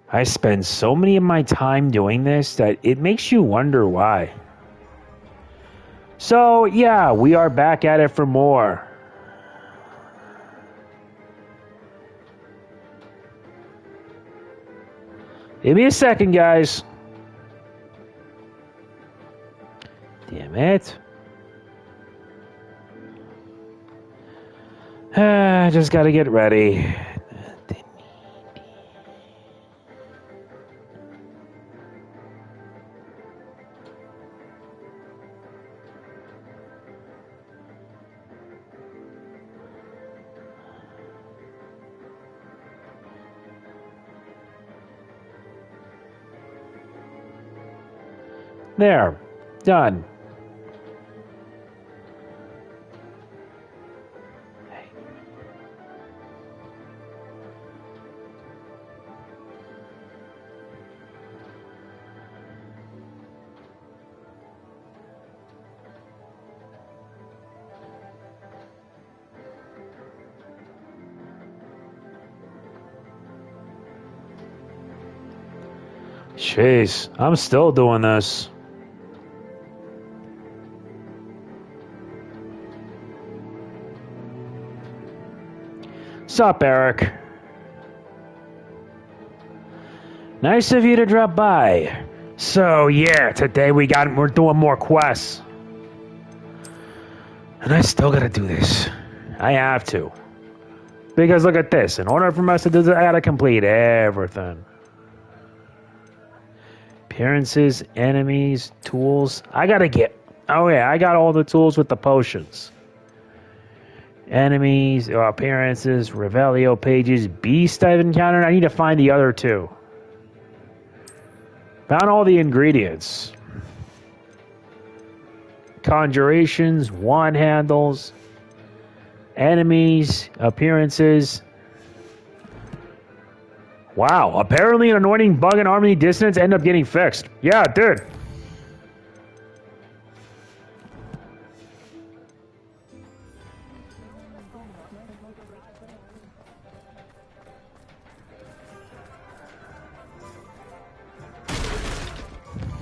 I spend so many of my time doing this that it makes you wonder why. So, yeah, we are back at it for more. Give me a second, guys. Damn it. Just gotta get ready. There. Done. Jeez, I'm still doing this. Sup, Eric? Nice of you to drop by. So yeah, today we're doing more quests. And I still gotta do this. I have to. Because look at this. In order for us to do this, I gotta complete everything. Appearances, enemies, tools. I gotta get... Oh yeah, I got all the tools with the potions. Enemies, appearances, Revelio pages, beast I've encountered. I need to find the other two. Found all the ingredients. Conjurations, wand handles, enemies, appearances. Wow, apparently an annoying bug in Harmony Dissonance ended up getting fixed. Yeah, it did.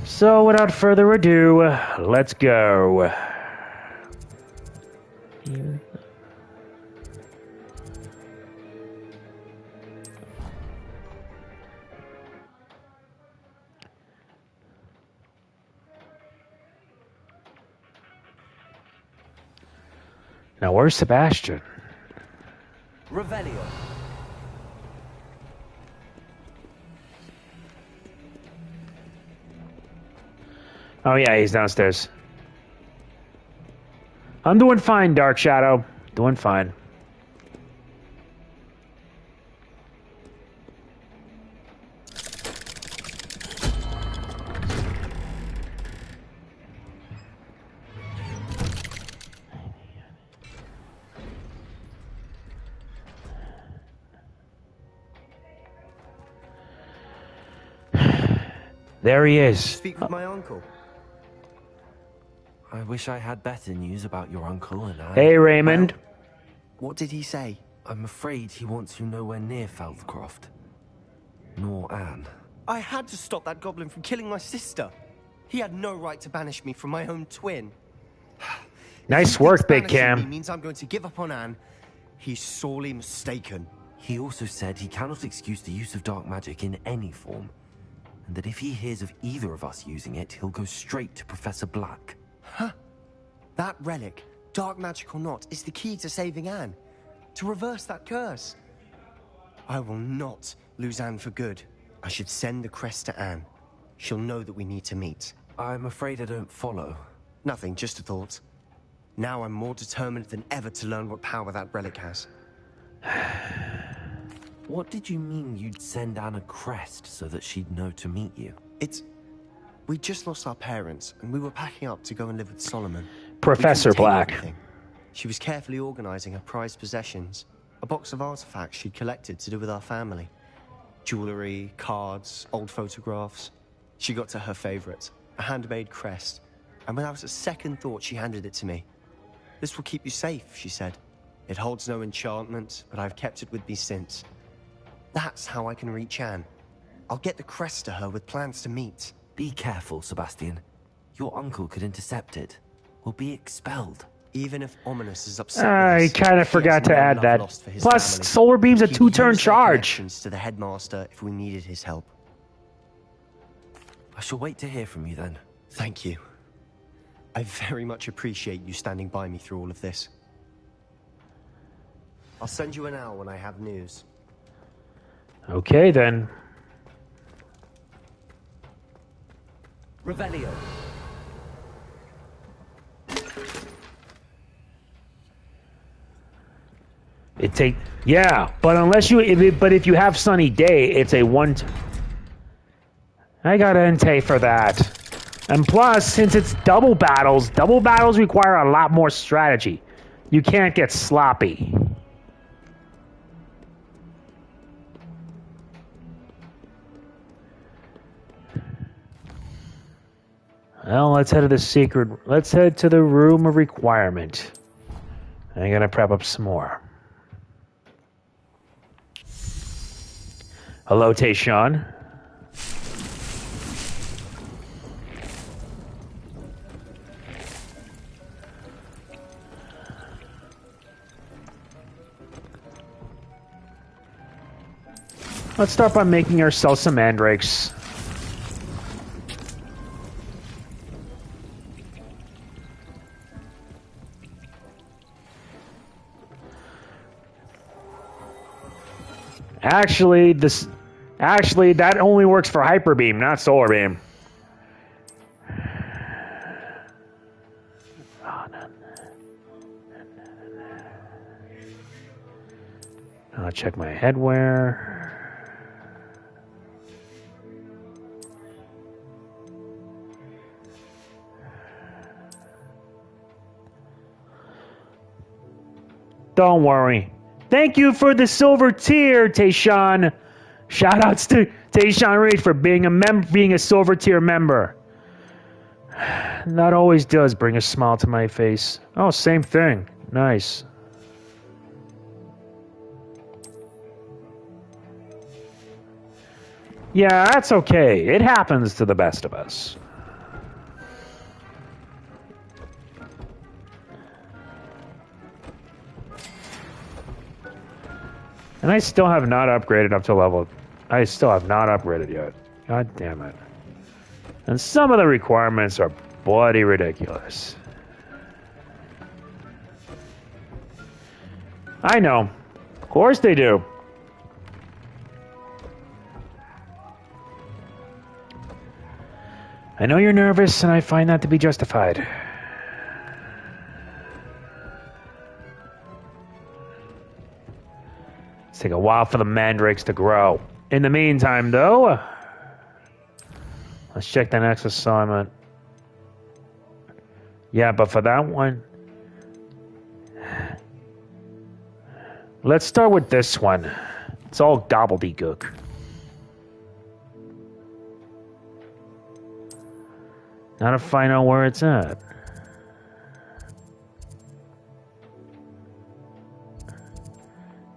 So, without further ado, let's go. Now, where's Sebastian? Revelio. Oh yeah, he's downstairs. I'm doing fine, Dark Shadow. Doing fine. There he is. Speak with my uncle. I wish I had better news about your uncle and Anne. Hey, Raymond. Well, what did he say? I'm afraid he wants you nowhere near Feldcroft. Nor Anne. I had to stop that goblin from killing my sister. He had no right to banish me from my own twin. Nice work, Big Cam. Me means I'm going to give up on Anne. He's sorely mistaken. He also said he cannot excuse the use of dark magic in any form, and that if he hears of either of us using it, he'll go straight to Professor Black. Huh? That relic, dark magic or not, is the key to saving Anne. To reverse that curse. I will not lose Anne for good. I should send the crest to Anne. She'll know that we need to meet. I'm afraid I don't follow. Nothing, just a thought. Now I'm more determined than ever to learn what power that relic has. What did you mean you'd send Anne a crest so that she'd know to meet you? We just lost our parents, and we were packing up to go and live with Solomon. Professor Black. She was carefully organizing her prized possessions, a box of artifacts she'd collected to do with our family. Jewelry, cards, old photographs. She got to her favorite, a handmade crest, and when I was a second thought, she handed it to me. This will keep you safe, she said. It holds no enchantment, but I've kept it with me since. That's how I can reach Anne. I'll get the crest to her with plans to meet. Be careful, Sebastian. Your uncle could intercept it. We'll be expelled. Even if Ominous is upset I with us, kind of he forgot has to no add love that. lost for his Plus, family. Solar Beam's a He'd 2-turn use their charge. connections to the headmaster if we needed his help. I shall wait to hear from you then. Thank you. I very much appreciate you standing by me through all of this. I'll send you an hour when I have news. Okay, then. Revelio. Yeah, but if you have Sunny Day, it's a one. I got Entei for that. And plus, since it's double battles require a lot more strategy. You can't get sloppy. Well, let's head to the room of requirement. I'm gonna prep up some more. Hello, Tayshawn. Let's start by making ourselves some mandrakes. Actually, that only works for Hyper Beam, not Solar Beam. I'll check my headwear. Don't worry. Thank you for the silver tier, Tayshawn. Shoutouts to Tayshawn Reed for being a silver tier member. That always does bring a smile to my face. Oh, same thing. Nice. Yeah, that's okay. It happens to the best of us. And I still have not upgraded up to level. I still have not upgraded yet. God damn it. And some of the requirements are bloody ridiculous. I know. Of course they do. I know you're nervous, and I find that to be justified. It's take a while for the mandrakes to grow. In the meantime, though, let's check the next assignment. Yeah, but for that one, let's start with this one. It's all gobbledygook. Now to find out where it's at.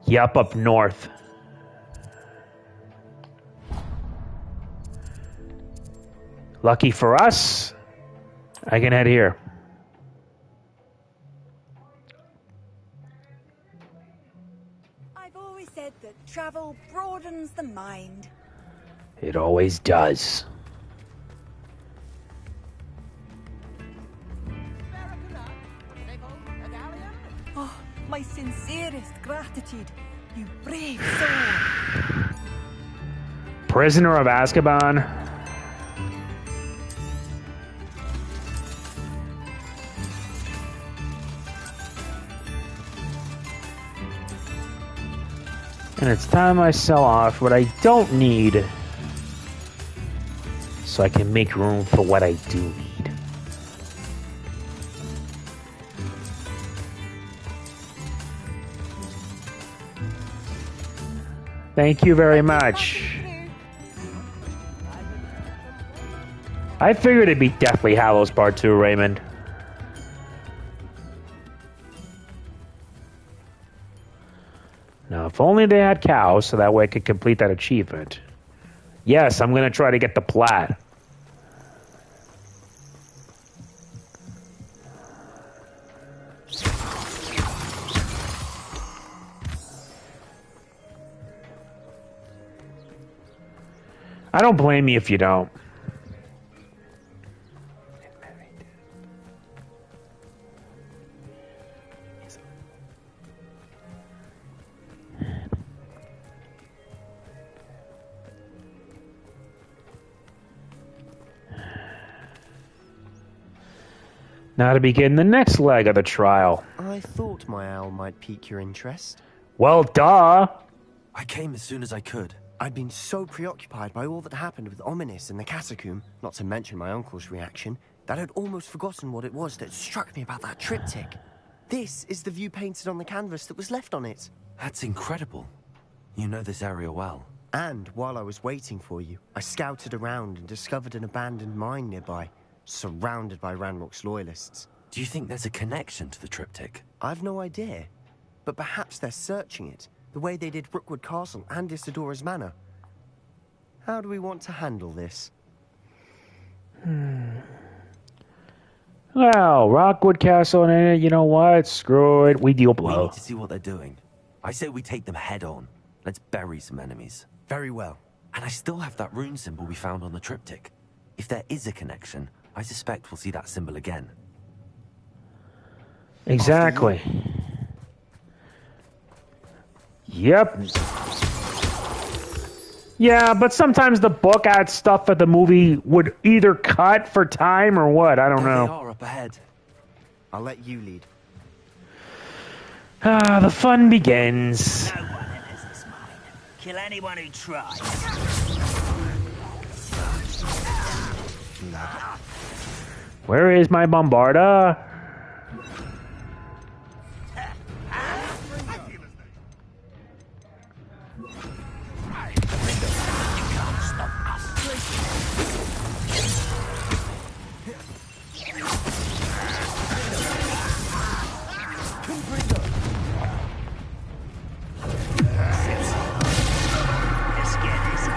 Yup, up north. Lucky for us, I can head here. I've always said that travel broadens the mind. It always does. Oh, my sincerest gratitude, you brave soul. Prisoner of Azkaban. And it's time I sell off what I don't need so I can make room for what I do need. Thank you very much. I figured it'd be Deathly Hallows Part 2, Raymond. Now, if only they had cows, so that way I could complete that achievement. Yes, I'm gonna try to get the plat. I don't blame you if you don't. Now to begin the next leg of the trial. I thought my owl might pique your interest. Well, duh. I came as soon as I could. I'd been so preoccupied by all that happened with Ominis and the catacomb, not to mention my uncle's reaction, that I'd almost forgotten what it was that struck me about that triptych. This is the view painted on the canvas that was left on it. That's incredible. You know this area well. And while I was waiting for you, I scouted around and discovered an abandoned mine nearby, surrounded by Ranrock's loyalists. Do you think there's a connection to the triptych? I've no idea, but perhaps they're searching it, the way they did Brookwood Castle and Isidora's Manor. How do we want to handle this? Well, Rockwood Castle, and you know what? Screw it. We deal We blow. need to see what they're doing. I say we take them head on. Let's bury some enemies. Very well. And I still have that rune symbol we found on the triptych. If there is a connection, I suspect we'll see that symbol again. Exactly. Yep. Yeah, but sometimes the book adds stuff that the movie would either cut for time or what. I don't There they know. are up ahead. I'll let you lead. Ah, the fun begins. No one enters this mine. Kill anyone who tries. Where is my bombarda? Let's get this.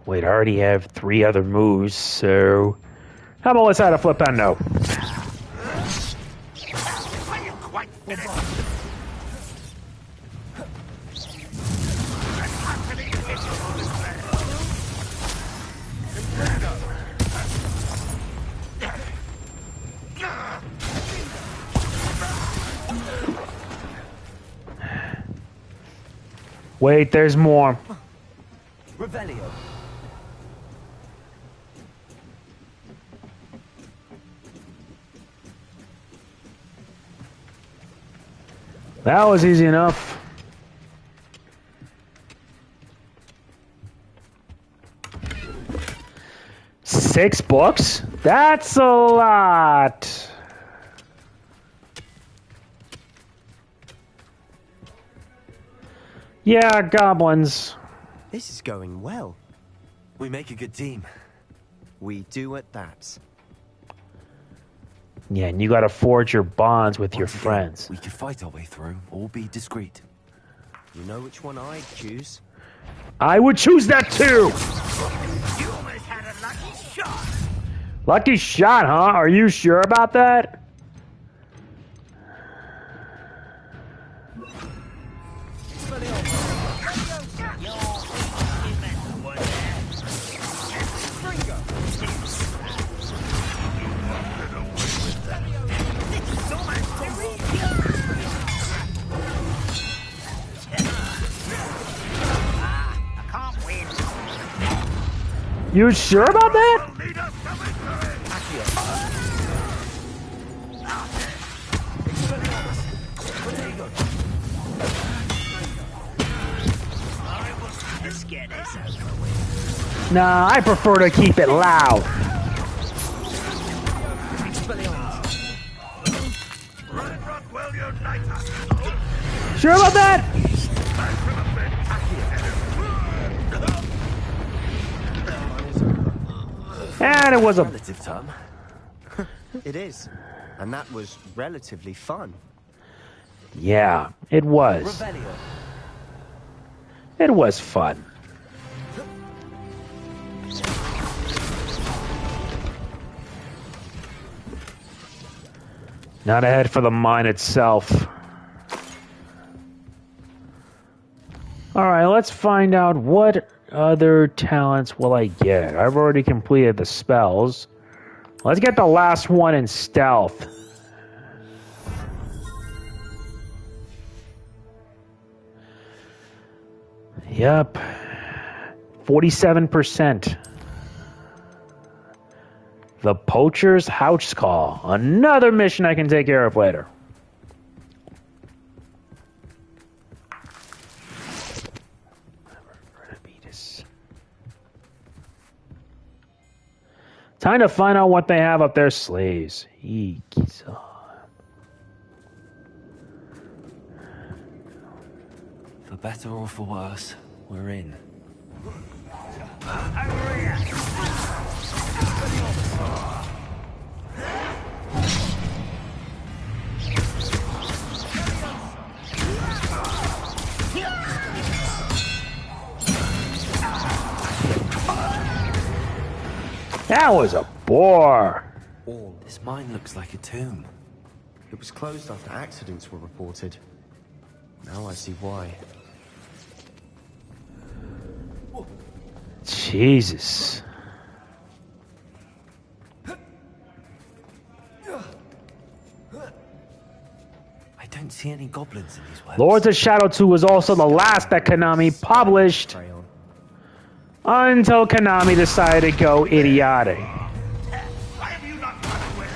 Wait, I already have 3 other moves, so... How about let's add a flipendo? Wait, there's more. Revelio. That was easy enough. Six books? That's a lot. Yeah, goblins. This is going well. We make a good team. We do at that. Yeah, and you gotta forge your bonds with your Once again, friends. We could fight our way through, or be discreet. You know which one I'd choose? I would choose that too! You almost had a lucky shot. Lucky shot, huh? Are you sure about that? You sure about that? Nah, I prefer to keep it loud. Sure about that? And it was a... Relative term. It is. And that was relatively fun. Yeah, it was. It was fun. Not ahead for the mine itself. Alright, let's find out what other talents will I get. I've already completed the spells. Let's get the last one in stealth. Yep. 47%. The Poacher's House Call. Another mission I can take care of later. Time to find out what they have up their sleeves. For better or for worse, we're in. That was a bore. This mine looks like a tomb. It was closed after accidents were reported. Now I see why. Jesus. I don't see any goblins in these webs. Lords of Shadow 2 was also the last that Konami published until Konami decided to go idiotic. Why have you not run away?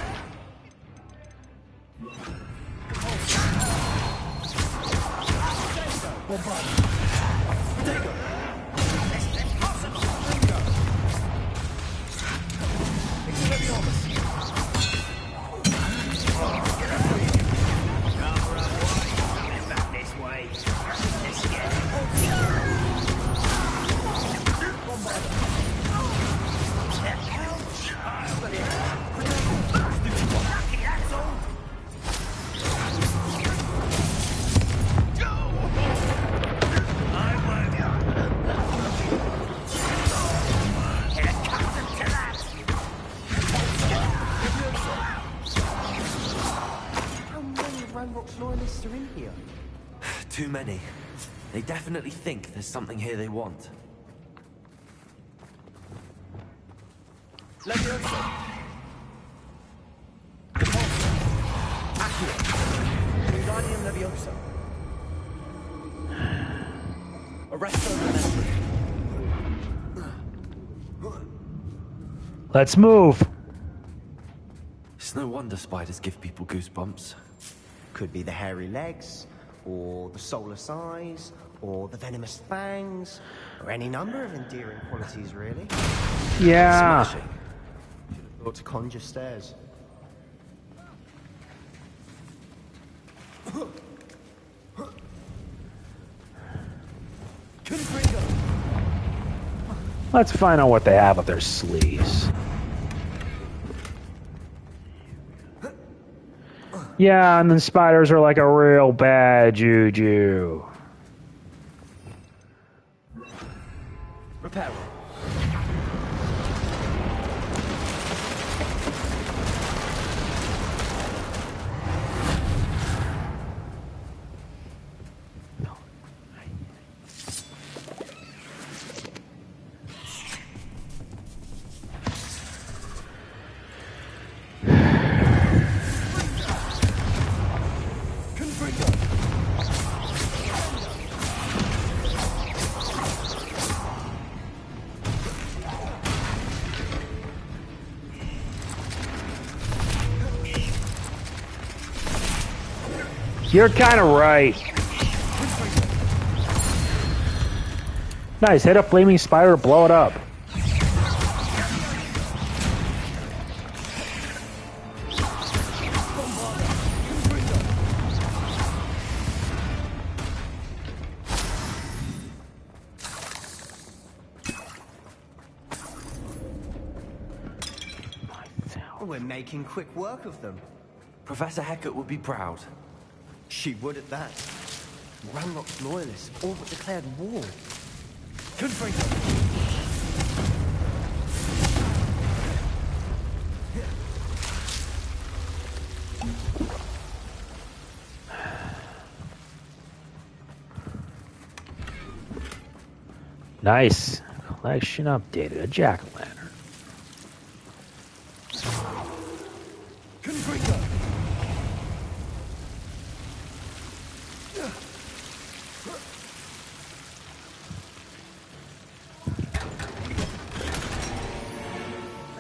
Loyalists are in here. Too many. They definitely think there's something here they want. Let's move. It's no wonder spiders give people goosebumps. Could be the hairy legs, or the soulless eyes, or the venomous fangs, or any number of endearing qualities, really. Yeah. Smashing. Should have thought to conjure stairs. Let's find out what they have up their sleeves. Yeah, and then spiders are like a real bad juju. Repair. You're kind of right. Nice, hit a flaming spider, blow it up. We're making quick work of them. Professor Hecat would be proud. She would at that. Ranrock's loyalists all but declared war. Confringo! Nice. Collection updated. A jack-o'-lantern. Confringo!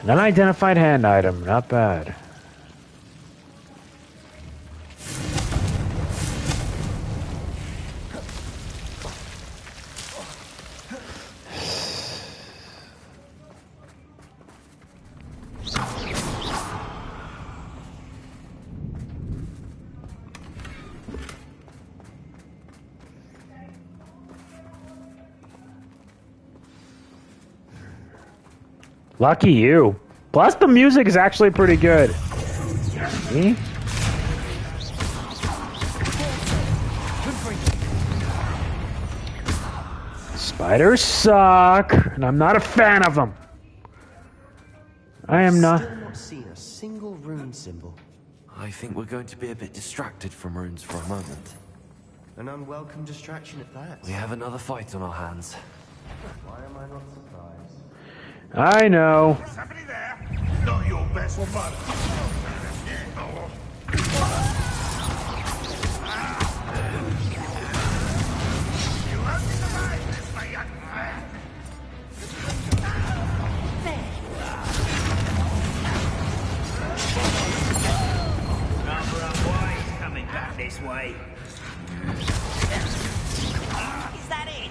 An unidentified hand item. Not bad. Lucky you. Plus, the music is actually pretty good. See? Spiders suck, and I'm not a fan of them. I am not. Still not seen a single rune symbol. I think we're going to be a bit distracted from runes for a moment. An unwelcome distraction at that. We have another fight on our hands. Why am I not surprised? I know. Somebody there? Not your best bud. You won't survive this, my young man. Number of boys coming back this way. Is that it?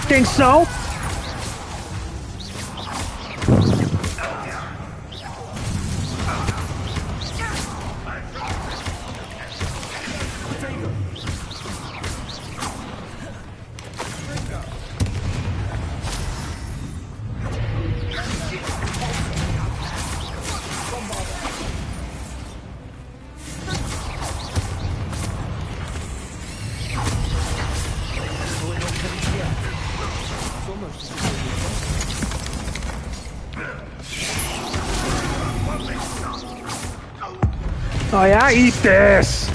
Think so? Oh yeah, eat this!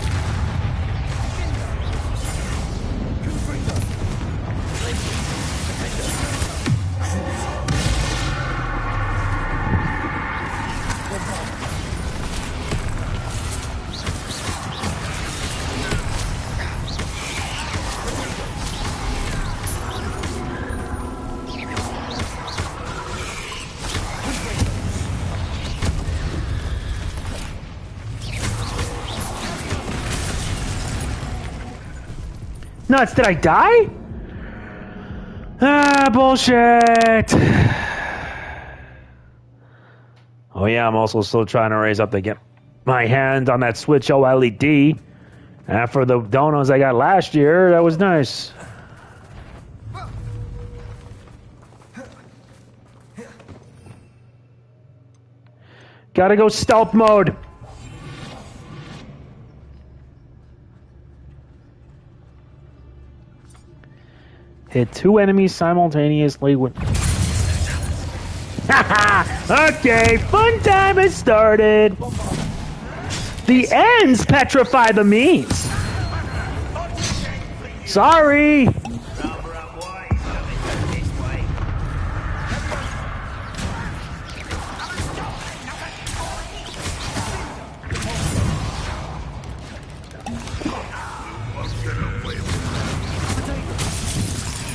Nuts, did I die? Ah, bullshit. Oh yeah, I'm also still trying to raise up to get my hand on that Switch OLED. After the donos I got last year, that was nice. Gotta go stealth mode. Hit 2 enemies simultaneously with... Okay, fun time has started! The ends petrify the means! Sorry!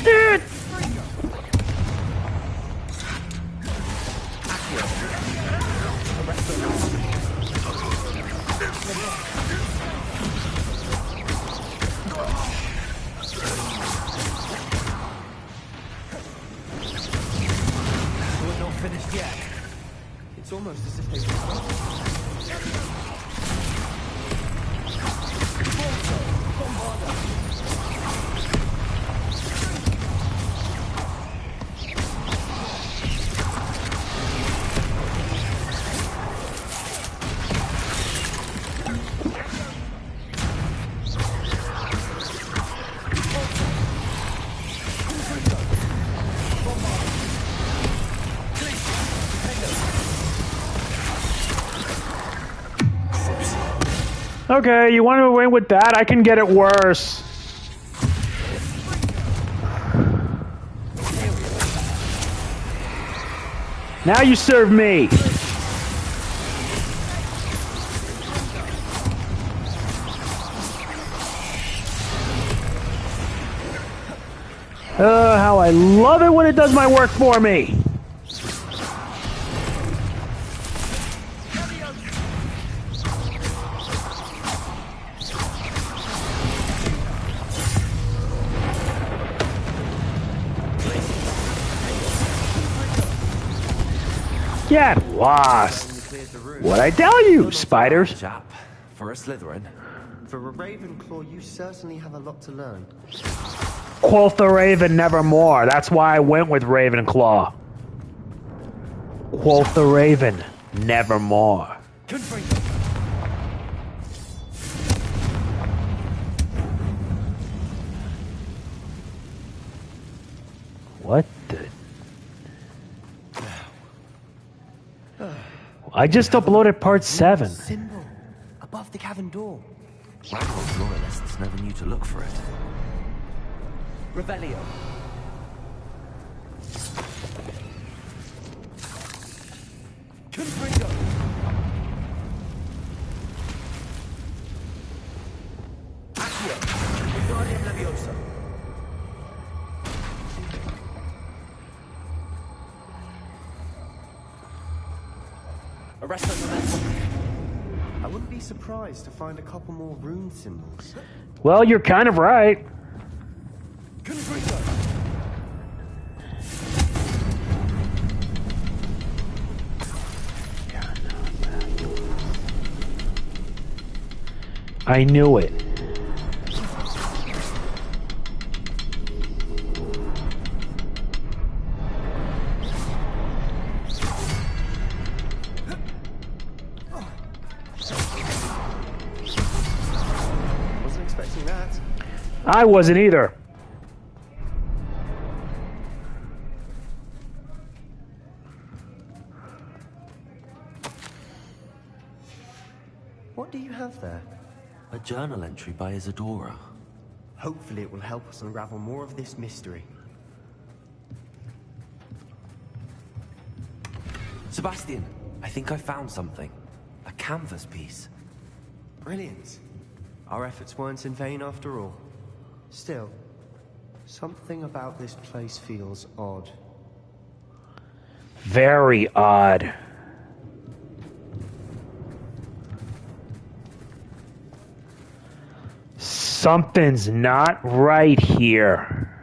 Dude! It's almost as if they were. Okay, you want to win with that? I can get it worse. Now you serve me. How I love it when it does my work for me. Get lost. What'd I tell you, spiders? Chap, for a Slytherin. For a Ravenclaw, you certainly have a lot to learn. Quoth the Raven nevermore. That's why I went with Ravenclaw. Quoth the Raven nevermore. What the? I just uploaded part 7. Symbol above the cavern door. Ragnar's loyalists never knew to look for it. Revelio. Confringo. Accio. Wingardium Leviosa. Arresto Momentum. I wouldn't be surprised to find a couple more rune symbols. Well, you're kind of right. Confringo. I knew it. Wasn't expecting that. I wasn't either. What do you have there? A journal entry by Isadora. Hopefully it will help us unravel more of this mystery. Sebastian, I think I found something. A canvas piece. Brilliant. Our efforts weren't in vain after all. Still, something about this place feels odd. Very odd. Something's not right here.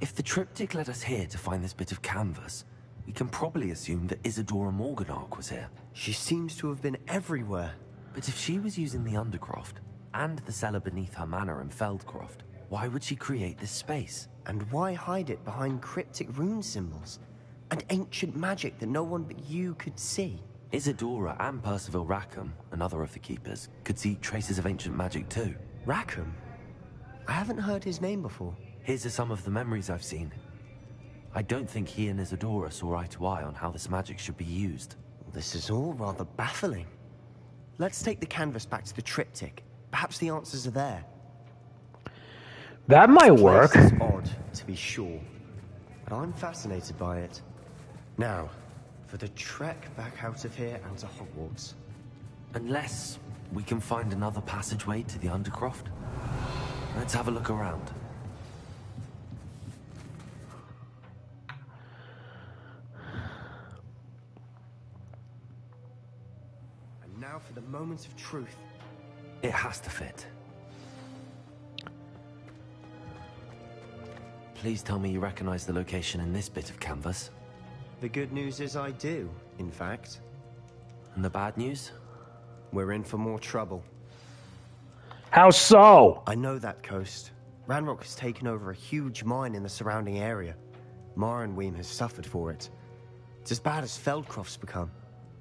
If the triptych led us here to find this bit of canvas, we can probably assume that Isadora Morganach was here. She seems to have been everywhere. But if she was using the Undercroft, and the cellar beneath her manor in Feldcroft, why would she create this space? And why hide it behind cryptic rune symbols? And ancient magic that no one but you could see? Isadora and Percival Rackham, another of the Keepers, could see traces of ancient magic too. Rackham? I haven't heard his name before. Here's some of the memories I've seen. I don't think he and Isadora saw eye to eye on how this magic should be used. This is all rather baffling. Let's take the canvas back to the triptych. Perhaps the answers are there. That might work. This place is odd, to be sure. But I'm fascinated by it. Now, for the trek back out of here and to Hogwarts. Unless we can find another passageway to the Undercroft. Let's have a look around. And now for the moment of truth. It has to fit. Please tell me you recognize the location in this bit of canvas. The good news is I do. in fact. And the bad news? We're in for more trouble. How so? I know that coast. Ranrock has taken over a huge mine in the surrounding area. Marenweem has suffered for it. It's as bad as Feldcroft's become.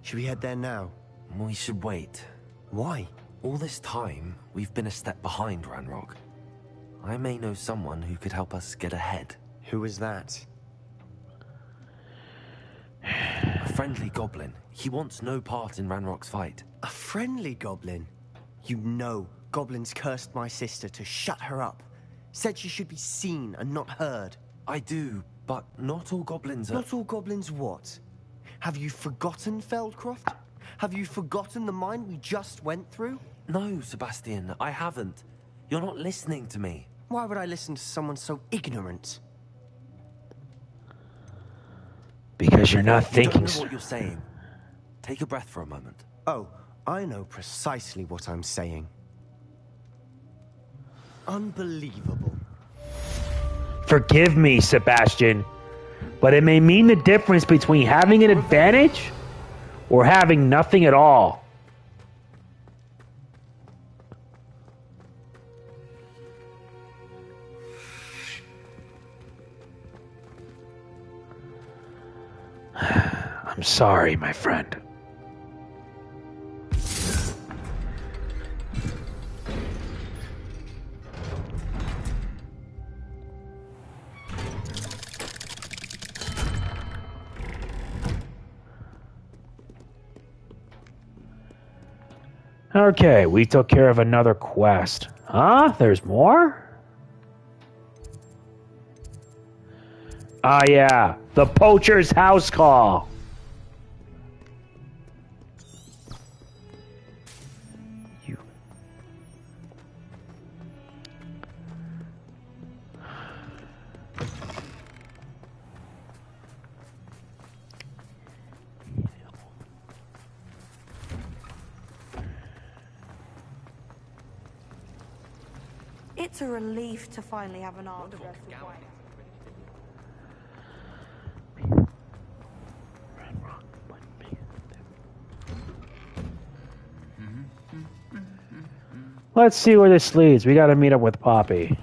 Should we head there now? We should wait. Why? All this time, we've been a step behind Ranrock. I may know someone who could help us get ahead. Who is that? A friendly goblin. He wants no part in Ranrock's fight. A friendly goblin? You know, goblins cursed my sister to shut her up. Said she should be seen and not heard. I do, but not all goblins are... Not all goblins what? Have you forgotten Feldcroft? Have you forgotten the mine we just went through? No, Sebastian, I haven't. You're not listening to me. Why would I listen to someone so ignorant? Because you're not You thinking. don't know what you're saying. Take a breath for a moment. Oh, I know precisely what I'm saying. Unbelievable. Forgive me, Sebastian, but it may mean the difference between having an advantage or having nothing at all. I'm sorry, my friend. Okay, we took care of another quest. Huh? There's more? Ah, yeah. The poacher's house call. You. It's a relief to finally have an answer as to why. Let's see where this leads. We gotta meet up with Poppy.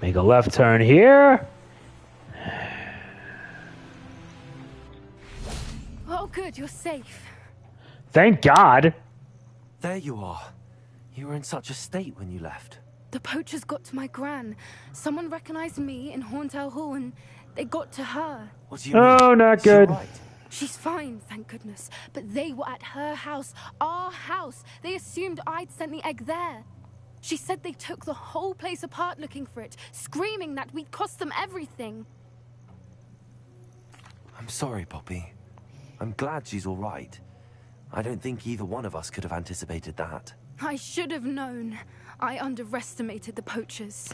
Make a left turn here. Oh, good, you're safe. Thank God. There you are. You were in such a state when you left. The poachers got to my gran. Someone recognized me in Horntail Hall and they got to her. What do you mean? Oh, not Is she good. all right? She's fine, thank goodness. But they were at her house, our house. They assumed I'd sent the egg there. She said they took the whole place apart looking for it, screaming that we'd cost them everything. I'm sorry, Poppy. I'm glad she's all right. I don't think either one of us could have anticipated that. I should have known. I underestimated the poachers.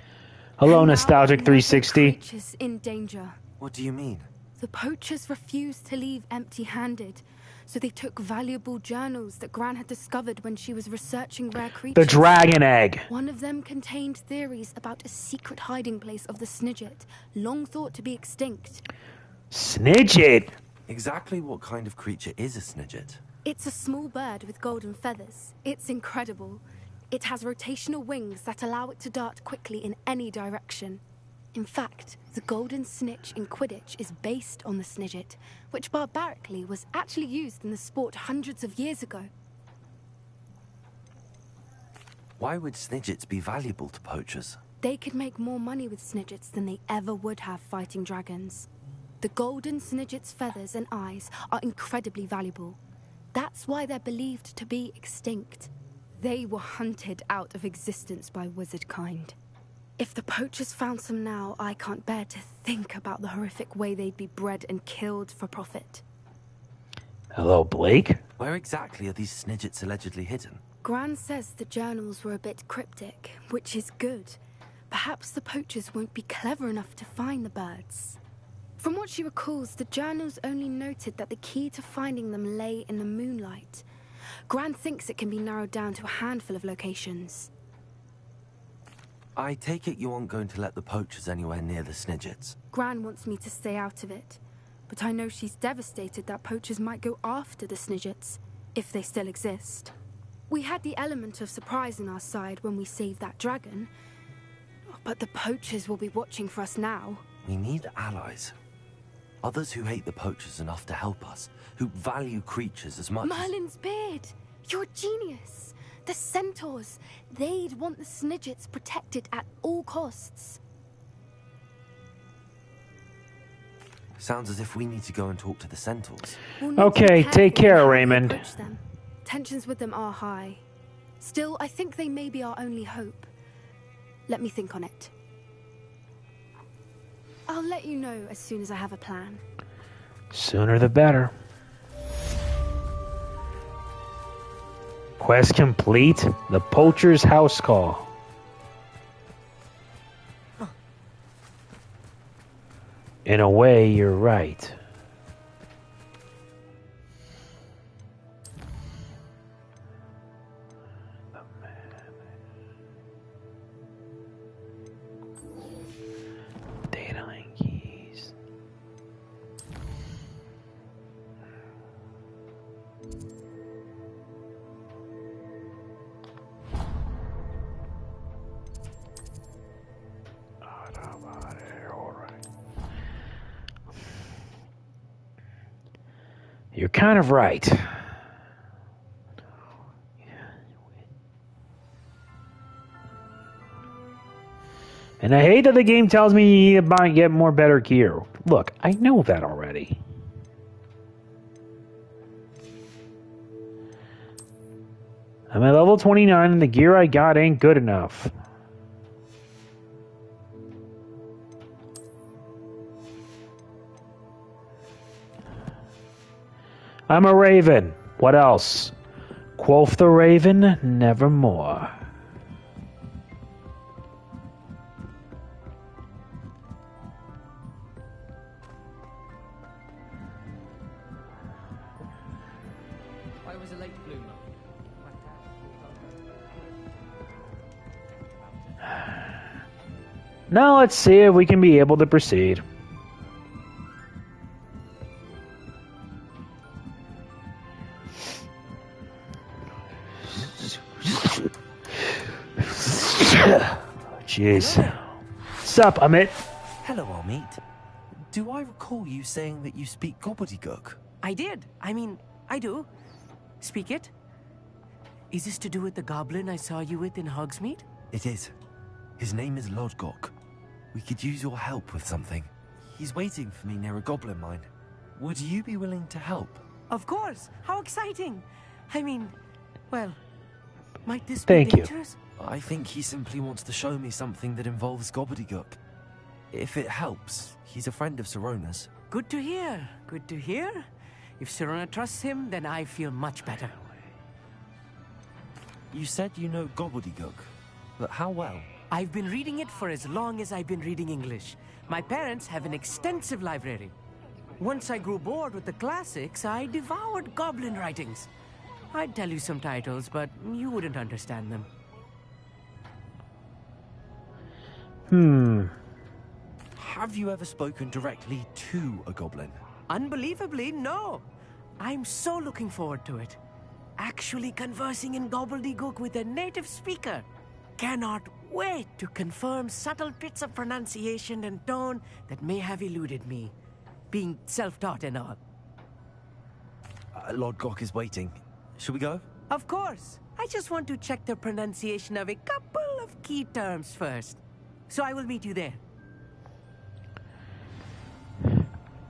Hello, And now Nostalgic another 360. creature's in danger. What do you mean? The poachers refused to leave empty-handed, so they took valuable journals that Gran had discovered when she was researching rare creatures. The dragon egg. One of them contained theories about a secret hiding place of the Snidget, long thought to be extinct. Snidget. Exactly what kind of creature is a Snidget? It's a small bird with golden feathers. It's incredible. It has rotational wings that allow it to dart quickly in any direction. In fact, the golden snitch in Quidditch is based on the Snidget, which barbarically was actually used in the sport hundreds of years ago. Why would Snidgets be valuable to poachers? They could make more money with Snidgets than they ever would have fighting dragons. The golden Snidget's feathers and eyes are incredibly valuable. That's why they're believed to be extinct. They were hunted out of existence by wizard kind. If the poachers found some now, I can't bear to think about the horrific way they'd be bred and killed for profit. Hello, Blake? Where exactly are these Snidgets allegedly hidden? Gran says the journals were a bit cryptic, which is good. Perhaps the poachers won't be clever enough to find the birds. From what she recalls, the journals only noted that the key to finding them lay in the moonlight. Gran thinks it can be narrowed down to a handful of locations. I take it you aren't going to let the poachers anywhere near the Snidgets. Gran wants me to stay out of it, but I know she's devastated that poachers might go after the Snidgets, if they still exist. We had the element of surprise on our side when we saved that dragon, but the poachers will be watching for us now. We need allies. Others who hate the poachers enough to help us, who value creatures as much Merlin's beard! You're a genius! The centaurs! They'd want the Snidgets protected at all costs. Sounds as if we need to go and talk to the centaurs. We'll need to be Okay, careful take care, how we Raymond. approach them. Tensions with them are high. Still, I think they may be our only hope. Let me think on it. I'll let you know as soon as I have a plan. Sooner the better. Quest complete. The Poacher's House Call. In a way, you're right. Data line keys. You're kind of right. And I hate that the game tells me you need to get more better gear. Look, I know that already. I'm at level 29 and the gear I got ain't good enough. I'm a raven. What else? Quoth the raven, nevermore. I was a late bloomer. Now let's see if we can be able to proceed. Jeez. What's up, Amit? Hello, Amit. Do I recall you saying that you speak gobbledygook? I did. I mean, I do. Speak it. Is this to do with the goblin I saw you with in Hogsmeade? It is. His name is Lodgok. We could use your help with something. He's waiting for me near a goblin mine. Would you be willing to help? Of course. How exciting. I mean, well, might this Thank be you. dangerous? I think he simply wants to show me something that involves gobbledygook. If it helps, he's a friend of Sirona's. Good to hear. Good to hear. If Sirona trusts him, then I feel much better. You said you know gobbledygook, but how well? I've been reading it for as long as I've been reading English. My parents have an extensive library. Once I grew bored with the classics, I devoured goblin writings. I'd tell you some titles, but you wouldn't understand them. Have you ever spoken directly to a goblin? Unbelievably, no. I'm so looking forward to it. Actually conversing in gobbledygook with a native speaker. Cannot wait to confirm subtle bits of pronunciation and tone that may have eluded me. Being self-taught and all. Lodgok is waiting. Should we go? Of course. I just want to check the pronunciation of a couple of key terms first. So I will meet you there.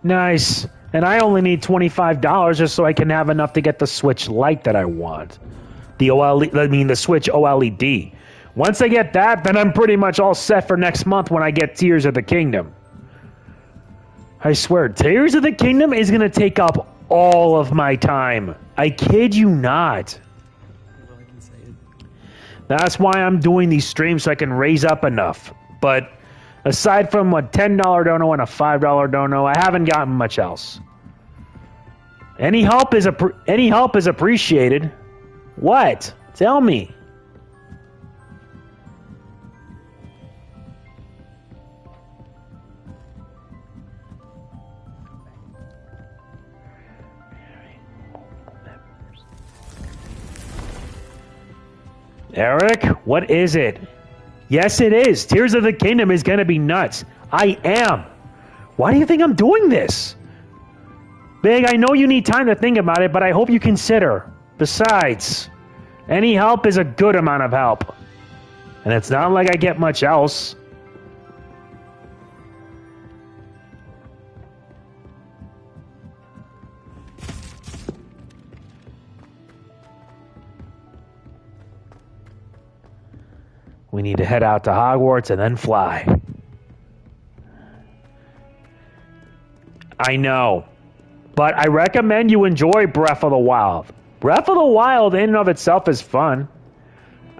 Nice. And I only need $25 just so I can have enough to get the Switch Lite that I want. The Switch OLED. Once I get that, then I'm pretty much all set for next month when I get Tears of the Kingdom. I swear, Tears of the Kingdom is going to take up all of my time. I kid you not. That's why I'm doing these streams so I can raise up enough. But aside from a $10 dono and a $5 dono, I haven't gotten much else. Any help is appreciated. What? Tell me. Eric, what is it? Yes, it is. Tears of the Kingdom is going to be nuts. I am. Why do you think I'm doing this? Big, I know you need time to think about it, but I hope you consider. Besides, any help is a good amount of help. And it's not like I get much else. We need to head out to Hogwarts and then fly. I know. But I recommend you enjoy Breath of the Wild. Breath of the Wild in and of itself is fun.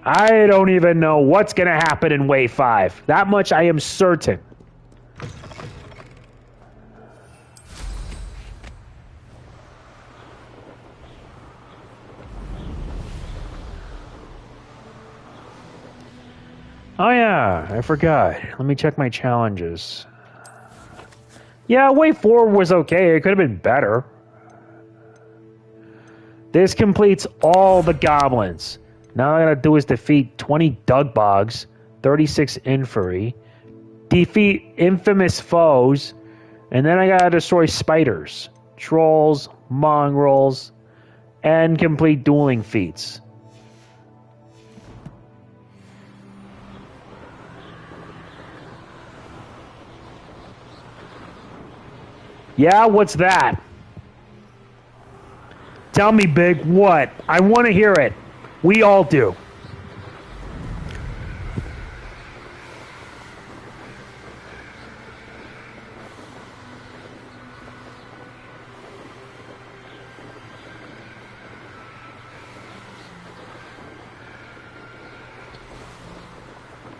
I don't even know what's going to happen in Wave 5. That much I am certain. Oh yeah, I forgot. Let me check my challenges. Yeah, Wave 4 was okay. It could have been better. This completes all the goblins. Now all I gotta do is defeat 20 Dugbogs, 36 Inferi, defeat infamous foes, and then I gotta destroy spiders, trolls, mongrels, and complete dueling feats. Yeah, what's that? Tell me, Big, what? I want to hear it. We all do.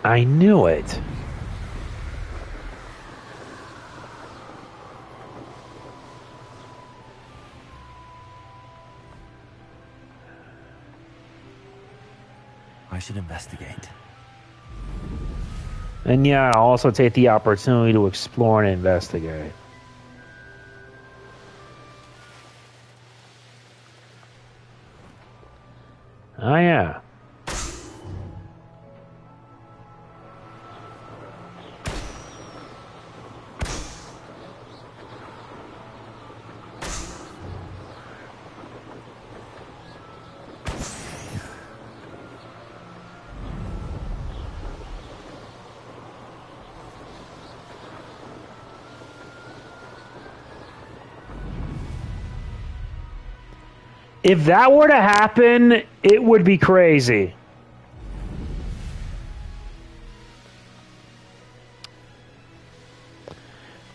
I knew it. I should investigate. And yeah, I'll also take the opportunity to explore and investigate. Oh yeah. If that were to happen, it would be crazy.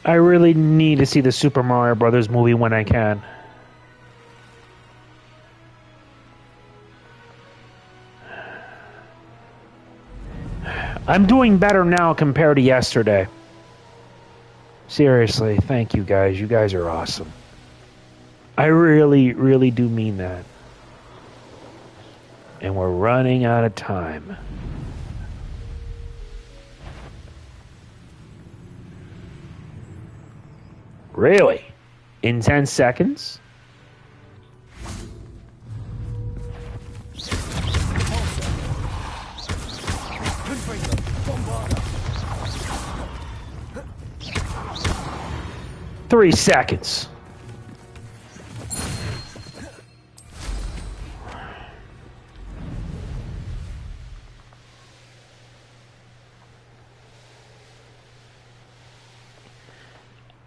I really need to see the Super Mario Brothers movie when I can. I'm doing better now compared to yesterday. Seriously, thank you guys. You guys are awesome. I really, really do mean that. And we're running out of time. Really? In 10 seconds? Three seconds.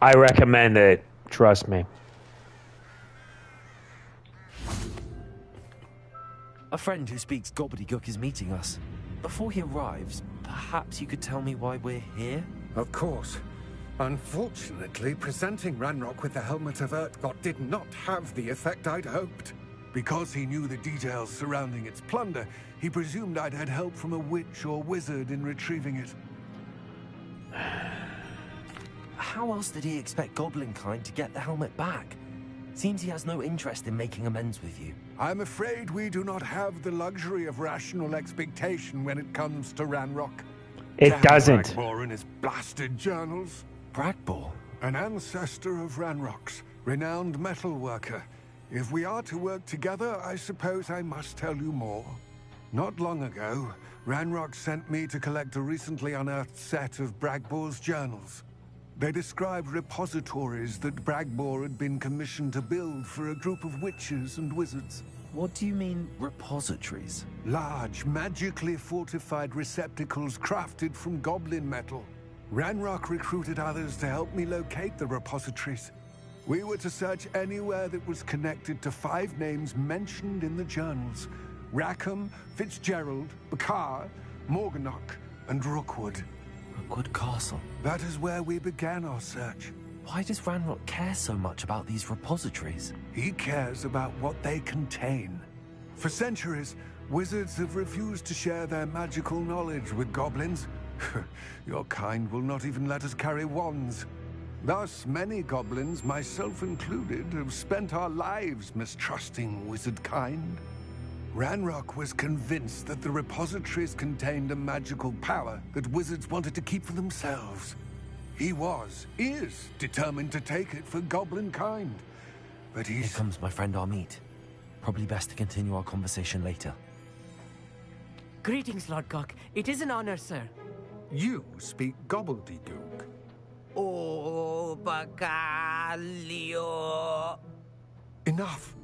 I recommend it. Trust me. A friend who speaks gobbledygook is meeting us. Before he arrives, perhaps you could tell me why we're here? Of course. Unfortunately, presenting Ranrock with the Helmet of Urtkot did not have the effect I'd hoped. Because he knew the details surrounding its plunder, he presumed I'd had help from a witch or wizard in retrieving it. How else did he expect Goblinkind to get the helmet back? Seems he has no interest in making amends with you. I'm afraid we do not have the luxury of rational expectation when it comes to Ranrock. It doesn't. Bragbor and his blasted journals. Bragbor? An ancestor of Ranrock's, renowned metal worker. If we are to work together, I suppose I must tell you more. Not long ago, Ranrock sent me to collect a recently unearthed set of Bragbor's journals. They described repositories that Bragbor had been commissioned to build for a group of witches and wizards. What do you mean, repositories? Large, magically fortified receptacles crafted from goblin metal. Ranrock recruited others to help me locate the repositories. We were to search anywhere that was connected to 5 names mentioned in the journals. Rackham, Fitzgerald, Bakar, Morganach, and Rookwood. Rookwood Castle? That is where we began our search. Why does Ranrock care so much about these repositories? He cares about what they contain. For centuries, wizards have refused to share their magical knowledge with goblins. Your kind will not even let us carry wands. Thus, many goblins, myself included, have spent our lives mistrusting wizard kind. Ranrock was convinced that the repositories contained a magical power that wizards wanted to keep for themselves. He is determined to take it for goblin kind. But Here comes my friend Amit. Probably best to continue our conversation later. Greetings, Lord Cock. It is an honor, sir. You speak gobbledygook. Oh, Bacalio. Enough.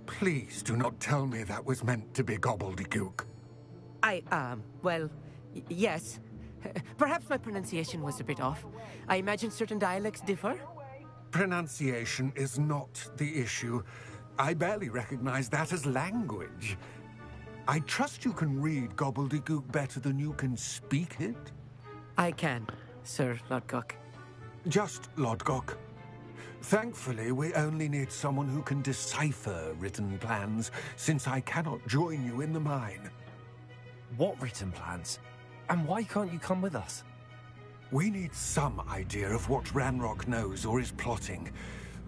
Please do not tell me that was meant to be gobbledygook. Well, yes. Perhaps my pronunciation was a bit off. I imagine certain dialects differ. Pronunciation is not the issue. I barely recognize that as language. I trust you can read gobbledygook better than you can speak it? I can, Sir Lodgok. Just Lodgok. Thankfully, we only need someone who can decipher written plans, since I cannot join you in the mine. What written plans? And why can't you come with us? We need some idea of what Ranrock knows or is plotting.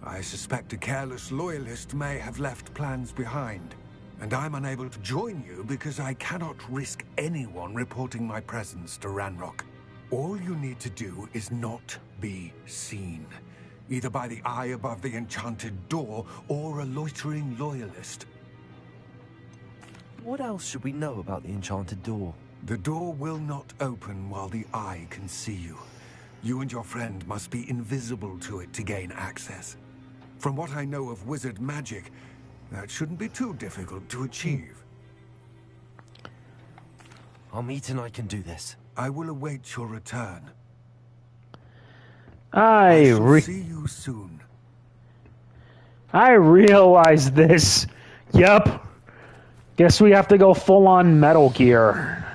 I suspect a careless loyalist may have left plans behind. And I'm unable to join you because I cannot risk anyone reporting my presence to Ranrock. All you need to do is not be seen. Either by the eye above the enchanted door, or a loitering loyalist. What else should we know about the enchanted door? The door will not open while the eye can see you. You and your friend must be invisible to it to gain access. From what I know of wizard magic, that shouldn't be too difficult to achieve. Amit and I can do this. I will await your return. I shall see you soon. I realize this. Yep. Guess we have to go full on Metal Gear.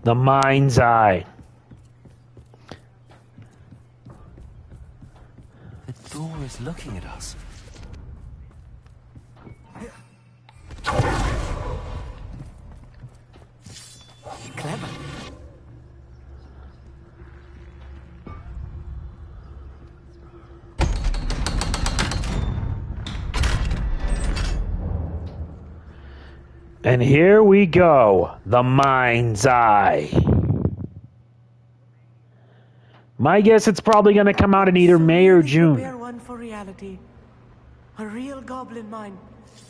The mind's eye. The door is looking at us. Clever. And here we go, the mind's eye. My guess it's probably going to come out in either May or June. Prepare one for reality. A real goblin mine.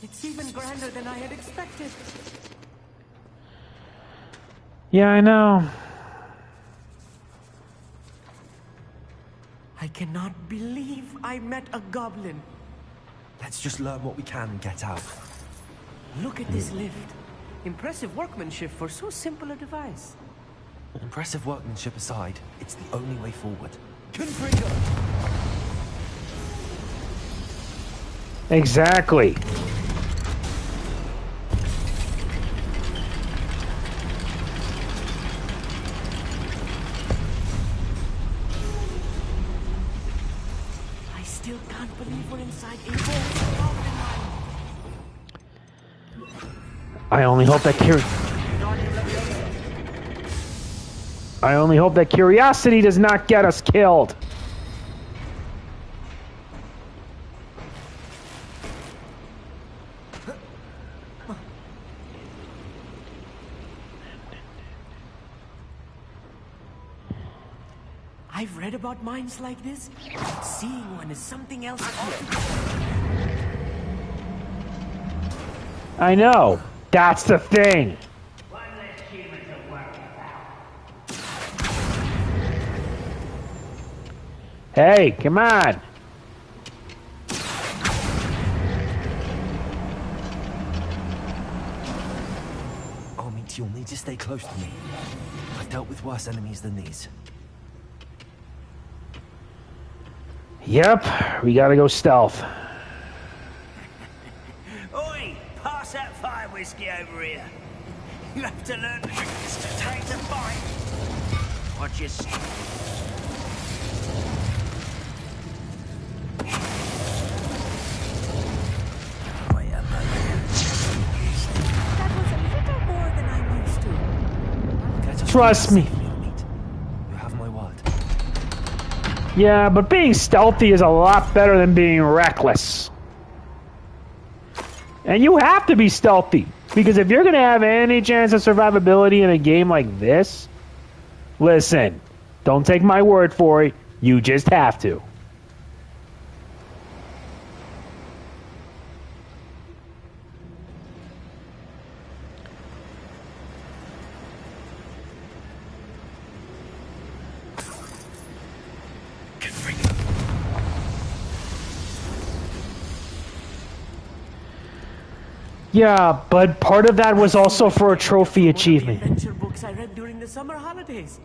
It's even grander than I had expected. Yeah, I know. I cannot believe I met a goblin. Let's just learn what we can and get out. Look at this lift. Impressive workmanship for so simple a device. Impressive workmanship aside, it's the only way forward. Confringo! Exactly. I still can't believe we're inside a vault goblin mine. I only hope that curiosity does not get us killed. I've read about mines like this. Seeing one is something else. I know. That's the thing. One less human to worry about. Hey, come on. Amit, you'll need to stay close to me. I've dealt with worse enemies than these. Yep, we gotta go stealth. Oi! Pass that fire whiskey over here. You have to learn to take the fight. Watch your step. That was a little more than I'm used to. Trust me. You have my word. Yeah, but being stealthy is a lot better than being reckless. And you have to be stealthy. Because if you're going to have any chance of survivability in a game like this, listen, don't take my word for it. You just have to. Yeah, but part of that was also for a trophy achievement. Adventure books I read during the summer holidays.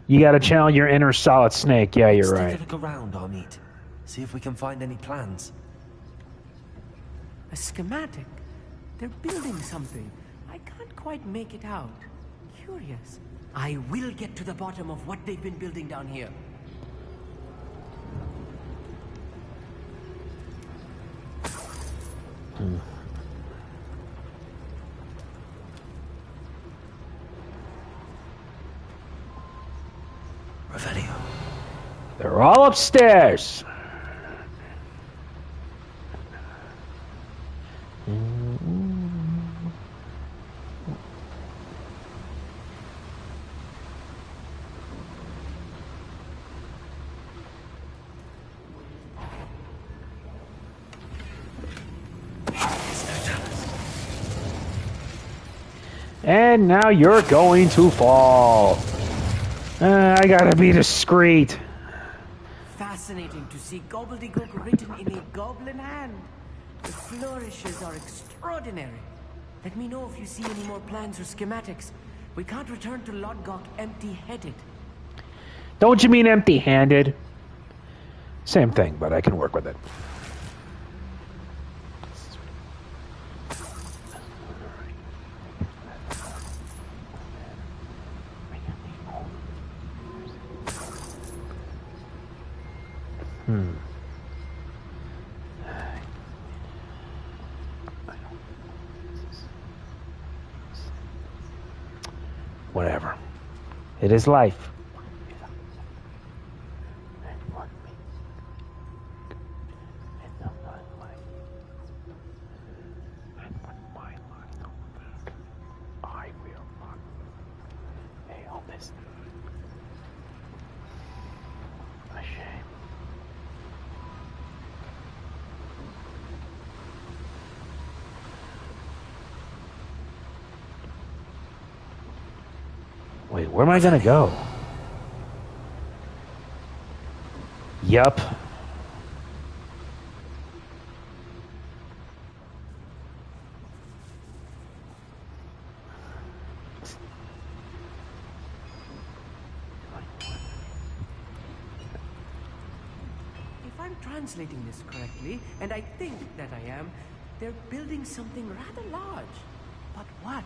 You gotta channel your inner Solid Snake. Yeah, you're Let's right. take a look around, Amit. See if we can find any plans. A schematic. They're building something. I can't quite make it out. Curious. I will get to the bottom of what they've been building down here. Revelio. They're all upstairs. And now you're going to fall. I gotta be discreet. Fascinating to see gobbledygook written in a goblin hand. The flourishes are extraordinary. Let me know if you see any more plans or schematics. We can't return to Lodgok empty-headed. Don't you mean empty-handed? Same thing, but I can work with it. Whatever. It is life. Wait, where am I gonna go? Yup. If I'm translating this correctly, and I think that I am, they're building something rather large. But what?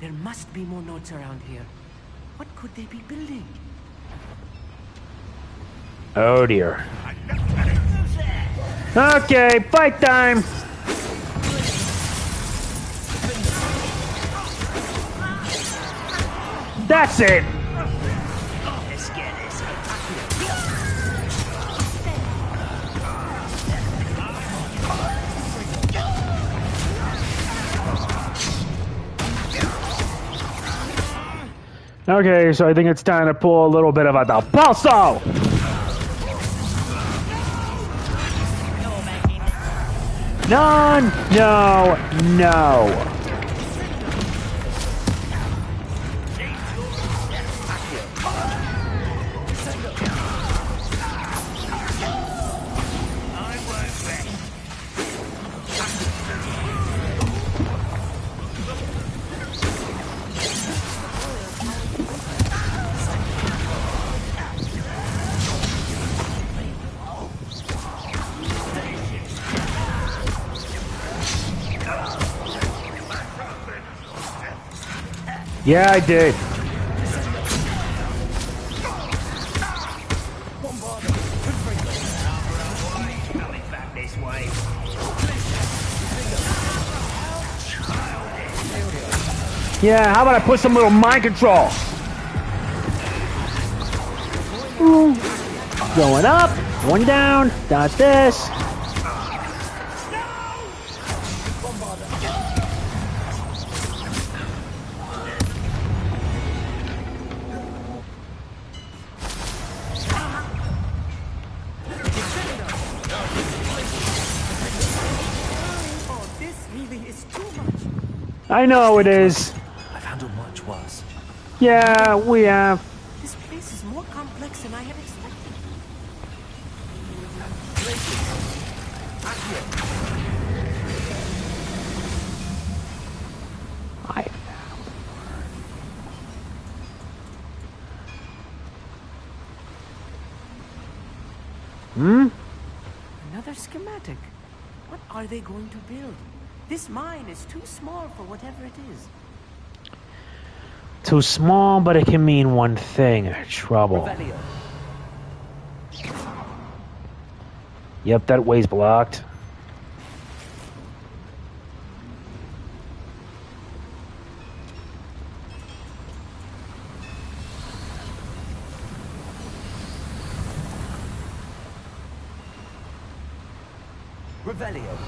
There must be more notes around here. What could they be building? Oh dear. Okay, fight time! That's it! Let's get this. Okay, so I think it's time to pull a little bit of a pulso! No, no, no. Yeah, I did. Yeah, how about I put some little mind control? Ooh. Going up, going down, dodge this. I know it is. I've handled much worse. Yeah, we have. This place is more complex than I had expected. Another schematic. What are they going to build? This mine is too small for whatever it is. Too small, but it can mean one thing. Trouble. Revelio. Yep, that way's blocked. Revelio.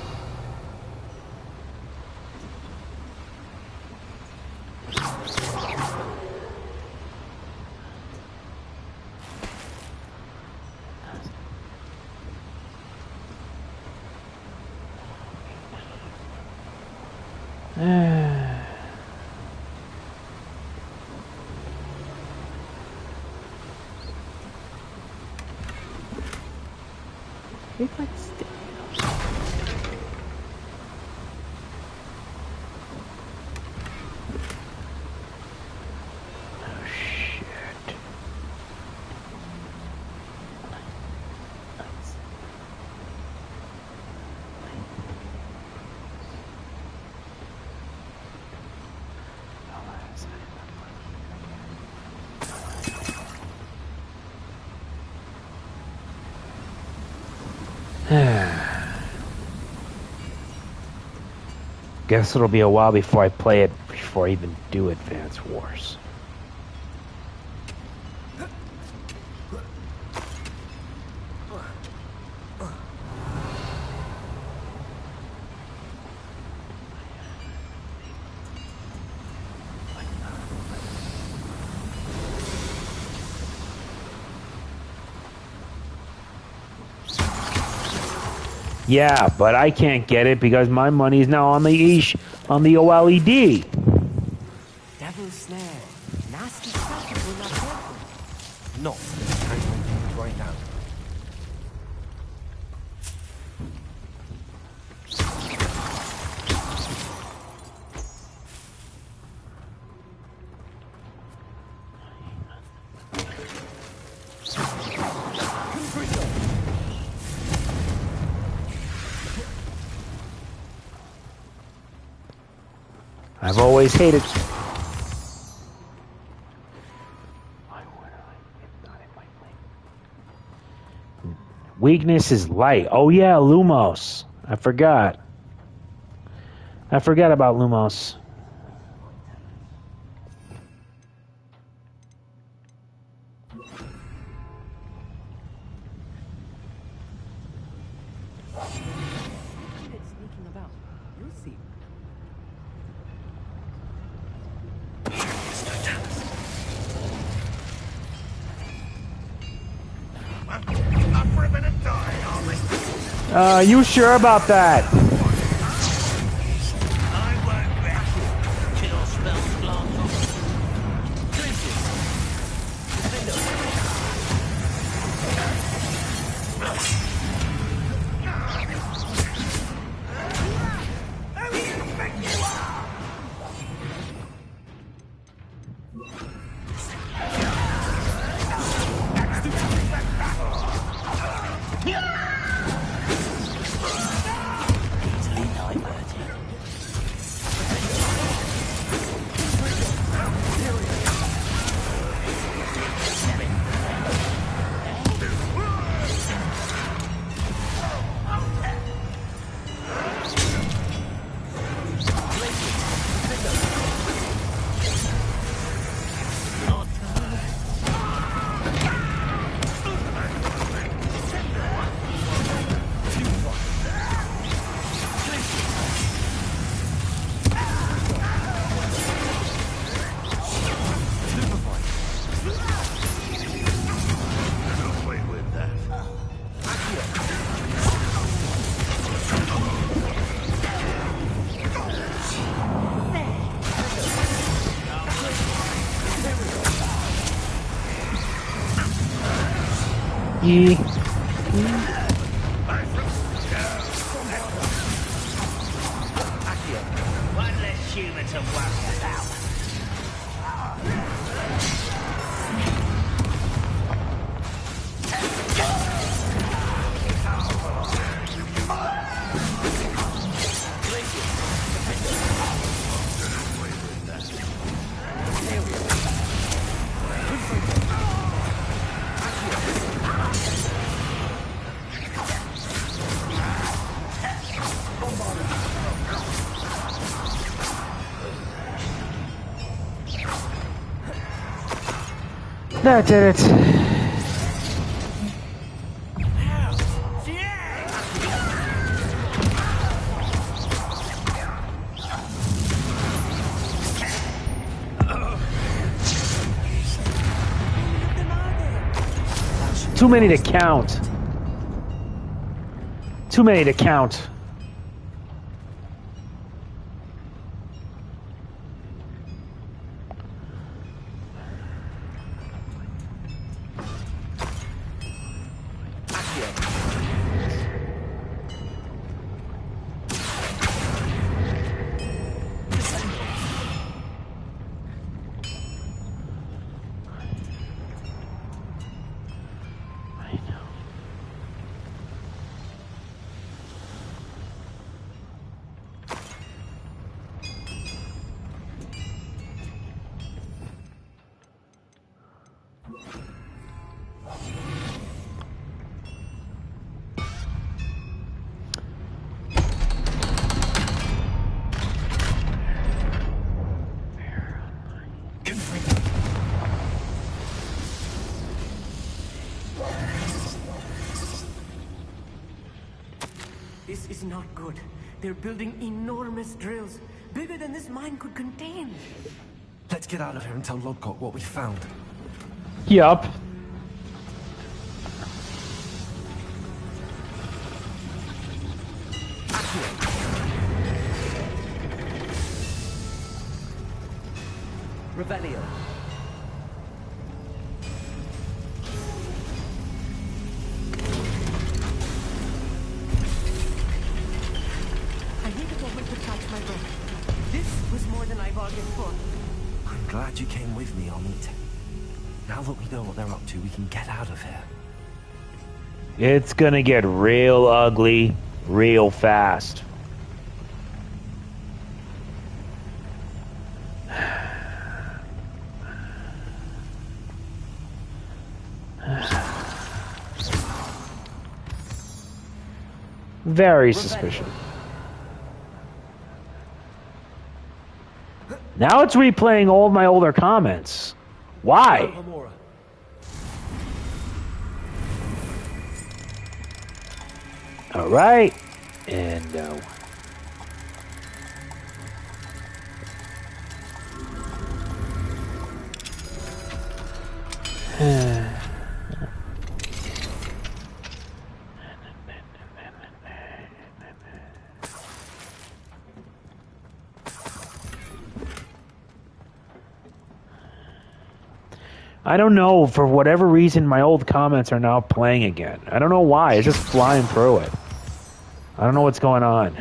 Guess it'll be a while before I play it, before I even do Advance Wars. Yeah, but I can't get it because my money's now on the OLED. Devil's snare. Nasty stuff if we're not careful. Not hang on right now. I've always hated... Weakness is light. Oh yeah, Lumos. I forgot. I forgot about Lumos. You sure about that? One less human to worry about. That did it. Too many to count. Too many to count. This is not good. They're building enormous drills, bigger than this mine could contain. Let's get out of here and tell Lodgok what we found. Yup. Revelio. I need a moment to catch my breath. This was more than I bargained for. I'm glad you came with me on it. Now that we know what they're up to, we can get out of here. It's gonna get real ugly real fast. Very suspicious. Now it's replaying all of my older comments. Why? All right. And I don't know, for whatever reason, my old comments are now playing again. I don't know why. It's just flying through it. I don't know what's going on.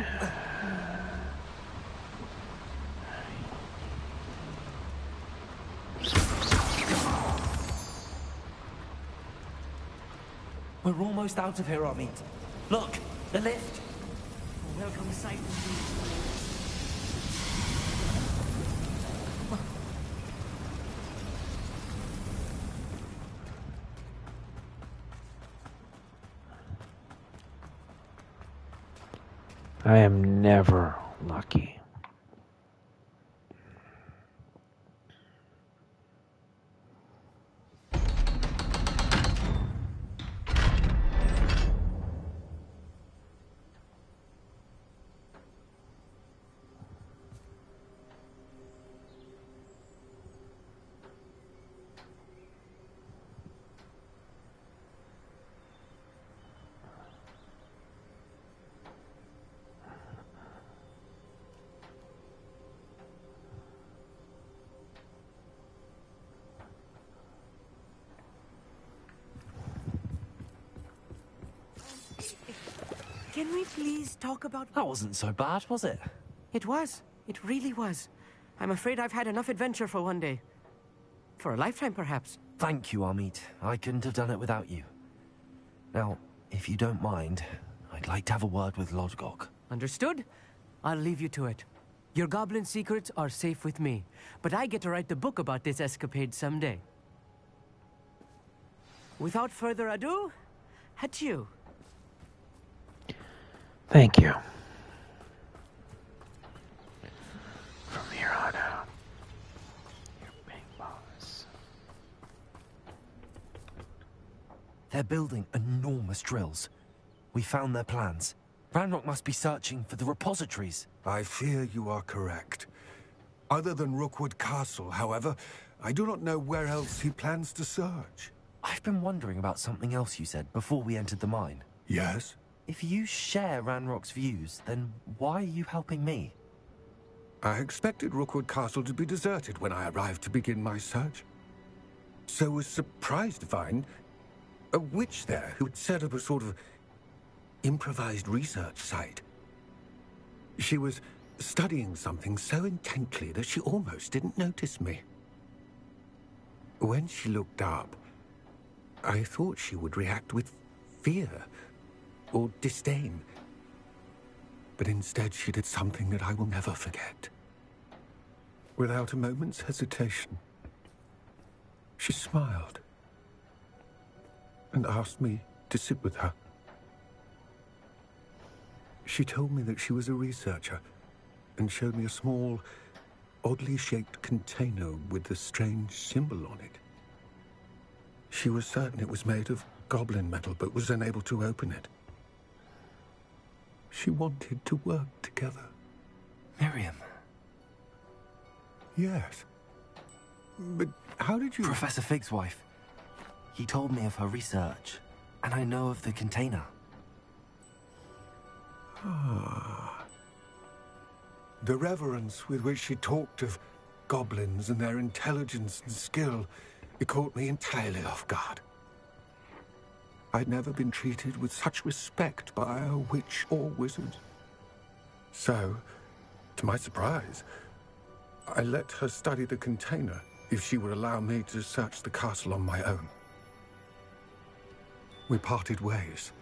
We're almost out of here, Amit. Look, the lift. Welcome sight indeed. I am never lucky. Can we please talk about... That wasn't so bad, was it? It was. It really was. I'm afraid I've had enough adventure for one day. For a lifetime, perhaps. Thank you, Amit. I couldn't have done it without you. Now, if you don't mind, I'd like to have a word with Lodgok. Understood? I'll leave you to it. Your goblin secrets are safe with me, but I get to write the book about this escapade someday. Without further ado, adieu. Thank you. From here on out, you're big boss. They're building enormous drills. We found their plans. Ranrock must be searching for the repositories. I fear you are correct. Other than Rookwood Castle, however, I do not know where else he plans to search. I've been wondering about something else you said before we entered the mine. Yes? If you share Ranrock's views, then why are you helping me? I expected Rookwood Castle to be deserted when I arrived to begin my search. So was surprised to find a witch there who had set up a sort of improvised research site. She was studying something so intently that she almost didn't notice me. When she looked up, I thought she would react with fear or disdain. But instead she did something that I will never forget. Without a moment's hesitation, she smiled and asked me to sit with her. She told me that she was a researcher and showed me a small, oddly shaped container with a strange symbol on it. She was certain it was made of goblin metal, but was unable to open it. She wanted to work together. Miriam. Yes. But how did you... Professor Fig's wife. He told me of her research, and I know of the container. Ah. The reverence with which she talked of goblins and their intelligence and skill, it caught me entirely off guard. I'd never been treated with such respect by a witch or wizard. So, to my surprise, I let her study the container if she would allow me to search the castle on my own. We parted ways,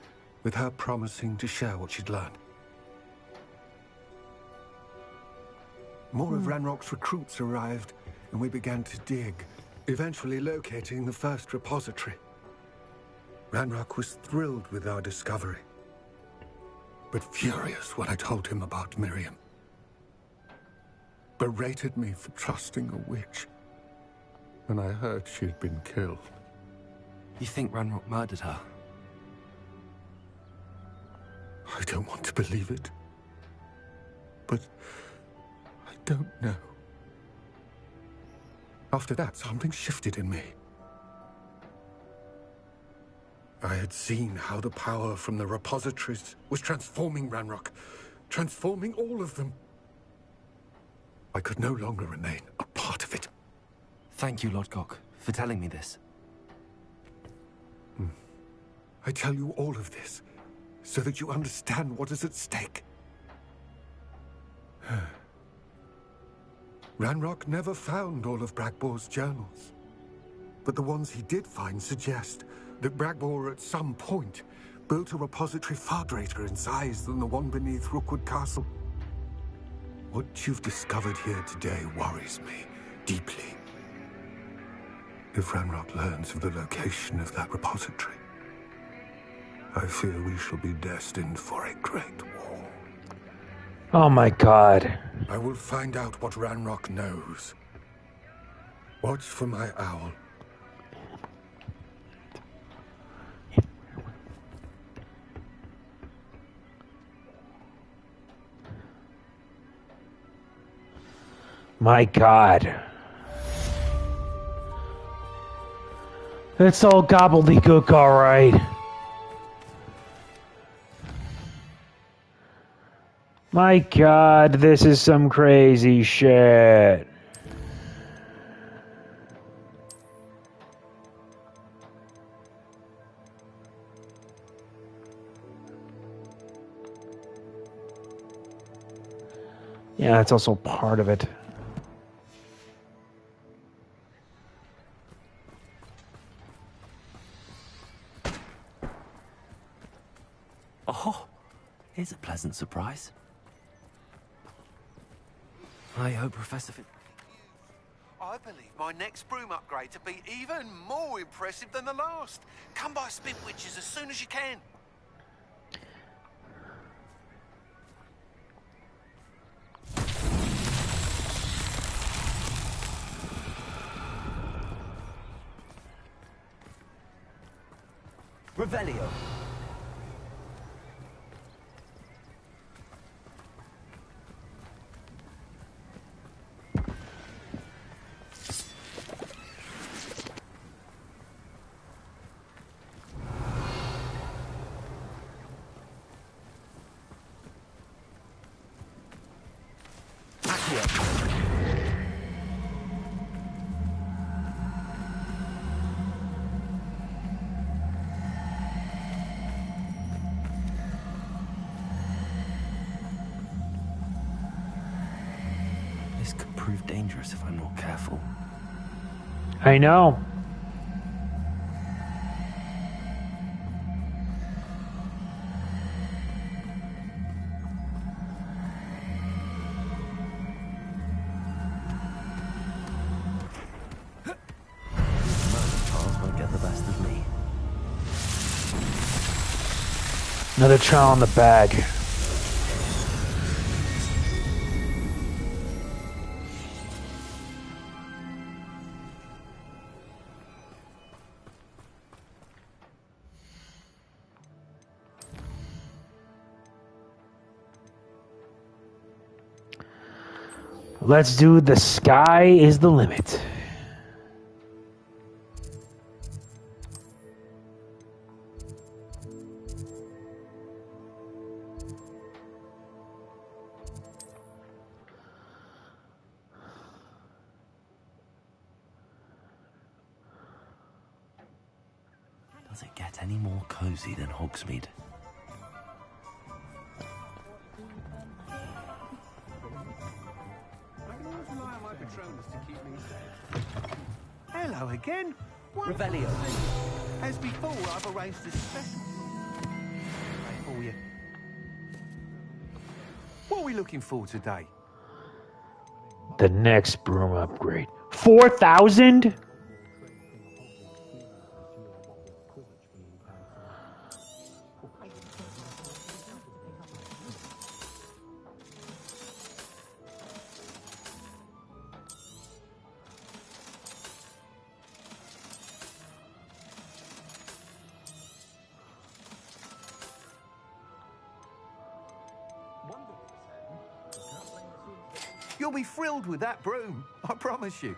with her promising to share what she'd learned. More of Ranrock's recruits arrived, and we began to dig, eventually locating the first repository. Ranrock was thrilled with our discovery. but furious when I told him about Miriam. Berated me for trusting a witch when I heard she'd been killed. You think Ranrock murdered her? I don't want to believe it, but I don't know. After that, something shifted in me. I had seen how the power from the repositories was transforming Ranrock, transforming all of them. I could no longer remain a part of it. Thank you, Lodgok, for telling me this. I tell you all of this so that you understand what is at stake. Ranrock never found all of Bragbor's journals, but the ones he did find suggest that Bragbor at some point built a repository far greater in size than the one beneath Rookwood Castle. What you've discovered here today worries me deeply. If Ranrock learns of the location of that repository, I fear we shall be destined for a great war. Oh my god. I will find out what Ranrock knows. Watch for my owl. My god. It's all gobbledygook, alright. My god, this is some crazy shit. Yeah, that's also part of it. Oh, here's a pleasant surprise. I hope Professor I believe my next broom upgrade to be even more impressive than the last. Come by Spintwitches as soon as you can. Revelio. This could prove dangerous if I'm not careful. I know. Charles won't get the best of me. Another trial in the bag. Let's do the sky is the limit. Does it get any more cozy than Hogsmeade? Hello again. Revelio. As before, I've arranged a special for you. What are we looking for today? The next broom upgrade. 4,000? You'll be thrilled with that broom, I promise you.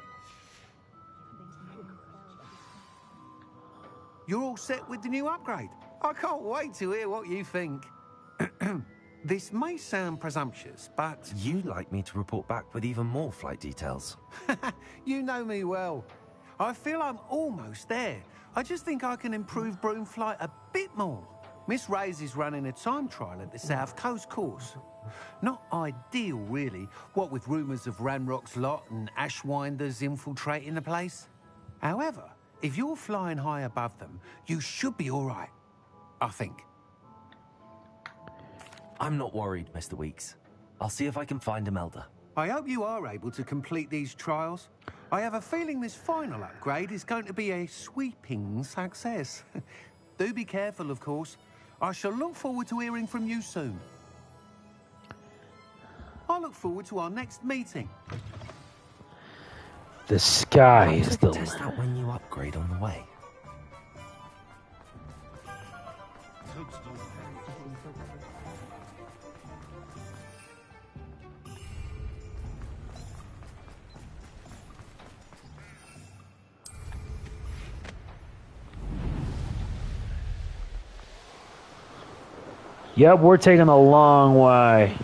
You're all set with the new upgrade. I can't wait to hear what you think. This may sound presumptuous, but... You'd like me to report back with even more flight details. You know me well. I feel I'm almost there. I just think I can improve broom flight a bit more. Miss Reyes is running a time trial at the South Coast course. Not ideal, really, what with rumours of Ranrock's lot and Ashwinders infiltrating the place. However, if you're flying high above them, you should be all right, I think. I'm not worried, Mr. Weeks. I'll see if I can find Imelda. I hope you are able to complete these trials. I have a feeling this final upgrade is going to be a sweeping success. Do be careful, of course. I shall look forward to hearing from you soon. I look forward to our next meeting. The sky is the Test limit. out when you upgrade on the way. Yep, we're taking a long way.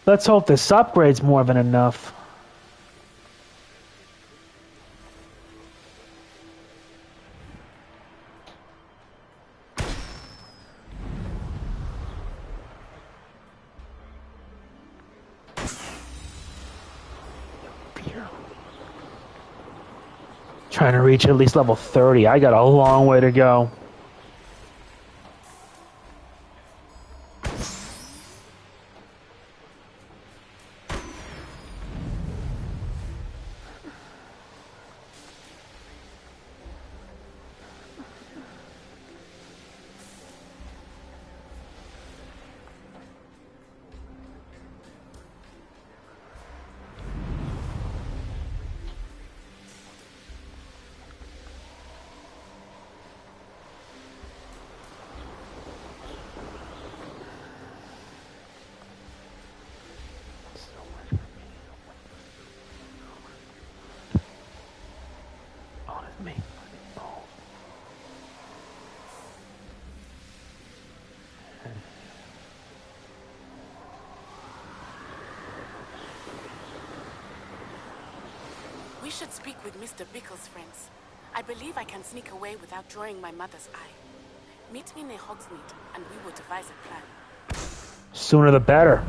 Let's hope this upgrade's more than enough. Trying to reach at least level 30. I got a long way to go. We should speak with Mr. Bickle's friends. I believe I can sneak away without drawing my mother's eye. Meet me near Hogsmeade, and we will devise a plan. Sooner the better.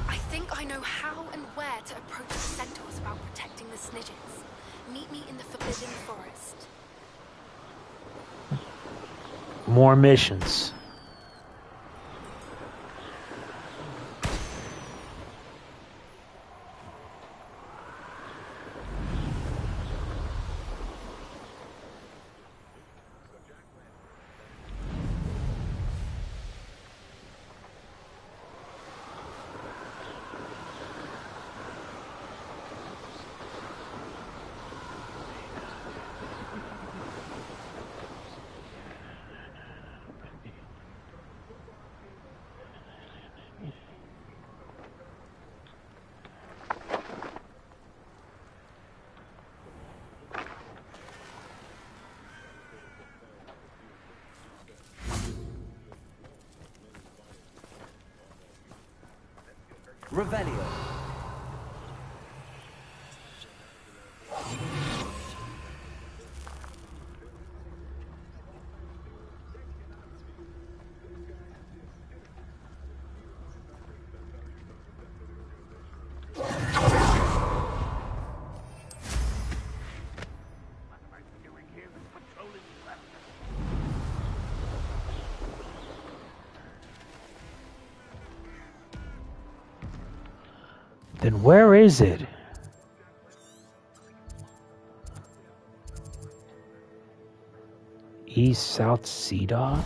I think I know how and where to approach the centaurs about protecting the Snidgets. Meet me in the Forbidden Forest. More missions. Revelio. Then where is it? East, South, Sea Dog?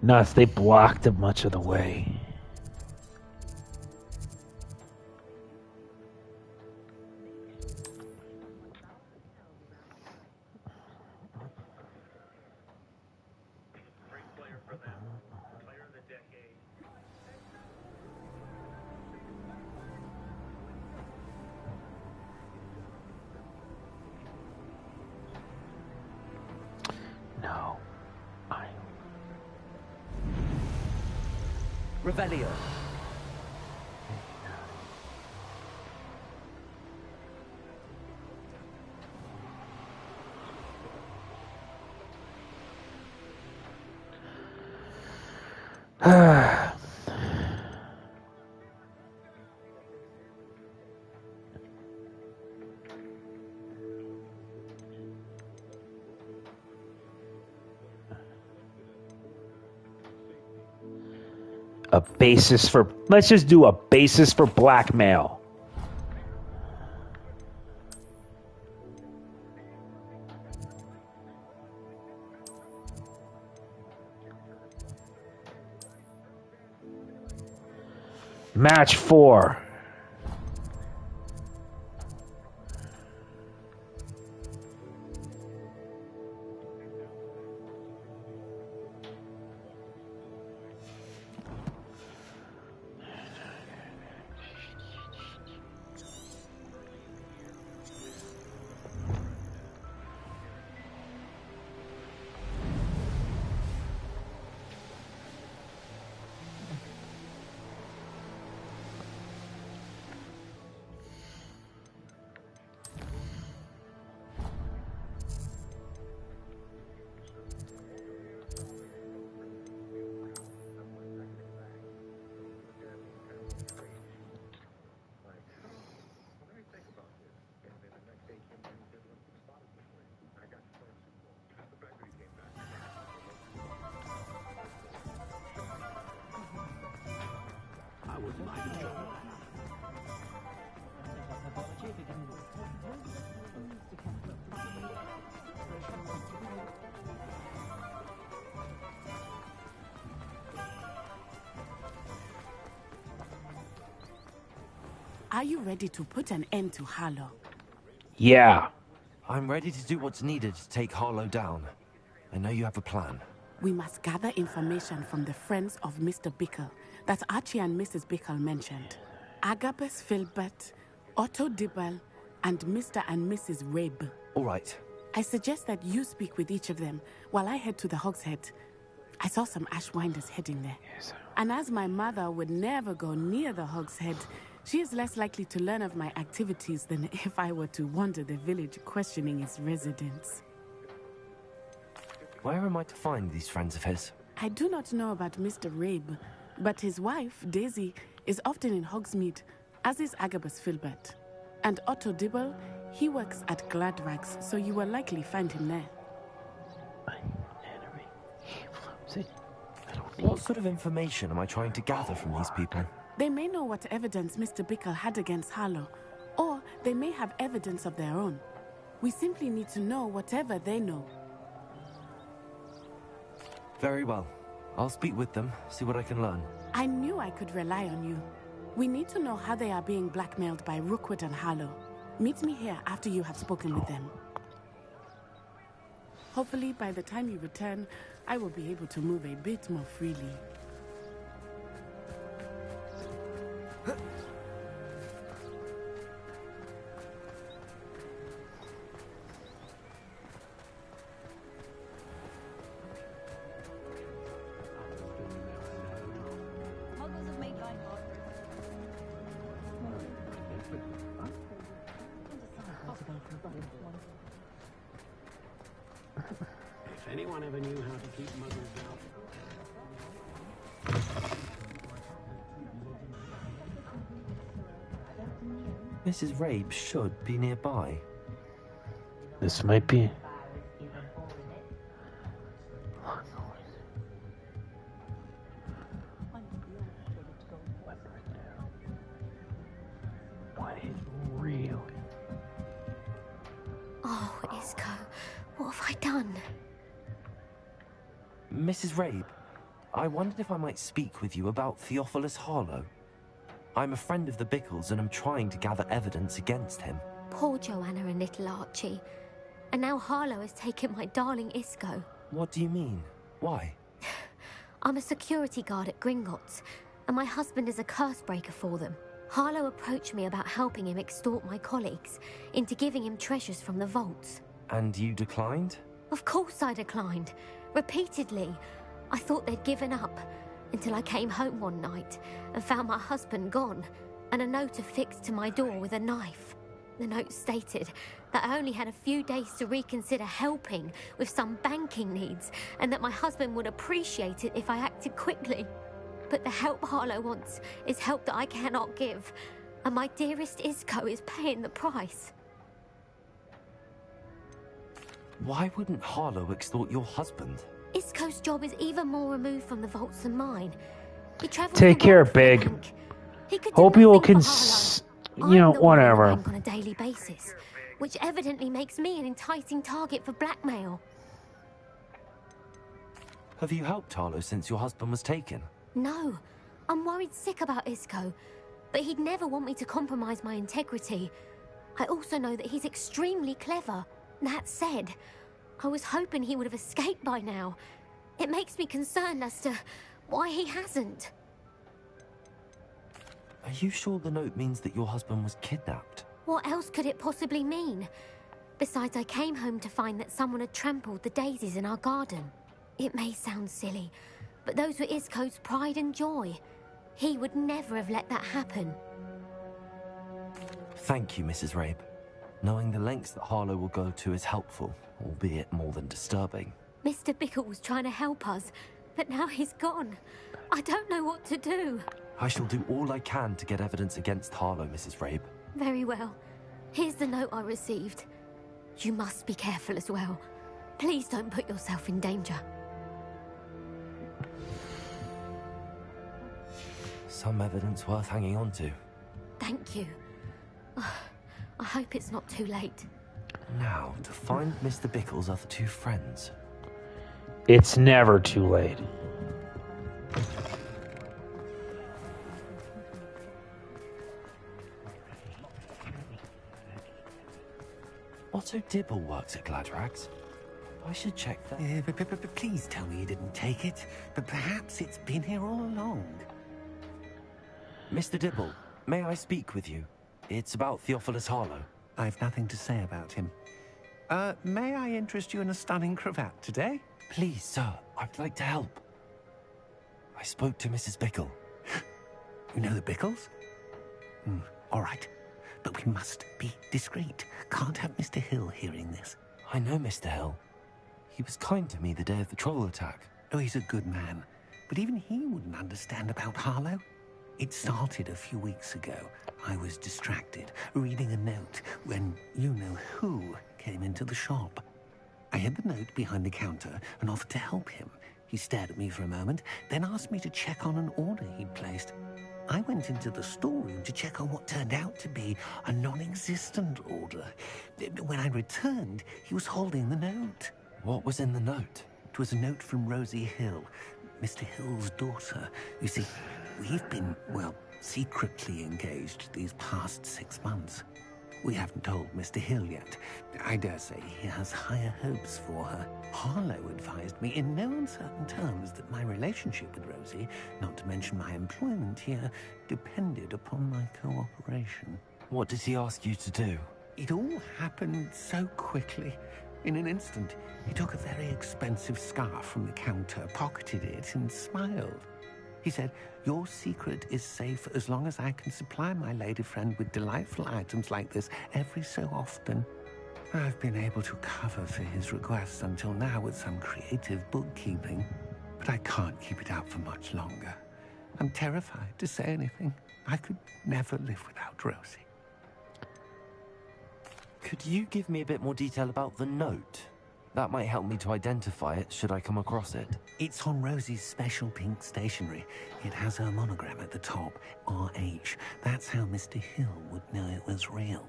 Nuts, they blocked it much of the way. No. Revelio. A basis for... Let's just do a basis for blackmail. Match 4. Are you ready to put an end to Harlow? Yeah. I'm ready to do what's needed to take Harlow down. I know you have a plan. We must gather information from the friends of Mr. Bickle that Archie and Mrs. Bickle mentioned. Agabus Filbert, Otto Dibble, and Mr. and Mrs. Rabe. All right. I suggest that you speak with each of them while I head to the Hogshead. I saw some Ashwinders heading there. Yes. And as my mother would never go near the Hogshead, she is less likely to learn of my activities than if I were to wander the village questioning its residents. Where am I to find these friends of his? I do not know about Mr. Rabe, but his wife, Daisy, is often in Hogsmeade, as is Agabus Filbert. And Otto Dibble, he works at Gladrags, so you will likely find him there. What sort of information am I trying to gather from these people? They may know what evidence Mr. Bickle had against Harlow, or they may have evidence of their own. We simply need to know whatever they know. Very well. I'll speak with them, see what I can learn. I knew I could rely on you. We need to know how they are being blackmailed by Rookwood and Harlow. Meet me here after you have spoken with them. Hopefully, by the time you return, I will be able to move a bit more freely. If anyone ever knew how to keep muggles out. Mrs. Rabe should be nearby. This might be. What is real? Oh, Isco, what have I done? Mrs. Rabe, I wondered if I might speak with you about Theophilus Harlow. I'm a friend of the Bickles and I'm trying to gather evidence against him. Poor Joanna and little Archie. And now Harlow has taken my darling Isco. What do you mean? Why? I'm a security guard at Gringotts, and my husband is a curse breaker for them. Harlow approached me about helping him extort my colleagues into giving him treasures from the vaults. And you declined? Of course I declined. Repeatedly. I thought they'd given up, until I came home one night and found my husband gone, and a note affixed to my door with a knife. The note stated that I only had a few days to reconsider helping with some banking needs, and that my husband would appreciate it if I acted quickly. But the help Harlow wants is help that I cannot give, and my dearest Isco is paying the price. Why wouldn't Harlow extort your husband? Isco's job is even more removed from the vaults than mine. He travels Take care, Big. Hope you all can, you know, whatever. On a daily basis, which evidently makes me an enticing target for blackmail. Have you helped Harlow since your husband was taken? No, I'm worried sick about Isco, but he'd never want me to compromise my integrity. I also know that he's extremely clever. That said, I was hoping he would have escaped by now. It makes me concerned as to why he hasn't. Are you sure the note means that your husband was kidnapped? What else could it possibly mean? Besides, I came home to find that someone had trampled the daisies in our garden. It may sound silly, but those were Isco's pride and joy. He would never have let that happen. Thank you, Mrs. Rabe. Knowing the lengths that Harlow will go to is helpful, albeit more than disturbing. Mr. Bickle was trying to help us, but now he's gone. I don't know what to do. I shall do all I can to get evidence against Harlow, Mrs. Rabe. Very well. Here's the note I received. You must be careful as well. Please don't put yourself in danger. Some evidence worth hanging on to. Thank you. I hope it's not too late. Now, to find Mr. Bickle's other two friends. It's never too late. Otto Dibble works at Gladrags. I should check that. Please tell me you didn't take it. But perhaps it's been here all along. Mr. Dibble, may I speak with you? It's about Theophilus Harlow. I've nothing to say about him. May I interest you in a stunning cravat today? Please, sir, I'd like to help. I spoke to Mrs. Bickle. You know the Bickles? All right. But we must be discreet. Can't have Mr. Hill hearing this. I know Mr. Hill. He was kind to me the day of the troll attack. Oh, he's a good man. But even he wouldn't understand about Harlow. It started a few weeks ago. I was distracted, reading a note, when you-know-who came into the shop. I hid the note behind the counter and offered to help him. He stared at me for a moment, then asked me to check on an order he'd placed. I went into the storeroom to check on what turned out to be a non-existent order. When I returned, he was holding the note. What was in the note? It was a note from Rosie Hill, Mr. Hill's daughter. You see, we've been, well, secretly engaged these past 6 months. We haven't told Mr. Hill yet. I dare say he has higher hopes for her. Harlow advised me in no uncertain terms that my relationship with Rosie, not to mention my employment here, depended upon my cooperation. What did he ask you to do? It all happened so quickly. In an instant, he took a very expensive scarf from the counter, pocketed it, and smiled. He said, "Your secret is safe as long as I can supply my lady friend with delightful items like this every so often." I've been able to cover for his requests until now with some creative bookkeeping, but I can't keep it out for much longer. I'm terrified to say anything. I could never live without Rosie. Could you give me a bit more detail about the note? That might help me to identify it should I come across it. It's on Rosie's special pink stationery. It has her monogram at the top, RH. That's how Mr. Hill would know it was real.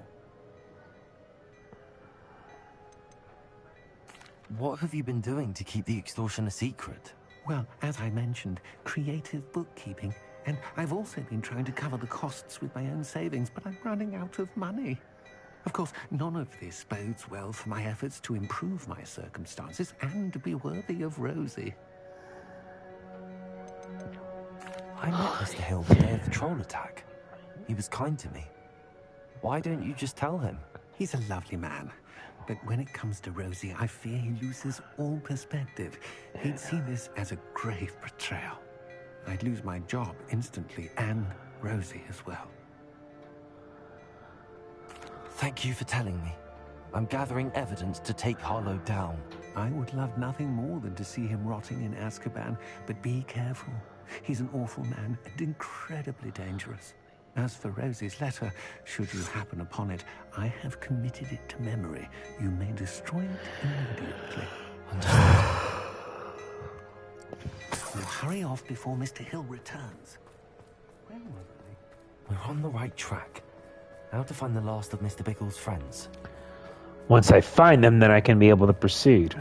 What have you been doing to keep the extortion a secret? Well, as I mentioned, creative bookkeeping. And I've also been trying to cover the costs with my own savings, but I'm running out of money. Of course, none of this bodes well for my efforts to improve my circumstances and to be worthy of Rosie. I met Mr. Hill the day of the troll attack. He was kind to me. Why don't you just tell him? He's a lovely man. But when it comes to Rosie, I fear he loses all perspective. He'd see this as a grave betrayal. I'd lose my job instantly, and Rosie as well. Thank you for telling me. I'm gathering evidence to take Harlow down. I would love nothing more than to see him rotting in Azkaban, but be careful. He's an awful man and incredibly dangerous. As for Rosie's letter, should you happen upon it, I have committed it to memory. You may destroy it immediately. We'll hurry off before Mr. Hill returns. Where were they? We're on the right track. Now to find the last of Mr. Bickle's friends. Once I find them, then I can be able to proceed.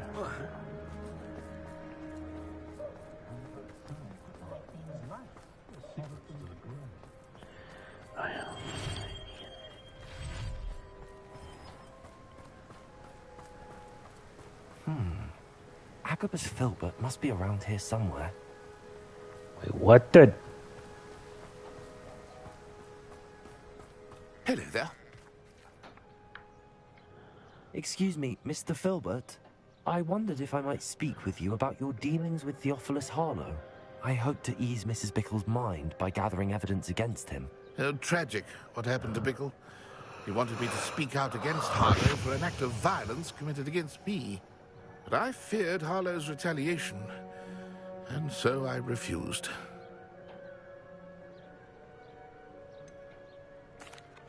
Agabus Filbert must be around here somewhere. Wait, what the? Hello there. Excuse me, Mr. Filbert. I wondered if I might speak with you about your dealings with Theophilus Harlow. I hope to ease Mrs. Bickle's mind by gathering evidence against him. Oh, tragic what happened to Bickle. He wanted me to speak out against Harlow for an act of violence committed against me. But I feared Harlow's retaliation, and so I refused.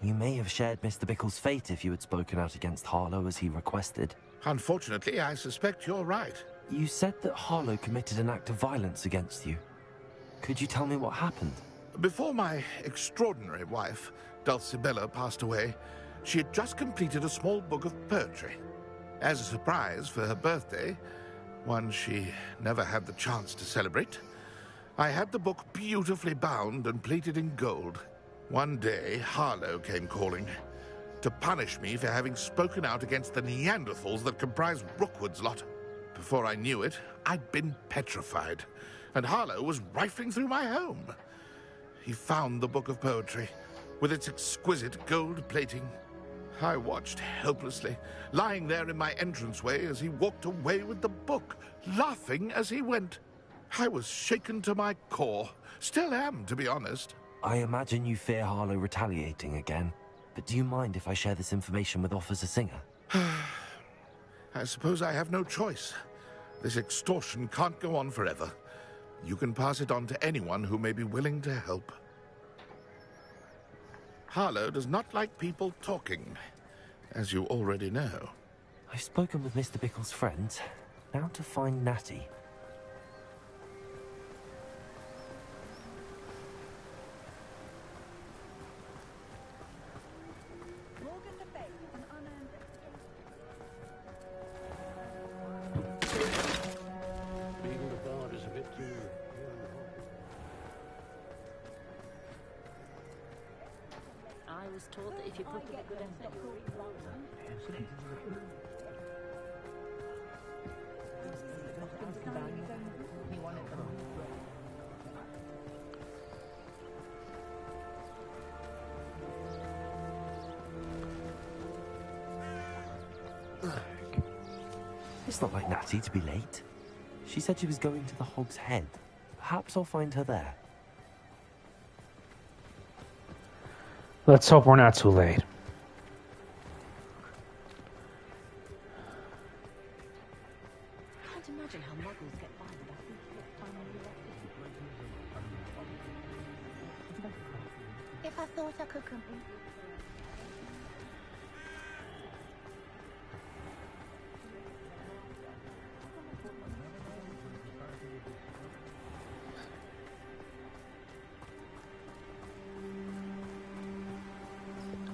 You may have shared Mr. Bickle's fate if you had spoken out against Harlow as he requested. Unfortunately, I suspect you're right. You said that Harlow committed an act of violence against you. Could you tell me what happened? Before my extraordinary wife, Dulcibella, passed away, she had just completed a small book of poetry. As a surprise for her birthday, one she never had the chance to celebrate, I had the book beautifully bound and plated in gold. One day, Harlow came calling to punish me for having spoken out against the Neanderthals that comprise Rookwood's lot. Before I knew it, I'd been petrified, and Harlow was rifling through my home. He found the book of poetry, with its exquisite gold plating. I watched helplessly, lying there in my entranceway as he walked away with the book, laughing as he went. I was shaken to my core. Still am, to be honest. I imagine you fear Harlow retaliating again, but do you mind if I share this information with Officer Singer? I suppose I have no choice. This extortion can't go on forever. You can pass it on to anyone who may be willing to help. Harlow does not like people talking, as you already know. I've spoken with Mr. Bickle's friends. Now to find Natty. Being the guard is a bit too... I was taught that if you put in a good effort, It's not like Natty to be late. She said she was going to the Hog's Head. Perhaps I'll find her there. Let's hope we're not too late. can't imagine how muggles get by without If I thought I could come in.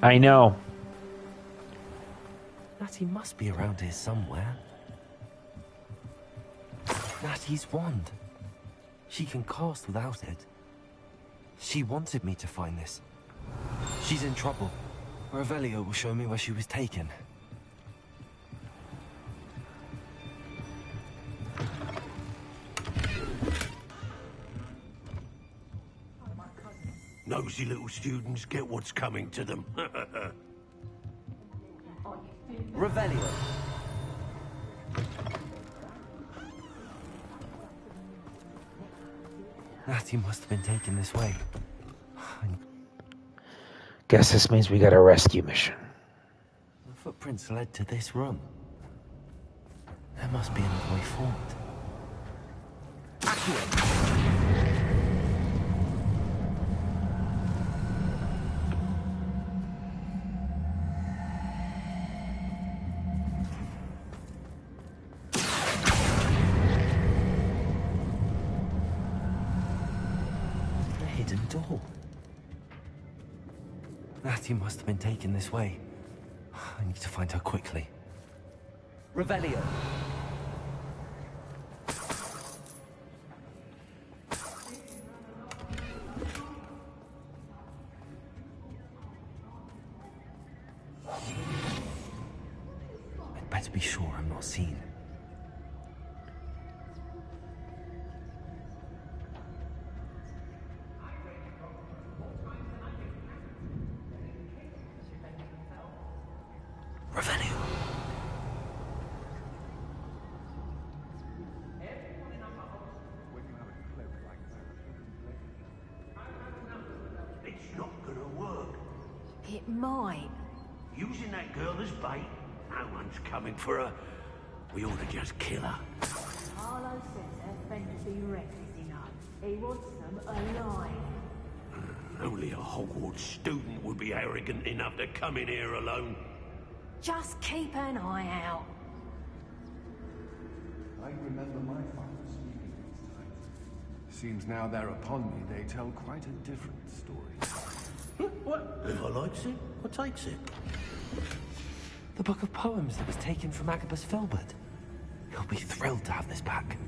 I know. Natty must be around here somewhere. Natty's wand. She can cast without it. She wanted me to find this. She's in trouble. Revelio will show me where she was taken. Nosy little students get what's coming to them. Revelio. Natty must have been taken this way. Guess this means we got a rescue mission. The footprints led to this room. There must be another way forward. The hidden door. Natty must have been taken this way. I need to find her quickly. Revelio. I'd better be sure I'm not seen. Revelio. It's not gonna work. It might. Using that girl as bait, no one's coming for her. We ought to just kill her. Harlow says her fantasy reckless enough. He wants them alive. Only a Hogwarts student would be arrogant enough to come in here alone. Just keep an eye out. I remember my father speaking these times. Seems now they're upon me, they tell quite a different story. What? If I likes it, I takes it. The book of poems that was taken from Agabus Filbert. He'll be thrilled to have this back.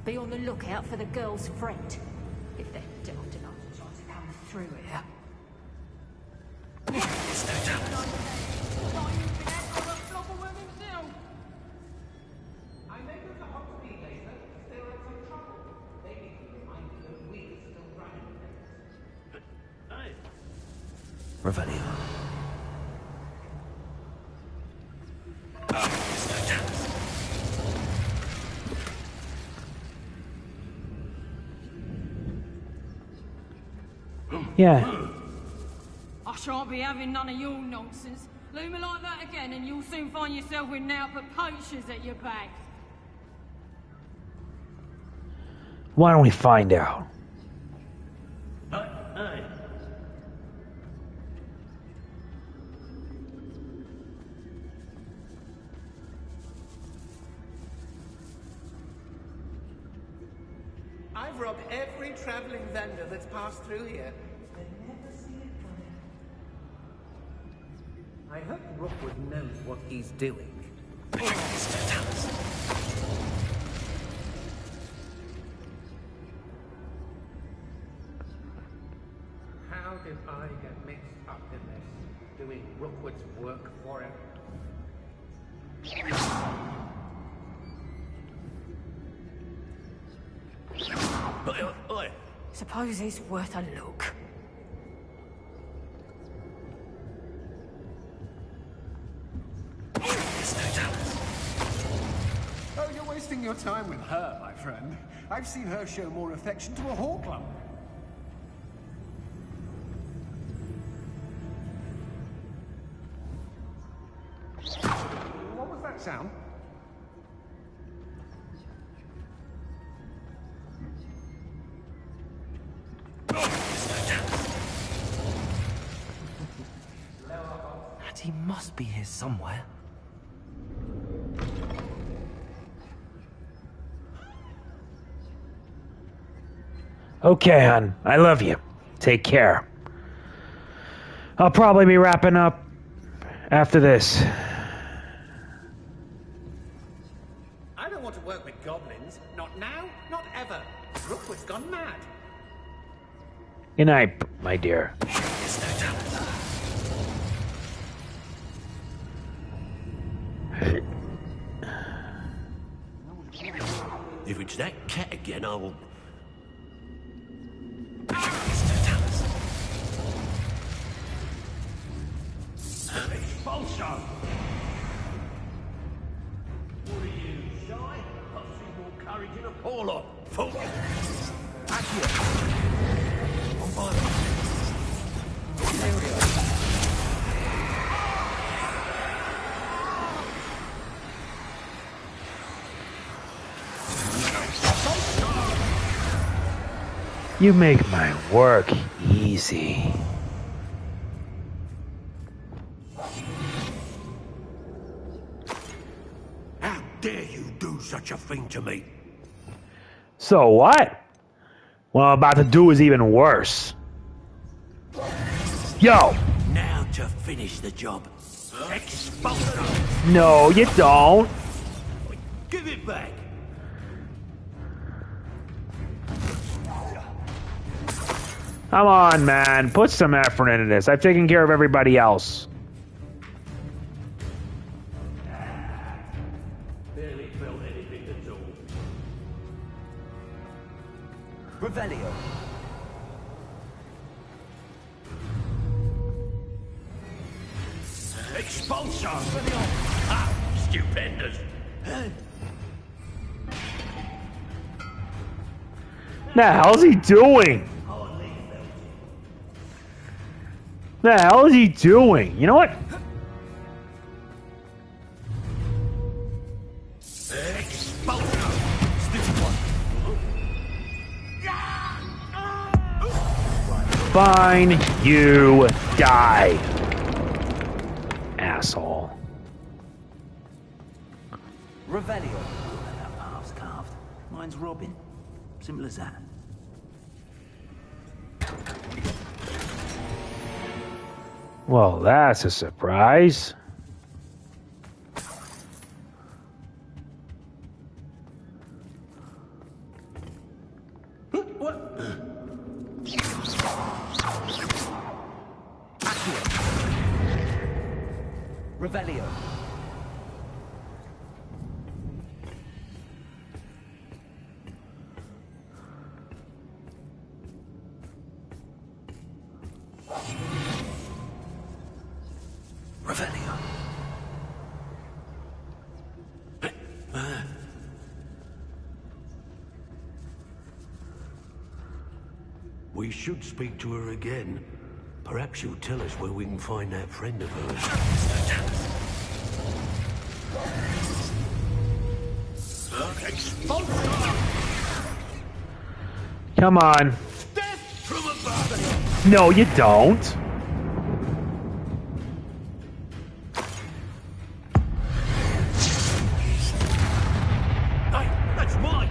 Be on the lookout for the girl's friend. If they're daft enough to try to come through here. It's no chance. Revelio. It's no chance. Yeah. I shan't be having none of your nonsense. Leave me like that again and you'll soon find yourself with now-put poachers at your back. Why don't we find out? Hey. I've robbed every traveling vendor that's passed through here. I hope Rookwood knows what he's doing. How did I get mixed up in this? make Rookwood's work for him. Oi. Suppose it's worth a look. Oh, you're wasting your time with her, my friend. I've seen her show more affection to a horklump. What was that sound? He must be here somewhere. Okay, hon. I love you. Take care. I'll probably be wrapping up after this. I don't want to work with goblins. Not now, not ever. Rookwood's gone mad. Good night, my dear. If it's that cat again, I'll... Expulsion! What are you, shy? I've seen more courage in a poor lot. Fuck! On fire. There we are. You make my work easy. How dare you do such a thing to me? So what? What I'm about to do is even worse. Yo! Now to finish the job. Expulsion! No, you don't. Give it back! Come on, man. Put some effort into this. I've taken care of everybody else. Barely felt anything at all. Revelio. Expulsion! Ah, stupendous! The hell's he doing? The hell is he doing? You know what? Fine, you die. Asshole. Revelio. Halves carved. Mine's Robin. Simple as that. Well, that's a surprise. What? Revelio. Revelio. We should speak to her again. Perhaps she'll tell us where we can find that friend of hers. Come on. No, you don't. Hey, that's mine!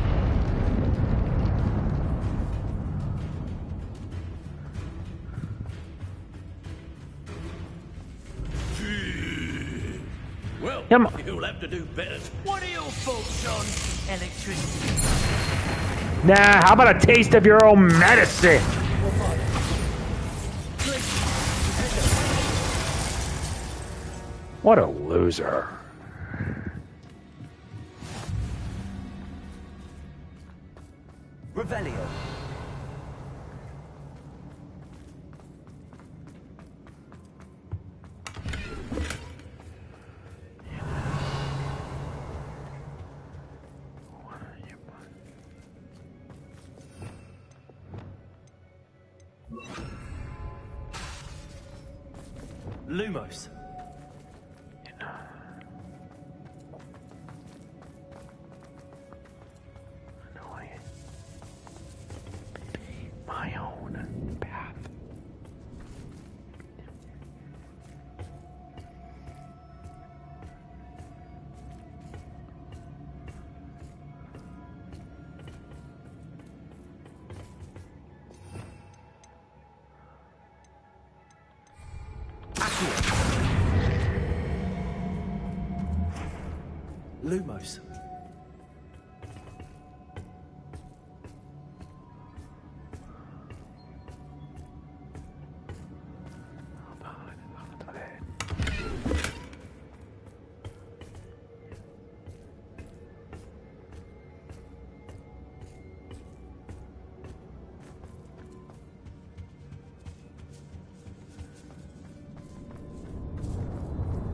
Well, you'll have to do better. What are your thoughts on electricity? Nah, how about a taste of your own medicine? What a loser. Revelio. Lumos. My own path. Lumos.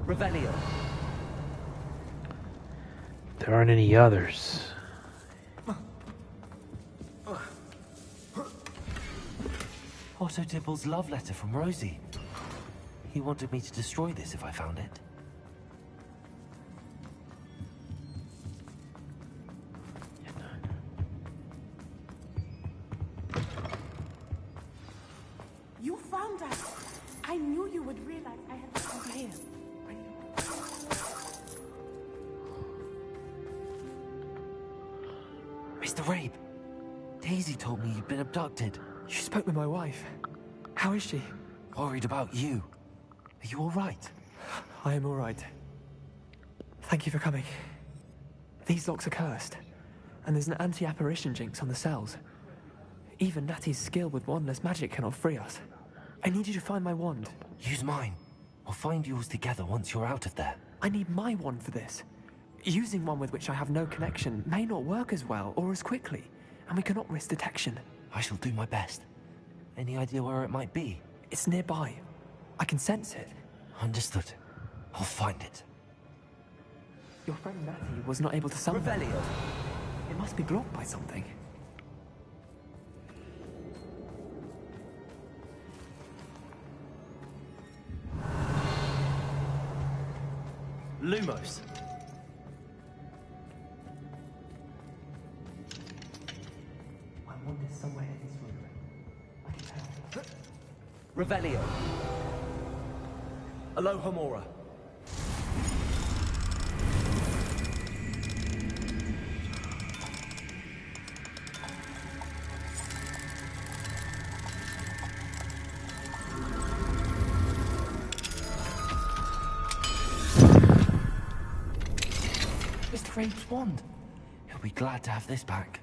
Revelio. There aren't any others. Otto Dibble's love letter from Rosie. He wanted me to destroy this if I found it. You found us! I knew you would realize I had to come here. Mr. Rabe, Daisy told me you'd been abducted. You spoke with my wife. How is she? Worried about you. Are you all right? I am all right. Thank you for coming. These locks are cursed, and there's an anti-apparition jinx on the cells. Even Natty's skill with wandless magic cannot free us. I need you to find my wand. Use mine. We'll find yours together once you're out of there. I need my wand for this. Using one with which I have no connection may not work as well or as quickly, and we cannot risk detection. I shall do my best. Any idea where it might be? It's nearby. I can sense it. Understood. I'll find it. Your friend Natty was not able to summon it. Revelio. It must be blocked by something. Lumos. My wand is somewhere in this room. I can tell. Revelio. Alohomora. Mr. Rabe's wand. He'll be glad to have this back.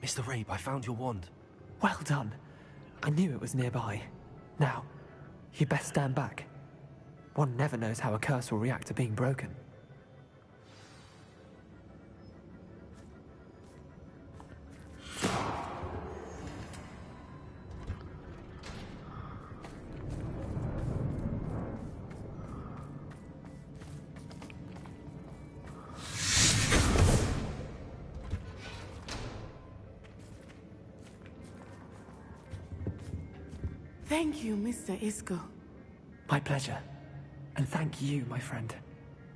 Mr. Rabe, I found your wand. Well done. I knew it was nearby. Now, you best stand back. One never knows how a curse will react to being broken. Thank you, Mr. Isco. My pleasure. And thank you, my friend.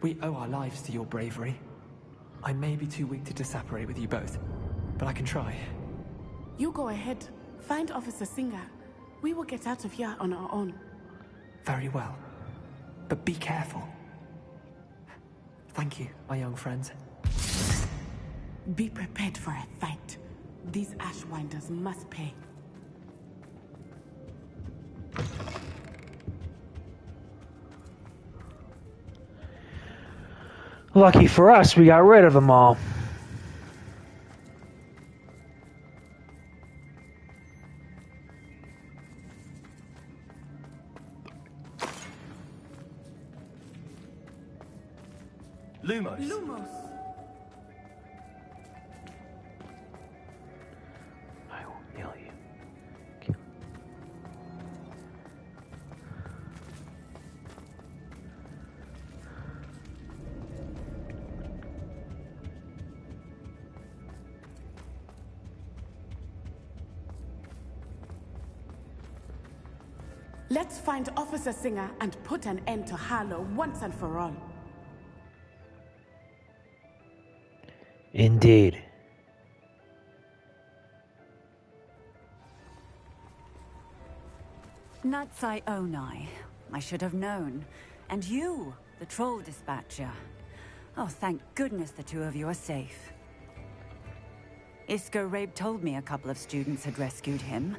We owe our lives to your bravery. I may be too weak to separate with you both, but I can try. You go ahead. Find Officer Singer. We will get out of here on our own. Very well. But be careful. Thank you, my young friends. Be prepared for a fight. These Ashwinders must pay. Lucky for us, we got rid of them all. Lumos. Lumos. I will kill you. Let's find Officer Singer and put an end to Harlow once and for all. Indeed. Natsai Onai. I should have known. And you, the troll dispatcher. Oh, thank goodness the two of you are safe. Isco Rabe told me a couple of students had rescued him.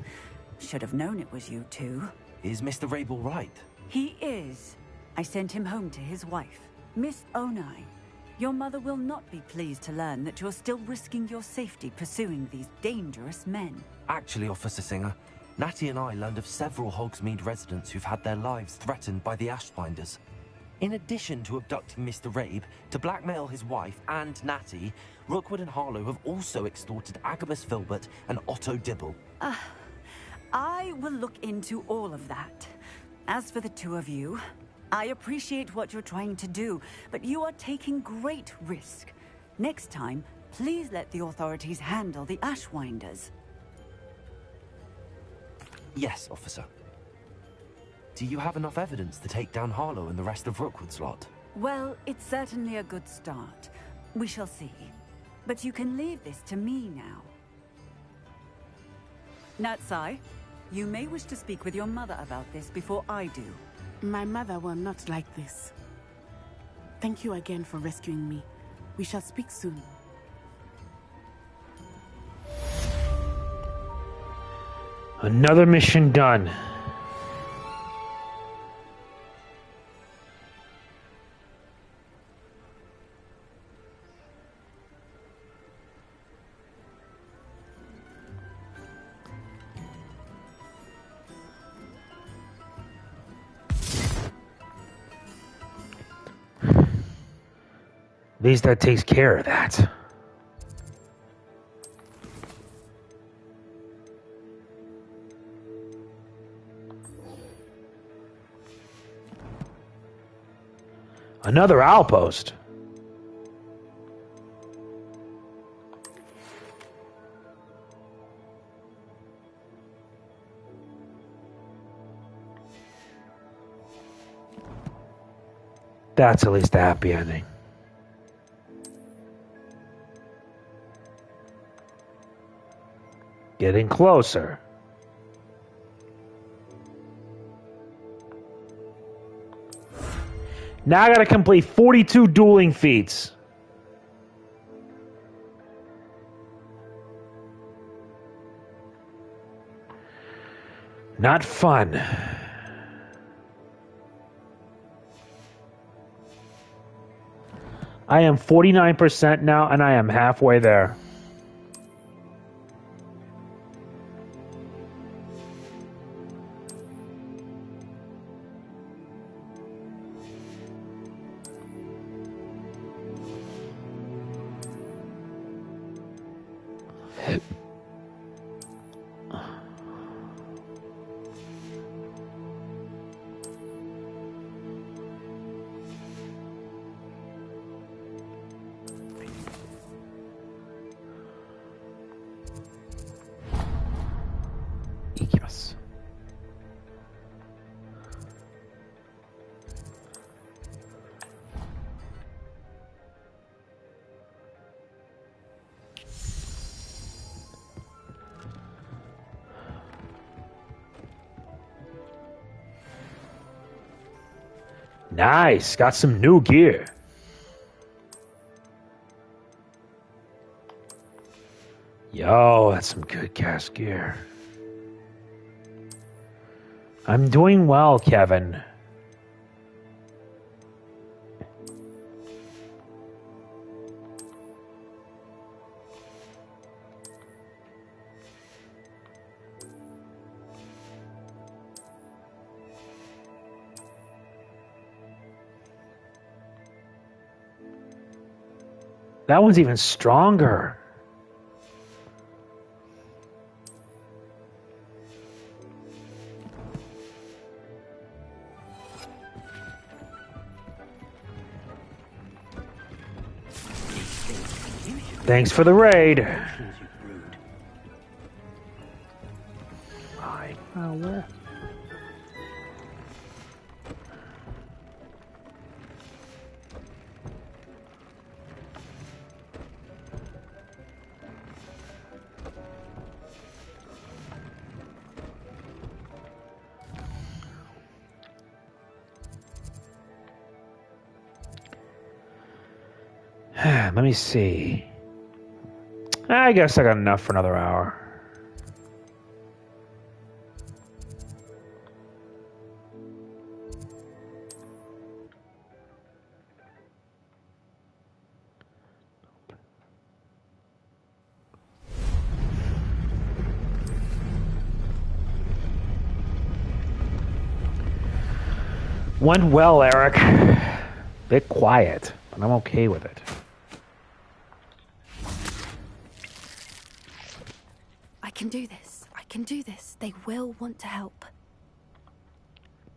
Should have known it was you two. Is Mr. Rabe all right? He is. I sent him home to his wife, Miss Onai. Your mother will not be pleased to learn that you're still risking your safety pursuing these dangerous men. Actually, Officer Singer, Natty and I learned of several Hogsmeade residents who've had their lives threatened by the Ashbinders. In addition to abducting Mr. Rabe to blackmail his wife and Natty, Rookwood and Harlow have also extorted Agabus Filbert and Otto Dibble. I will look into all of that. As for the two of you, I appreciate what you're trying to do, but you are taking great risk. Next time, please let the authorities handle the Ashwinders. Yes, officer. Do you have enough evidence to take down Harlow and the rest of Rookwood's lot? Well, it's certainly a good start. We shall see. But you can leave this to me now. Natsai, you may wish to speak with your mother about this before I do. My mother will not like this. Thank you again for rescuing me. We shall speak soon. Another mission done. At least that takes care of that. Another outpost. That's at least a happy ending. Getting closer. Now I gotta complete 42 dueling feats. Not fun. I am 49% now, and I am halfway there. Nice, got some new gear. Yo, that's some good cast gear. I'm doing well, Kevin. That one's even stronger. Thanks for the raid. Where? Let me see. I guess I got enough for another hour. Went well, Eric. Bit quiet, but I'm okay with it. I can do this. I can do this. They will want to help.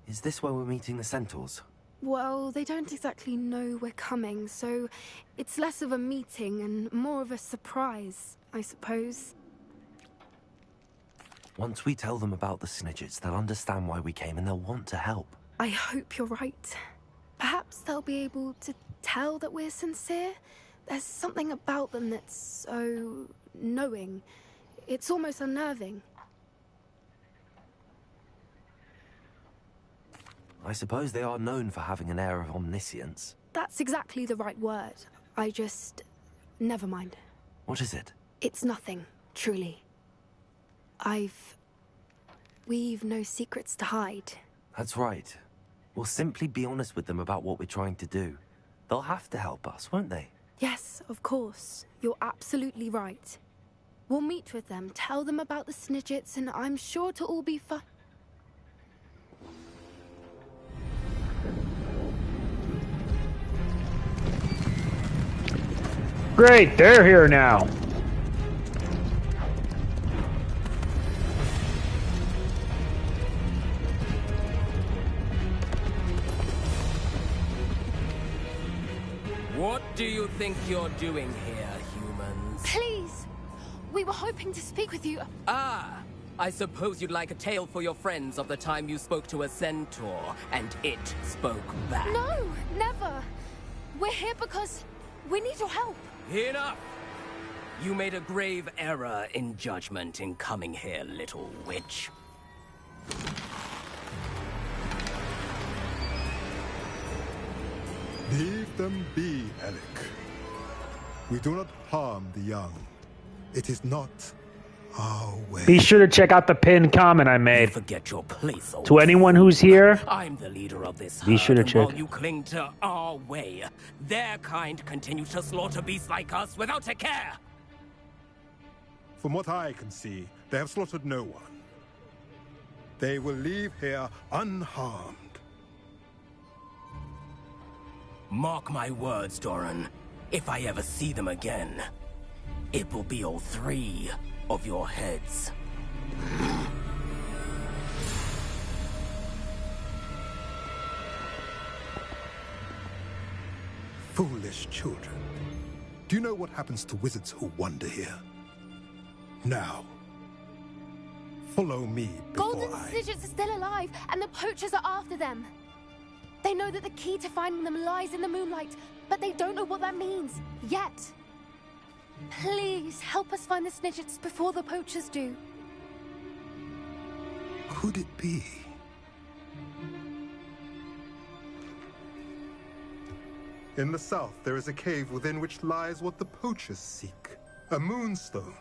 Is this where we're meeting the centaurs? Well, they don't exactly know we're coming, so it's less of a meeting and more of a surprise, I suppose. Once we tell them about the Snidgets, they'll understand why we came and they'll want to help. I hope you're right. Perhaps they'll be able to tell that we're sincere. There's something about them that's so knowing. It's almost unnerving. I suppose they are known for having an air of omniscience. That's exactly the right word. I just... never mind. What is it? It's nothing, truly. We've no secrets to hide. That's right. We'll simply be honest with them about what we're trying to do. They'll have to help us, won't they? Yes, of course. You're absolutely right. We'll meet with them, tell them about the Snidgets, and I'm sure it'll all be fun. Great, they're here now. What do you think you're doing here, humans? Please! We were hoping to speak with you. Ah! I suppose you'd like a tale for your friends of the time you spoke to a centaur, and it spoke back. No, never! We're here because we need your help. Enough! You made a grave error in judgment in coming here, little witch. Leave them be, Alec. We do not harm the young. It is not our way. Be sure to check out the pinned comment I made. Forget your place, old To anyone who's here, I'm the leader of this be sure to herd, and check. while you cling to our way, their kind continues to slaughter beasts like us without a care. From what I can see, they have slaughtered no one. They will leave here unharmed. Mark my words, Doran. If I ever see them again, it will be all 3 of your heads. Foolish children. Do you know what happens to wizards who wander here? Now, follow me before Golden Snidgets are still alive, and the poachers are after them. They know that the key to finding them lies in the moonlight, but they don't know what that means, yet. Please, help us find the Snidgets before the poachers do. Could it be? In the south, there is a cave within which lies what the poachers seek. A moonstone.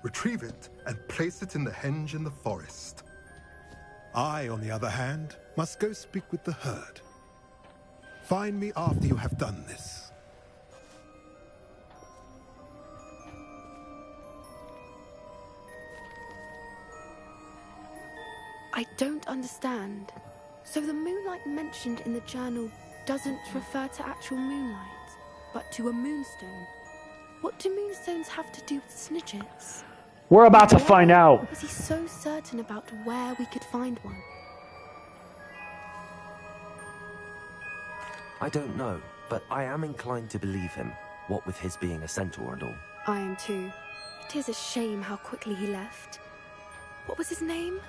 Retrieve it and place it in the henge in the forest. I, on the other hand, must go speak with the herd. Find me after you have done this. I don't understand. So the moonlight mentioned in the journal doesn't refer to actual moonlight, but to a moonstone. What do moonstones have to do with Snidgets? We're about to find out. Was he so certain about where we could find one? I don't know, but I am inclined to believe him, what with his being a centaur and all. I am too. It is a shame how quickly he left. What was his name?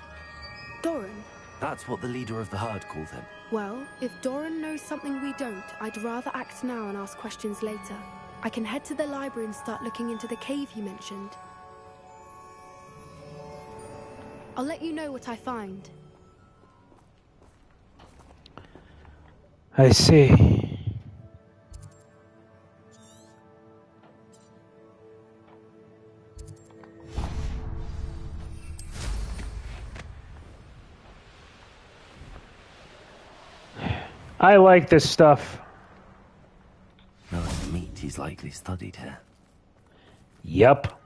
Doran? That's what the leader of the herd called him. Well, if Doran knows something we don't, I'd rather act now and ask questions later. I can head to the library and start looking into the cave you mentioned. I'll let you know what I find. I see. I like this stuff. Knowing the meat he's likely studied here. Yep.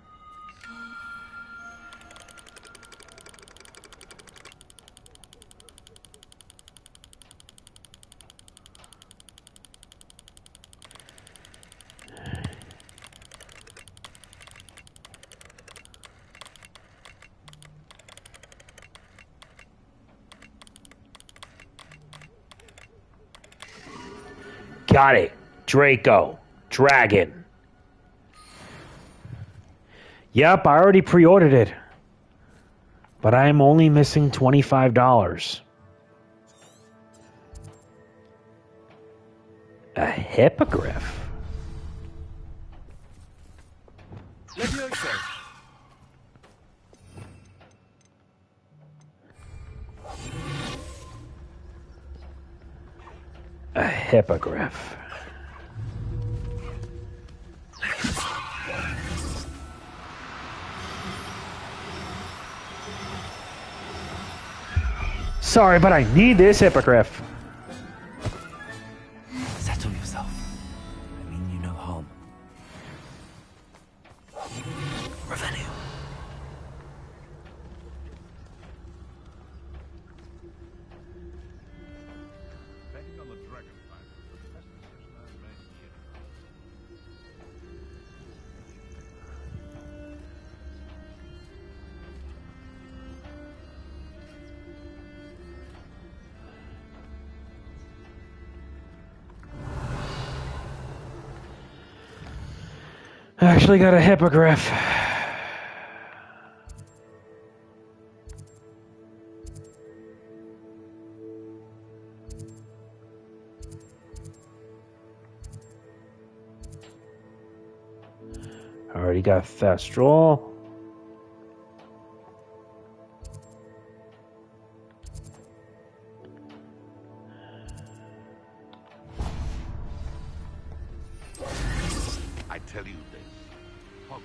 Got it. Draco. Dragon. Yep, I already pre-ordered it. But I am only missing $25. A hippogriff? A hippogriff. Sorry, but I need this hippogriff. Settle yourself. I mean you no harm. Revenue. I actually got a hippogriff. Already got Thestral. I tell you this, Hogwarts.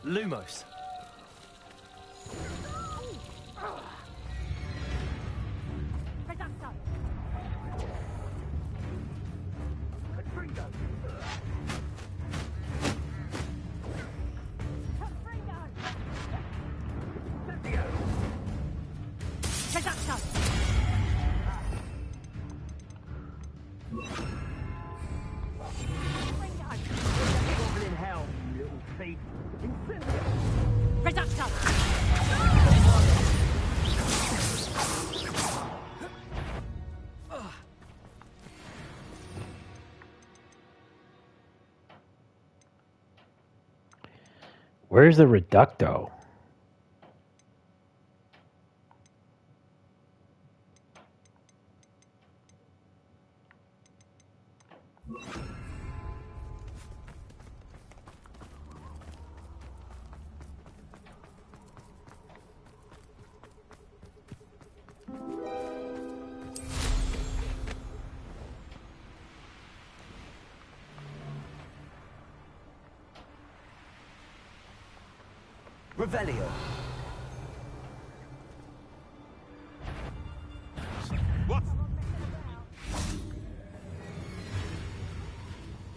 Lumos. Where's the Reducto? Revelio. What?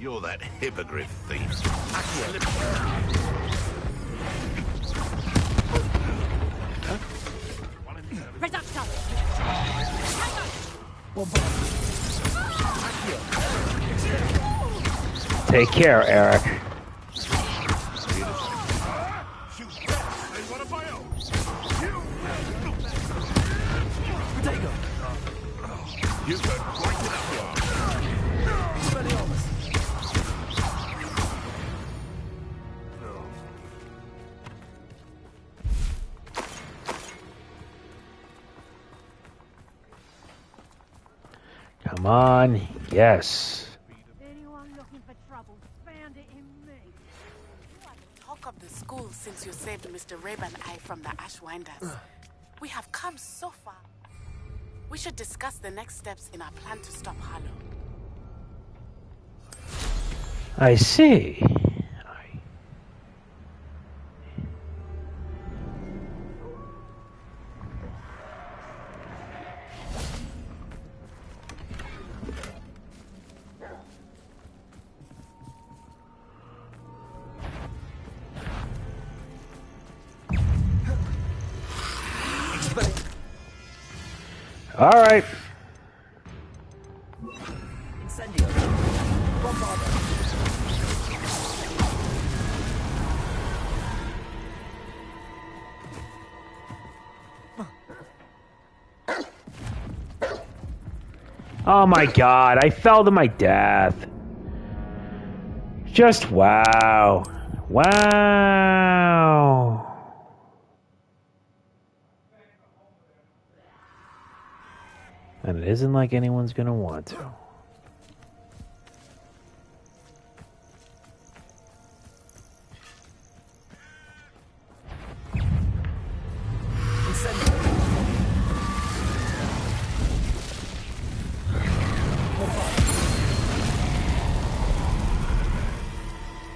You're that hippogriff thief. Reducto! Take care, Eric. You've got quite enough arm. Come on, yes. Anyone looking for trouble, found it in me. You are the talk of the school since you saved Mr. Rabe and I from the Ashwinders. We have come so far. We should discuss the next steps in our plan to stop Harlow. I see. All right. Oh my god, I fell to my death. Just wow. Wow. And it isn't like anyone's gonna want to.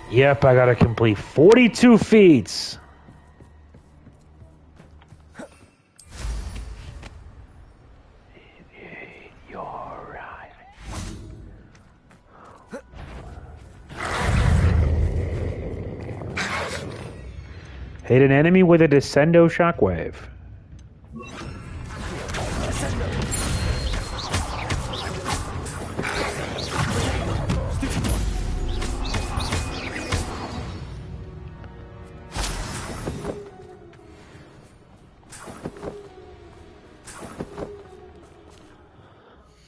Yep, I gotta complete 42 feats. Hit an enemy with a Descendo shockwave.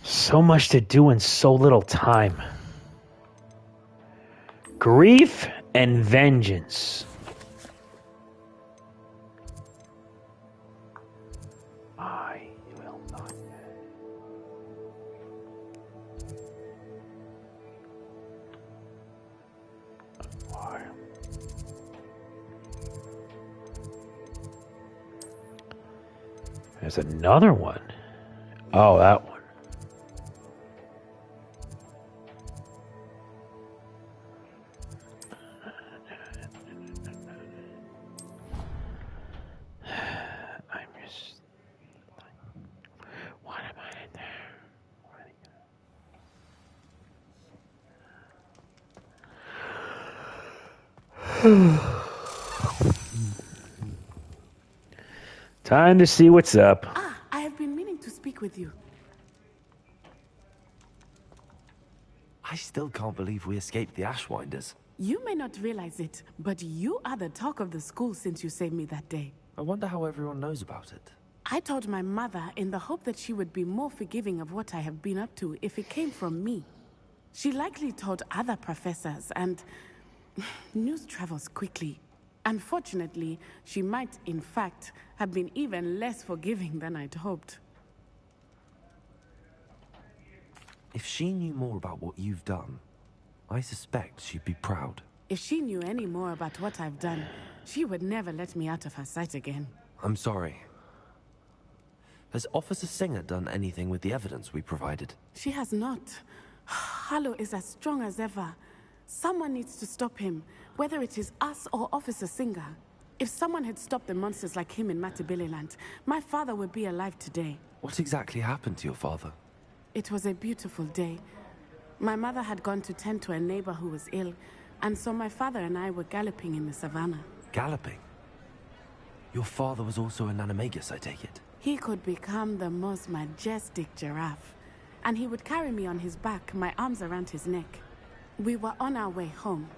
So much to do in so little time. Grief and vengeance. I will not. There's another one. Oh, that one. Time to see what's up. Ah, I have been meaning to speak with you. I still can't believe we escaped the Ashwinders. You may not realize it, but you are the talk of the school since you saved me that day. I wonder how everyone knows about it. I told my mother in the hope that she would be more forgiving of what I have been up to if it came from me. She likely told other professors, and news travels quickly. Unfortunately, she might, in fact, have been even less forgiving than I'd hoped. If she knew more about what you've done, I suspect she'd be proud. If she knew any more about what I've done, she would never let me out of her sight again. I'm sorry. Has Officer Singer done anything with the evidence we provided? She has not. Harlow is as strong as ever. Someone needs to stop him, whether it is us or Officer Singer. If someone had stopped the monsters like him in Matabeleland, my father would be alive today. What exactly happened to your father? It was a beautiful day. My mother had gone to tend to a neighbor who was ill, and so my father and I were galloping in the savannah. Galloping? Your father was also an animagus, I take it? He could become the most majestic giraffe, and he would carry me on his back, my arms around his neck. We were on our way home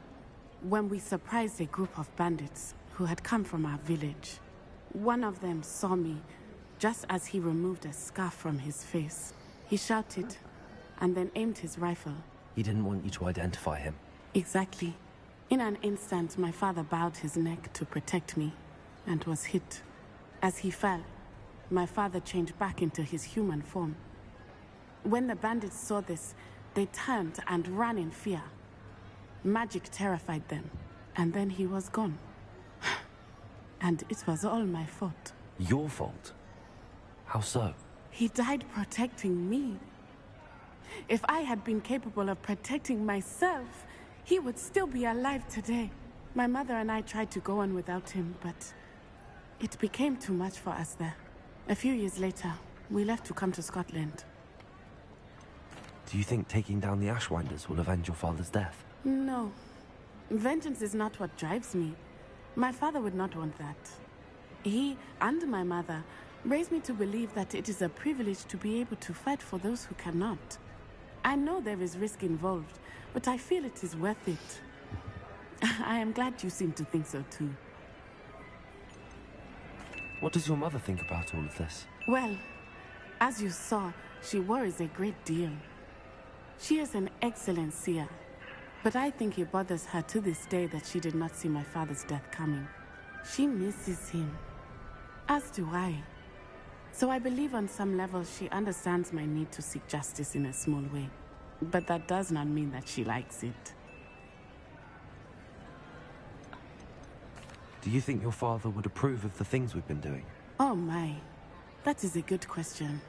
when we surprised a group of bandits who had come from our village. One of them saw me just as he removed a scarf from his face. He shouted and then aimed his rifle. He didn't want you to identify him. Exactly. In an instant, my father bowed his neck to protect me and was hit. As he fell, my father changed back into his human form. When the bandits saw this, they turned and ran in fear. Magic terrified them, and then he was gone. And it was all my fault. Your fault? How so? He died protecting me. If I had been capable of protecting myself, he would still be alive today. My mother and I tried to go on without him, but it became too much for us there. A few years later, we left to come to Scotland. Do you think taking down the Ashwinders will avenge your father's death? No. Vengeance is not what drives me. My father would not want that. He and my mother raised me to believe that it is a privilege to be able to fight for those who cannot. I know there is risk involved, but I feel it is worth it. I am glad you seem to think so too. What does your mother think about all of this? Well, as you saw, she worries a great deal. She is an excellent seer, but I think it bothers her to this day that she did not see my father's death coming. She misses him, as do I. So I believe on some level she understands my need to seek justice in a small way. But that does not mean that she likes it. Do you think your father would approve of the things we've been doing? Oh my, that is a good question.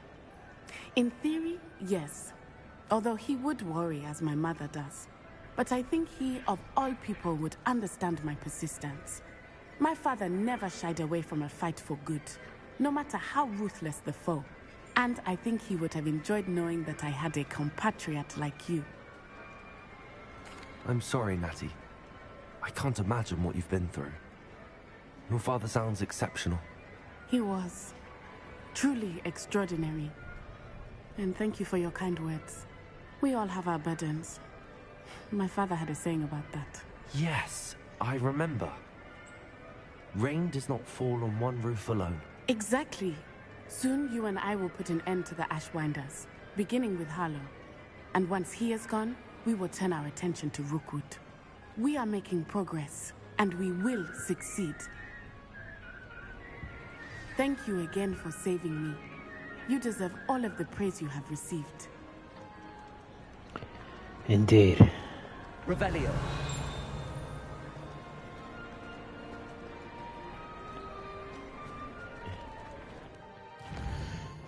In theory, yes. Although he would worry, as my mother does. But I think he, of all people, would understand my persistence. My father never shied away from a fight for good, no matter how ruthless the foe. And I think he would have enjoyed knowing that I had a compatriot like you. I'm sorry, Natty. I can't imagine what you've been through. Your father sounds exceptional. He was. Truly extraordinary. And thank you for your kind words. We all have our burdens. My father had a saying about that. Yes, I remember. Rain does not fall on one roof alone. Exactly. Soon you and I will put an end to the Ashwinders, beginning with Harlow. And once he is gone, we will turn our attention to Rookwood. We are making progress, and we will succeed. Thank you again for saving me. You deserve all of the praise you have received. Indeed. Revelio.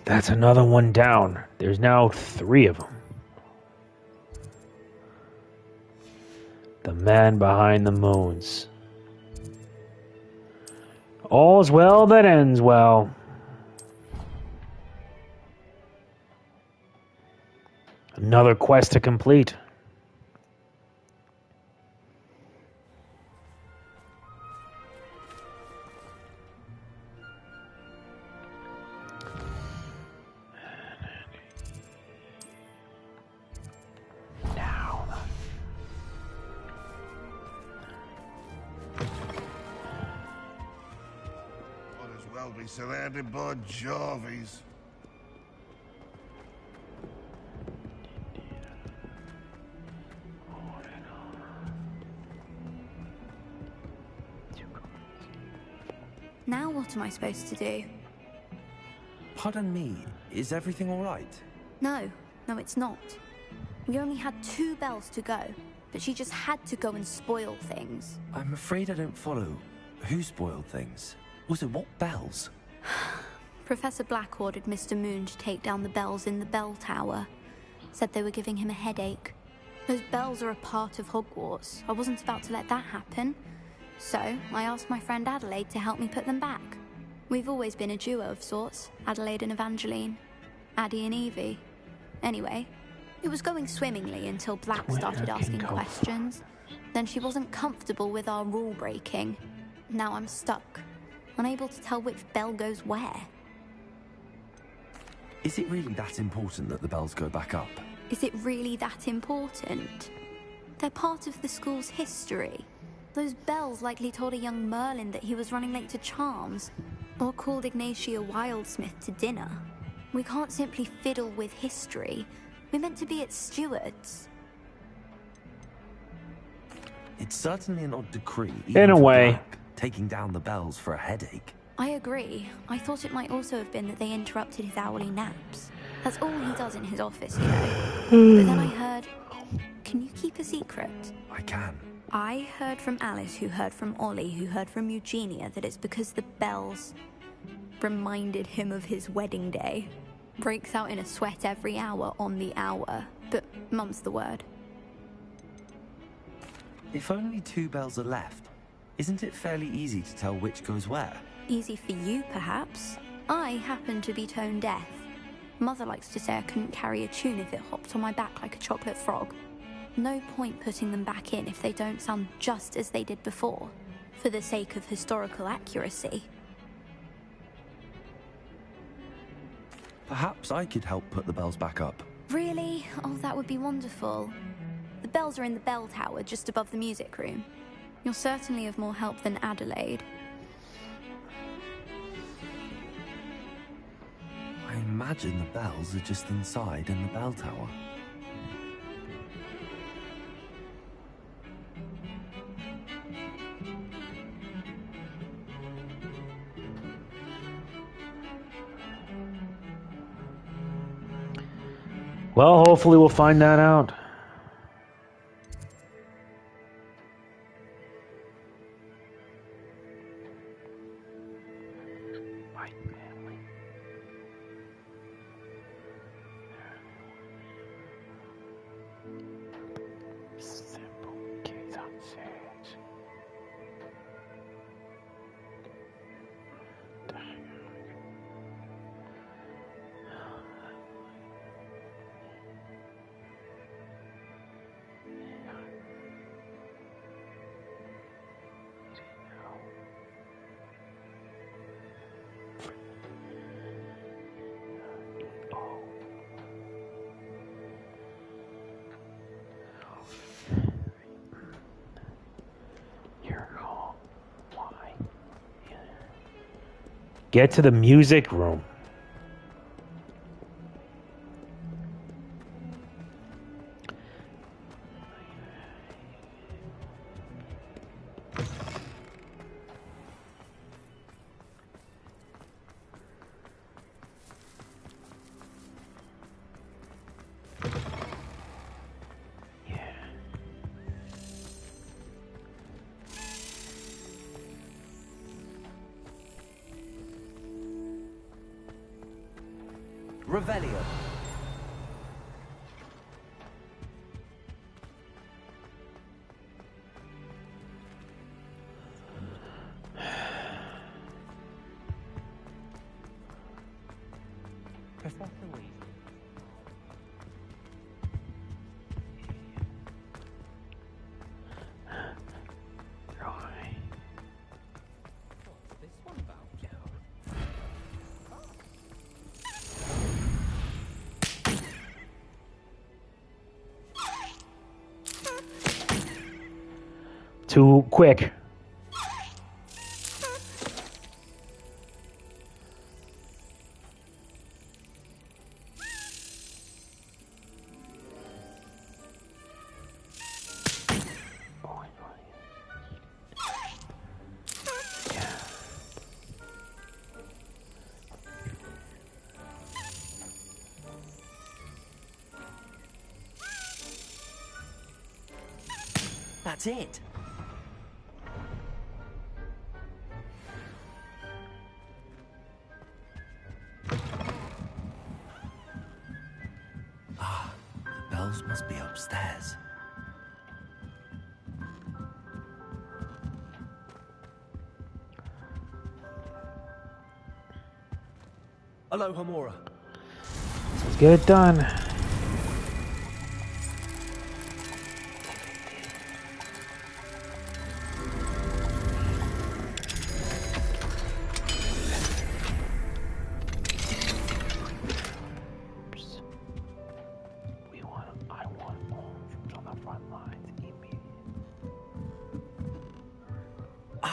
That's another one down. There's now 3 of them. The man behind the moons. All's well that ends well. Another quest to complete. Be surrounded by Jarvies. Now what am I supposed to do? Pardon me, is everything all right? No, it's not. We only had 2 bells to go, but she just had to go and spoil things. I'm afraid I don't follow. Who spoiled things? Also, what bells? Professor Black ordered Mr. Moon to take down the bells in the bell tower. Said they were giving him a headache. Those bells are a part of Hogwarts. I wasn't about to let that happen. So, I asked my friend Adelaide to help me put them back. We've always been a duo of sorts, Adelaide and Evangeline. Addie and Evie. Anyway, It was going swimmingly until Black started asking questions. Then she wasn't comfortable with our rule breaking. Now I'm stuck, unable to tell which bell goes where. Is it really that important that the bells go back up? Is it really that important? They're part of the school's history. Those bells likely told a young Merlin that he was running late to Charms, or called Ignatia Wildsmith to dinner. We can't simply fiddle with history. We're meant to be its stewards. It's certainly an odd decree. In a way. Black, taking down the bells for a headache. I agree. I thought it might also have been that they interrupted his hourly naps. That's all he does in his office, you know. But then I heard... Can you keep a secret? I can. I heard from Alice, who heard from Ollie, who heard from Eugenia, that it's because the bells reminded him of his wedding day. Breaks out in a sweat every hour on the hour, but mum's the word. If only 2 bells are left, isn't it fairly easy to tell which goes where? Easy for you, perhaps. I happen to be tone deaf. Mother likes to say I couldn't carry a tune if it hopped on my back like a chocolate frog. No point putting them back in if they don't sound just as they did before, for the sake of historical accuracy. Perhaps I could help put the bells back up. Really? Oh, that would be wonderful. The bells are in the bell tower just above the music room. You're certainly of more help than Adelaide. I imagine the bells are just inside in the bell tower. Well, hopefully we'll find that out. My family. Simple kids on stage. Get to the music room. Revelio. Professor Weasley. What's this one about, Joe? Too quick. That's it. Ah, the bells must be upstairs. Aloha, Mora. Let's get it done.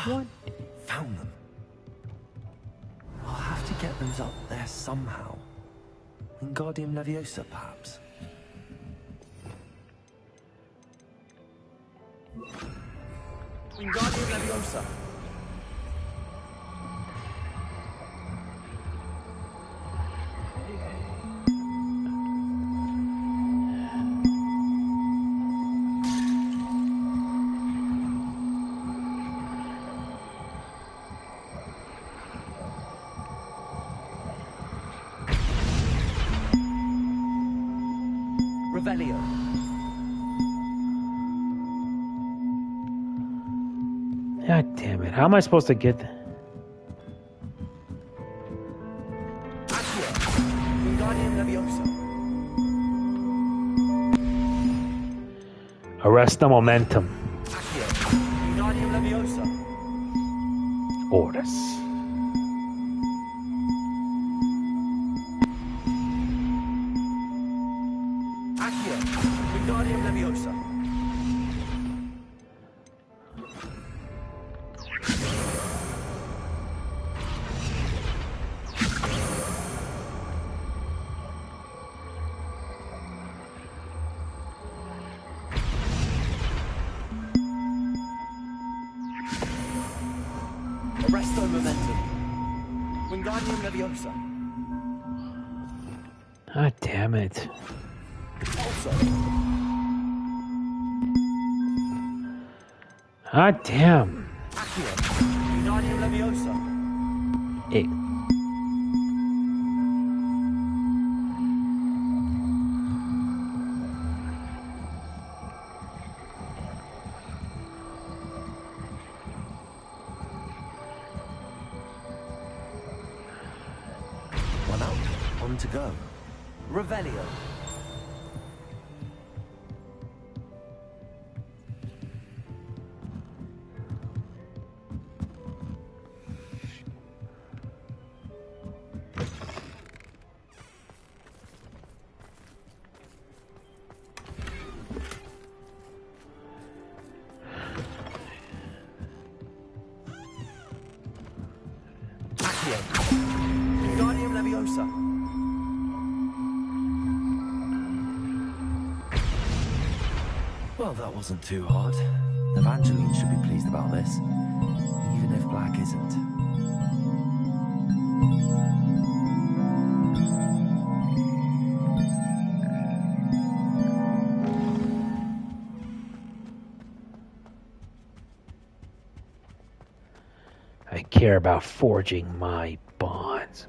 What? Found them. I'll have to get those up there somehow. Wingardium Leviosa, perhaps. Wingardium Leviosa. Revelio. God damn it. How am I supposed to get that? Wingardium Leviosa. Arrest the momentum. Wingardium Leviosa. Orders. Wingardium Leviosa. Arresto momentum. Wingardium Leviosa. God damn it. Also. God damn. Wingardium Leviosa. It. One up, one to go. Revelio. Wingardium Leviosa. Well, that wasn't too hard. Evangeline should be pleased about this, even if Black isn't. I care about forging my bonds.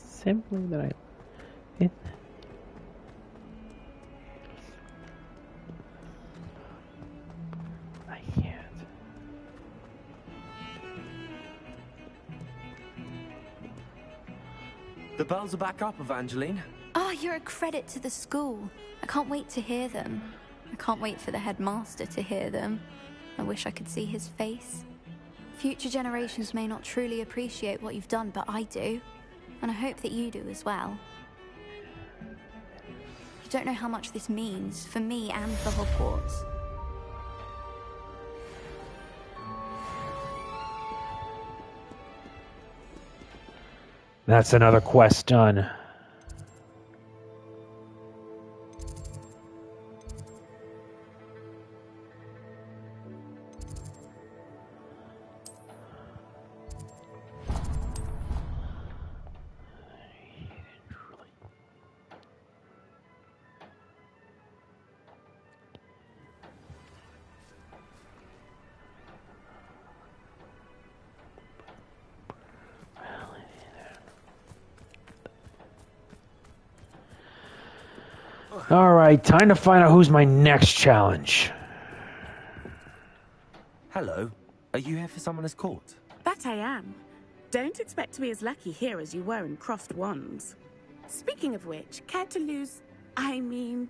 Simply that I can't. The bells are back up, Evangeline. Oh, you're a credit to the school. I can't wait to hear them. I can't wait for the headmaster to hear them. I wish I could see his face. Future generations may not truly appreciate what you've done, but I do. And I hope that you do as well. You don't know how much this means for me and for Hogwarts. That's another quest done. Alright, time to find out who's my next challenge. Hello. Are you here for Summoner's Court? That I am. Don't expect to be as lucky here as you were in Crossed Wands. Speaking of which, care to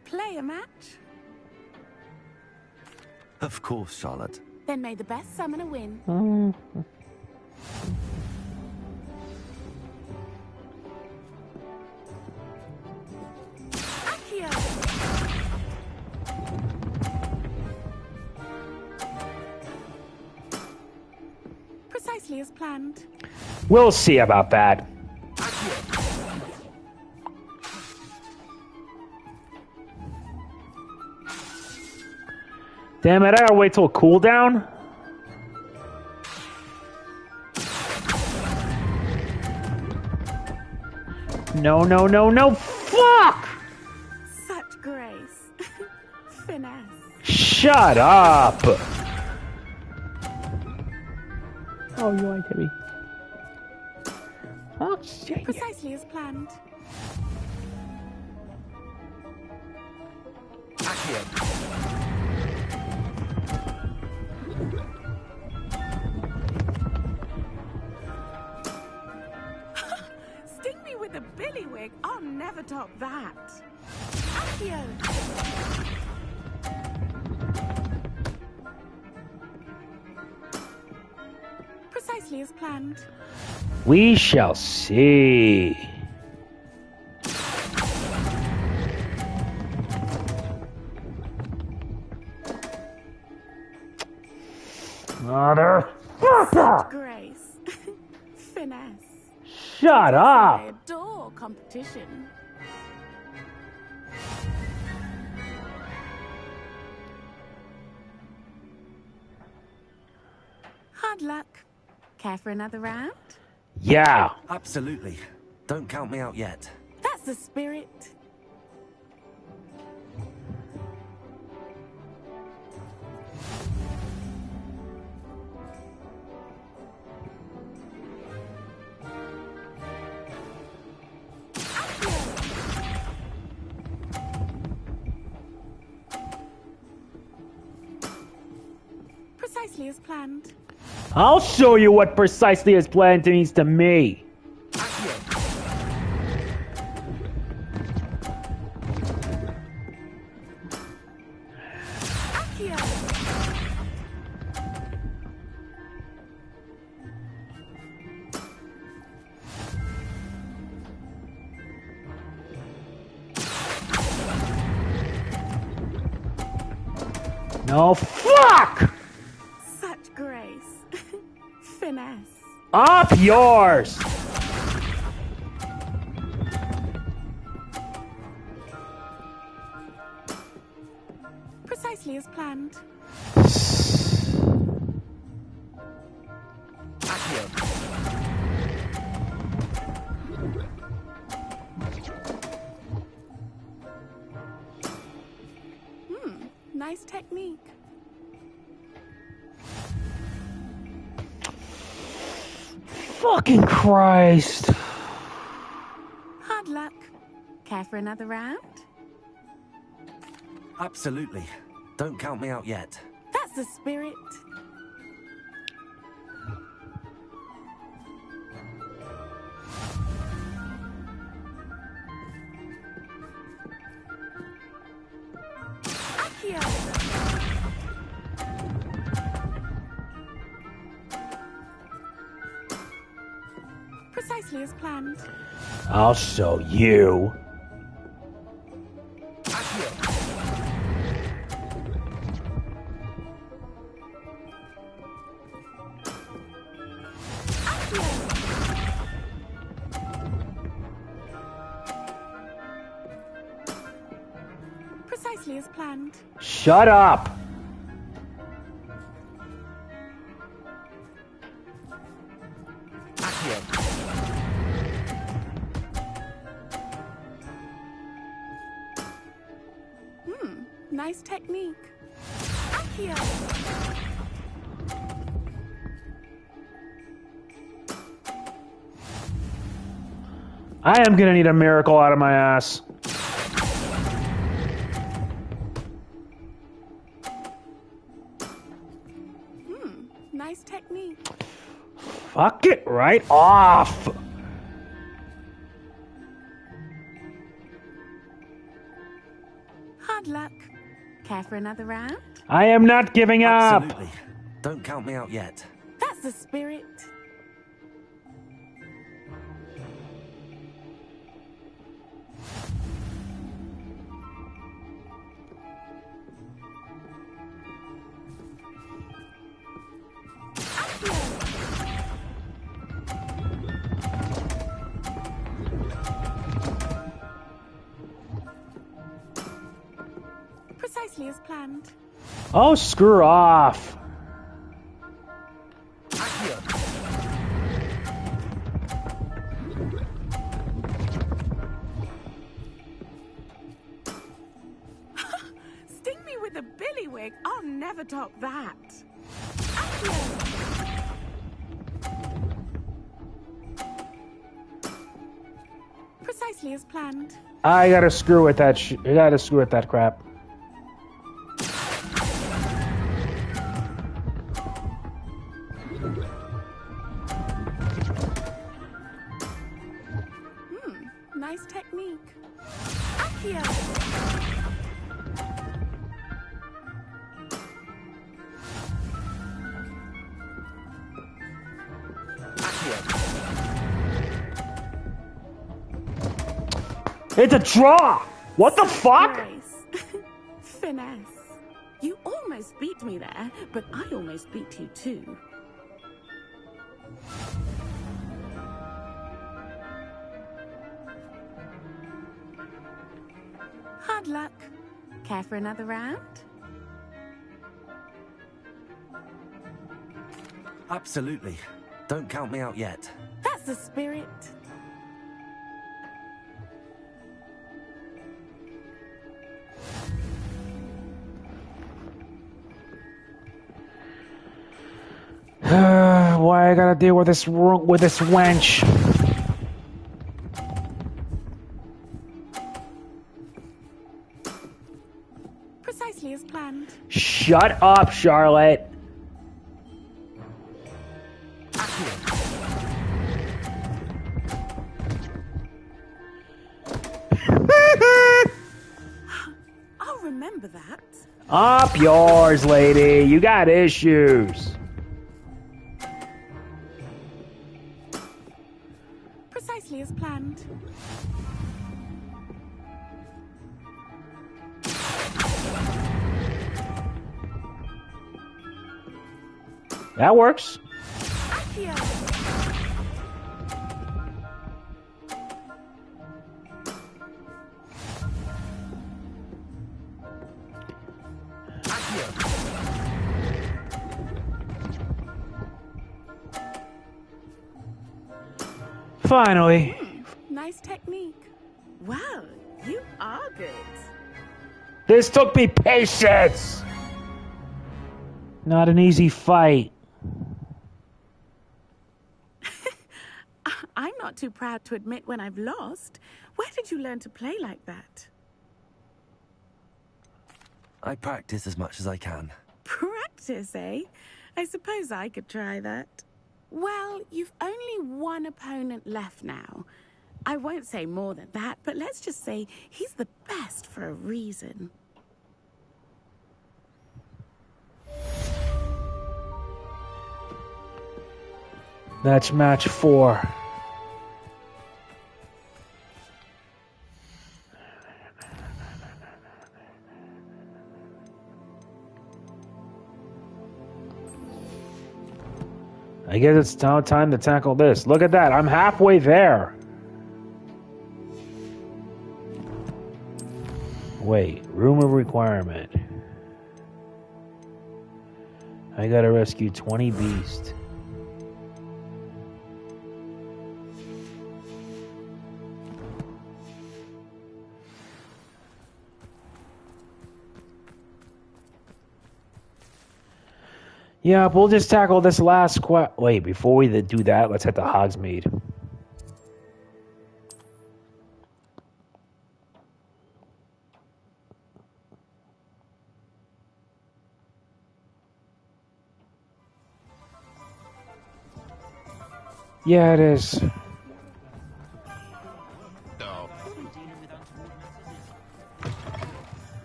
play a match? Of course, Charlotte. Then may the best summoner win. Precisely as planned. We'll see about that. Damn it, I gotta wait till cooldown? No, no, no, no, fuck! Such grace. Finesse. Shut up! Oh, you like to be. Oh, shit. Precisely as planned. Sting me with a billywig. I'll never top that. Accio. Precisely as planned. We shall see. Motherfucker! Grace. Finesse. Shut up! I adore competition. Hard luck. Care for another round? Yeah. Absolutely. Don't count me out yet. That's the spirit. Precisely as planned. I'll show you what precisely as planned means to me. No, fuck! Such grace. Finesse. Up yours! Precisely as planned. Nice technique. Fucking Christ. Hard luck. Care for another round? Absolutely. Don't count me out yet. That's the spirit. Precisely as planned. I'll show you. Precisely as planned. Shut up! Nice technique. Accio. I am gonna need a miracle out of my ass. Nice technique. Fuck it right off. Hard luck. Care for another round? I am not giving up. Absolutely. Don't count me out yet. That's the spirit. Precisely as planned. Oh, screw off. Sting me with a billywig. I'll never top that. Precisely as planned. I gotta screw with that. I gotta screw with that crap. Nice technique. Accio. It's a draw. What the fuck? Finesse. You almost beat me there, but I almost beat you too. Hard luck. Care for another round? Absolutely. Don't count me out yet. That's the spirit. Why I gotta deal with this wench? Precisely as planned. Shut up, Charlotte. I'll remember that. Up yours, lady. You got issues. Precisely as planned. That works. Finally. Nice technique. Wow, you are good. This took me patience. Not an easy fight. I'm not too proud to admit when I've lost. Where did you learn to play like that? I practice as much as I can. Practice, eh? I suppose I could try that. Well, you've only one opponent left now. I won't say more than that, but let's just say he's the best for a reason. That's match 4. I guess it's now time to tackle this. Look at that. I'm halfway there. Wait. Room of requirement. I gotta rescue 20 beasts. Yeah, we'll just tackle this last Wait, before we do that, let's head to Hogsmeade. Yeah, it is.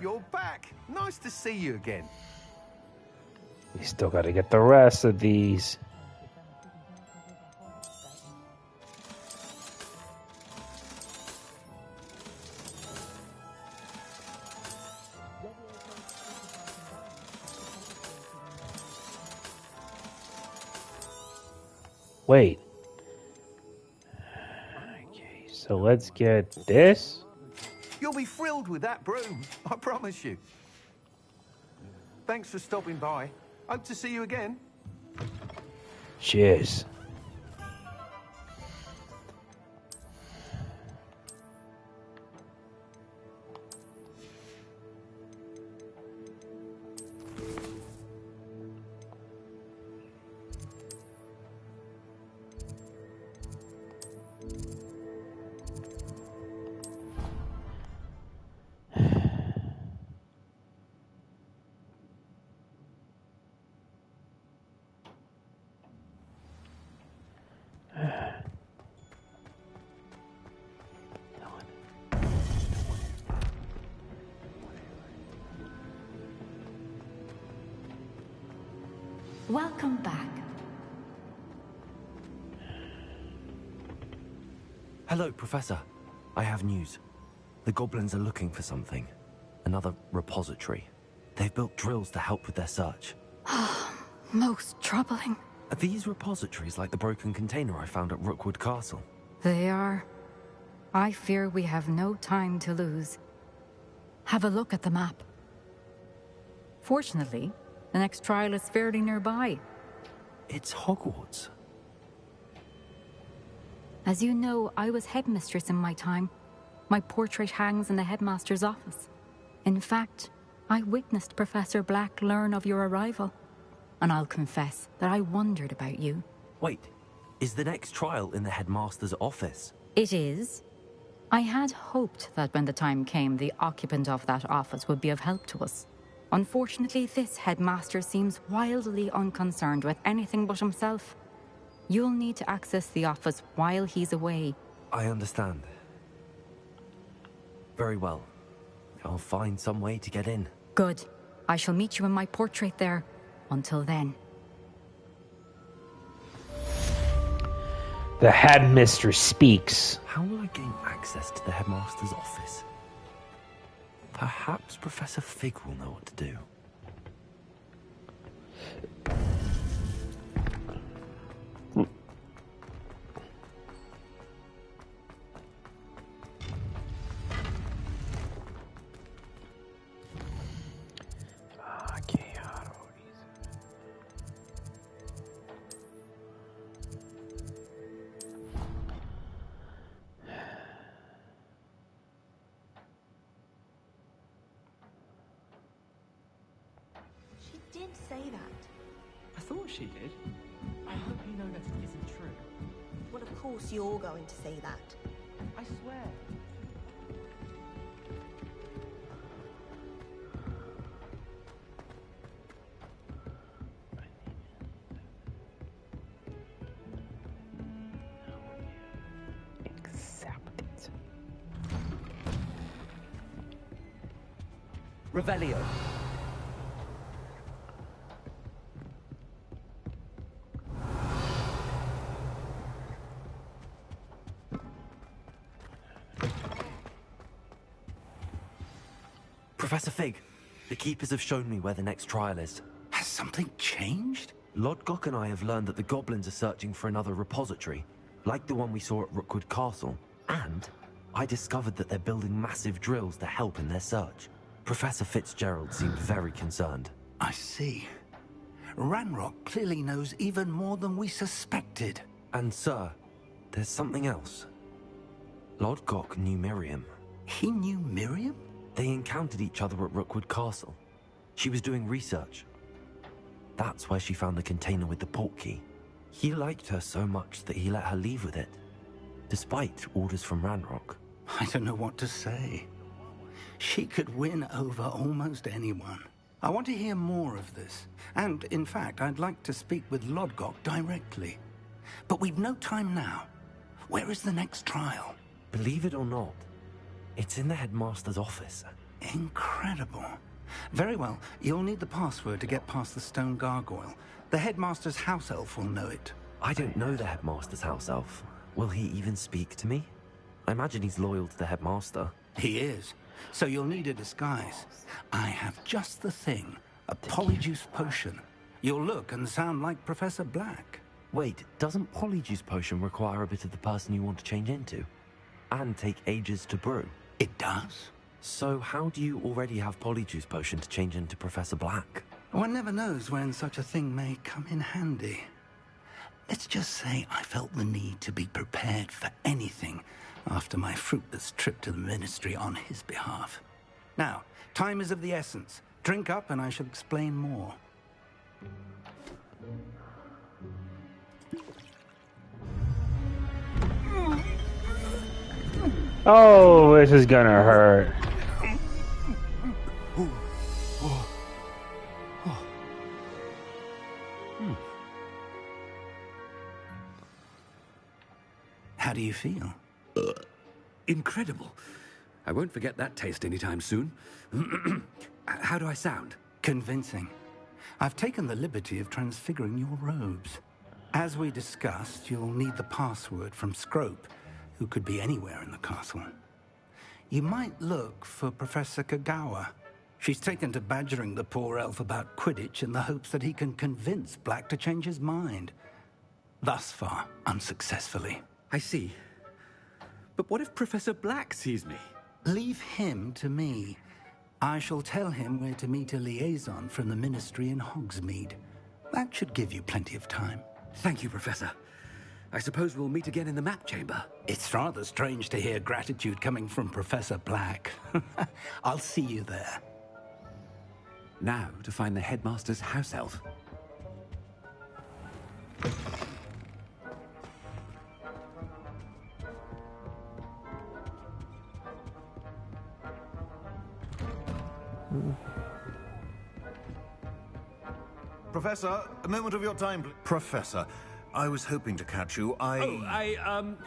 You're back. Nice to see you again. We still got to get the rest of these. Wait. Okay, so let's get this. You'll be thrilled with that broom, I promise you. Thanks for stopping by. Hope to see you again. Cheers. Welcome back. Hello, Professor. I have news. The goblins are looking for something. Another repository. They've built drills to help with their search. Most troubling. Are these repositories like the broken container I found at Rookwood Castle? They are. I fear we have no time to lose. Have a look at the map. Fortunately, the next trial is fairly nearby. It's Hogwarts. As you know, I was headmistress in my time. My portrait hangs in the headmaster's office. In fact, I witnessed Professor Black learn of your arrival. And I'll confess that I wondered about you. Wait, is the next trial in the headmaster's office? It is. I had hoped that when the time came, the occupant of that office would be of help to us. Unfortunately, this headmaster seems wildly unconcerned with anything but himself. You'll need to access the office while he's away. I understand. Very well. I'll find some way to get in. Good. I shall meet you in my portrait there. Until then. The headmistress speaks. How will I gain access to the headmaster's office? Perhaps Professor Fig will know what to do. She did. I hope you know that it isn't true. Well, of course you're going to say that. I swear. Accept it. Revelio. Professor Fig, the Keepers have shown me where the next trial is. Has something changed? Lodgok and I have learned that the goblins are searching for another repository, like the one we saw at Rookwood Castle. And I discovered that they're building massive drills to help in their search. Professor Fitzgerald seemed very concerned. I see. Ranrock clearly knows even more than we suspected. And sir, there's something else. Lodgok knew Miriam. He knew Miriam? They encountered each other at Rookwood Castle. She was doing research. That's where she found the container with the portkey. He liked her so much that he let her leave with it, despite orders from Ranrock. I don't know what to say. She could win over almost anyone. I want to hear more of this. And, in fact, I'd like to speak with Lodgok directly. But we've no time now. Where is the next trial? Believe it or not, it's in the headmaster's office. Incredible. Very well. You'll need the password to get past the stone gargoyle. The headmaster's house elf will know it. I don't know the headmaster's house elf. Will he even speak to me? I imagine he's loyal to the headmaster. He is. So you'll need a disguise. I have just the thing. A polyjuice potion. You'll look and sound like Professor Black. Wait, doesn't polyjuice potion require a bit of the person you want to change into? And take ages to brew? It does. So how do you already have polyjuice potion to change into Professor Black? One never knows when such a thing may come in handy. Let's just say I felt the need to be prepared for anything after my fruitless trip to the Ministry on his behalf. Now, time is of the essence. Drink up and I shall explain more. Oh, this is gonna hurt. How do you feel? Incredible. I won't forget that taste anytime soon. How do I sound? Convincing. I've taken the liberty of transfiguring your robes. As we discussed, you'll need the password from Scrope, who could be anywhere in the castle. You might look for Professor Kagawa. She's taken to badgering the poor elf about Quidditch in the hopes that he can convince Black to change his mind. Thus far, unsuccessfully. I see. But what if Professor Black sees me? Leave him to me. I shall tell him where to meet a liaison from the Ministry in Hogsmeade. That should give you plenty of time. Thank you, Professor. I suppose we'll meet again in the map chamber. It's rather strange to hear gratitude coming from Professor Black. I'll see you there. Now to find the headmaster's house elf. Professor, a moment of your time, please. Professor, I was hoping to catch you.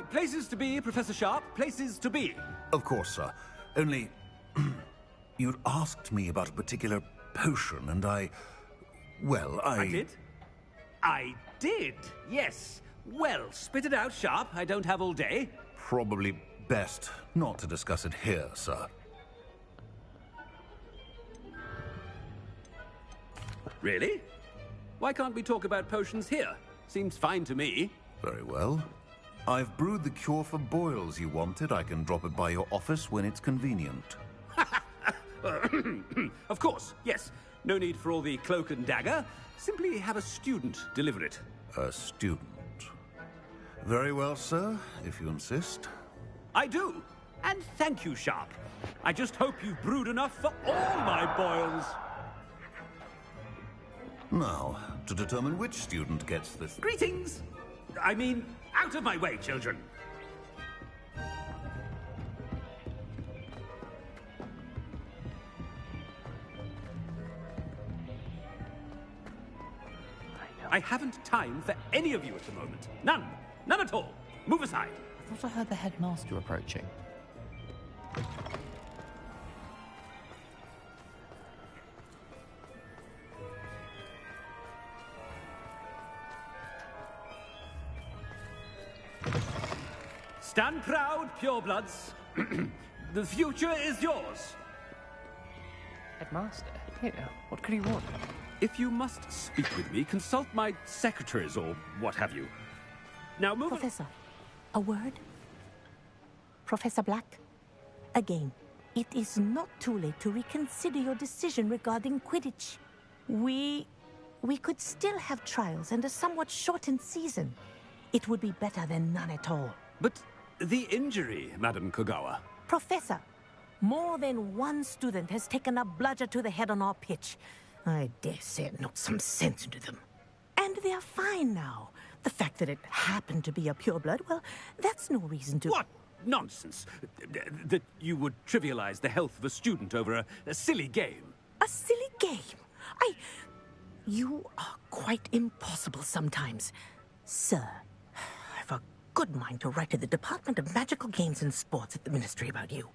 Places to be, Professor Sharp. Places to be. Of course, sir. Only, you'd asked me about a particular potion, and I did? I did, yes. Well, spit it out, Sharp. I don't have all day. Probably best not to discuss it here, sir. Really? Why can't we talk about potions here? Seems fine to me. Very well. I've brewed the cure for boils you wanted. I can drop it by your office when it's convenient. Of course, yes. No need for all the cloak and dagger. Simply have a student deliver it. A student. Very well, sir, if you insist. I do. And thank you, Sharp. I just hope you've brewed enough for all my boils. Now, to determine which student gets this... Greetings! I mean, out of my way, children. I haven't time for any of you at the moment. None. None at all. Move aside. I thought I heard the headmaster approaching. Stand proud, purebloods. The future is yours. Headmaster? Here, what could he want? If you must speak with me, consult my secretaries or what have you. Now move... Professor, a word? Professor Black, again, it is not too late to reconsider your decision regarding Quidditch. We could still have trials and a somewhat shortened season. It would be better than none at all. But the injury, Madam Kogawa. Professor, more than one student has taken a bludger to the head on our pitch. I dare say it knocked some sense into them. And they're fine now. The fact that it happened to be a pureblood, well, that's no reason to... What nonsense! That you would trivialize the health of a student over a silly game. A silly game? You are quite impossible sometimes. Sir, good mind to write to the Department of Magical Games and Sports at the Ministry about you.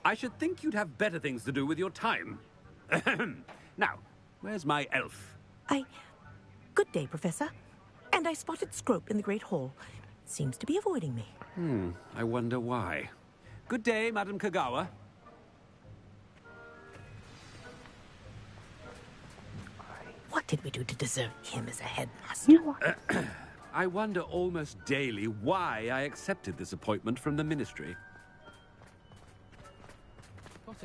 I should think you'd have better things to do with your time. Now, where's my elf? Good day, Professor. And I spotted Scrope in the Great Hall. Seems to be avoiding me. I wonder why. Good day, Madam Kagawa. What did we do to deserve him as a headmaster? I wonder almost daily why I accepted this appointment from the Ministry. It's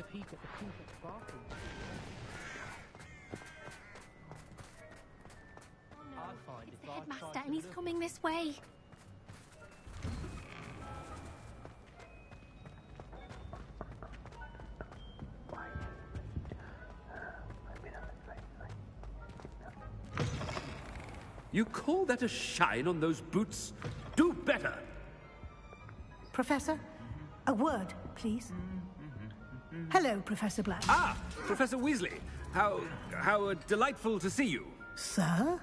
the headmaster, and he's coming this way. You call that a shine on those boots? Do better! Professor, a word, please. Hello, Professor Black. Ah, Professor Weasley. How delightful to see you. Sir?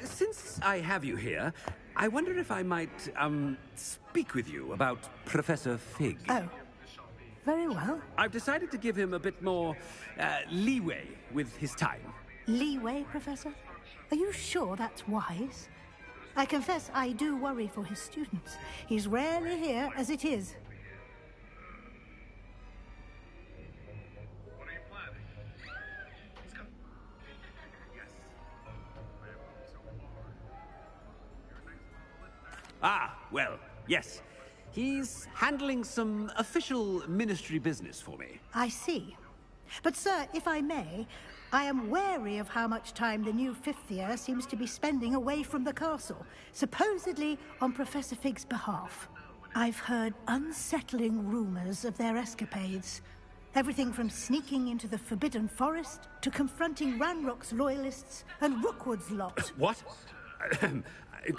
Since I have you here, I wonder if I might, speak with you about Professor Fig. Oh, very well. I've decided to give him a bit more, leeway with his time. Leeway, Professor? Are you sure that's wise? I confess I do worry for his students. He's rarely here as it is. Well, yes. He's handling some official ministry business for me. I see. But, sir, if I may, I am wary of how much time the new fifth year seems to be spending away from the castle, supposedly on Professor Fig's behalf. I've heard unsettling rumors of their escapades. Everything from sneaking into the Forbidden Forest to confronting Ranrock's loyalists and Rookwood's lot. What?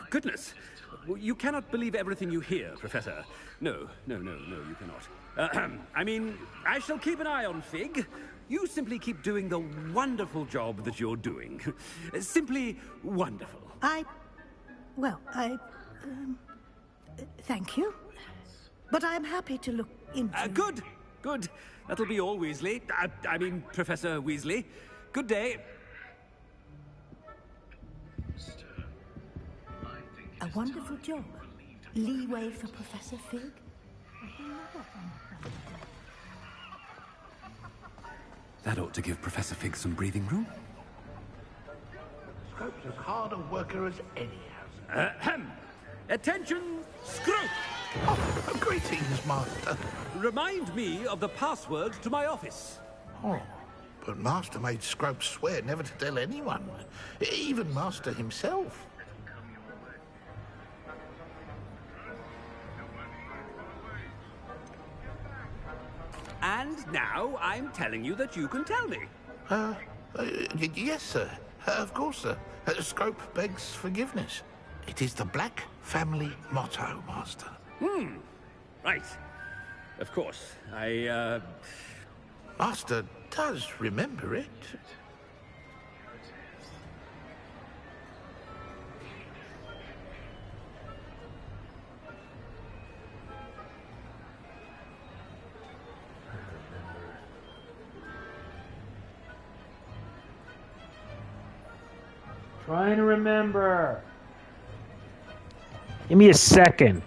Goodness. You cannot believe everything you hear, Professor. No, you cannot. I mean, I shall keep an eye on Fig. You simply keep doing the wonderful job that you're doing. Simply wonderful. Thank you. But I'm happy to look into... Good. That'll be all, Weasley. I mean, Professor Weasley. Good day. A wonderful job. Leeway for Professor Fig. That ought to give Professor Fig some breathing room. Scrope's as hard a worker as any house. Attention, Scrope! Oh, greetings, Master. Remind me of the password to my office. Oh, but Master made Scrope swear never to tell anyone, even Master himself. And now I'm telling you that you can tell me. Yes, sir. Of course, sir. Scrope begs forgiveness. It is the Black family motto, Master. Right. Of course. Master does remember it. Trying to remember. Give me a second.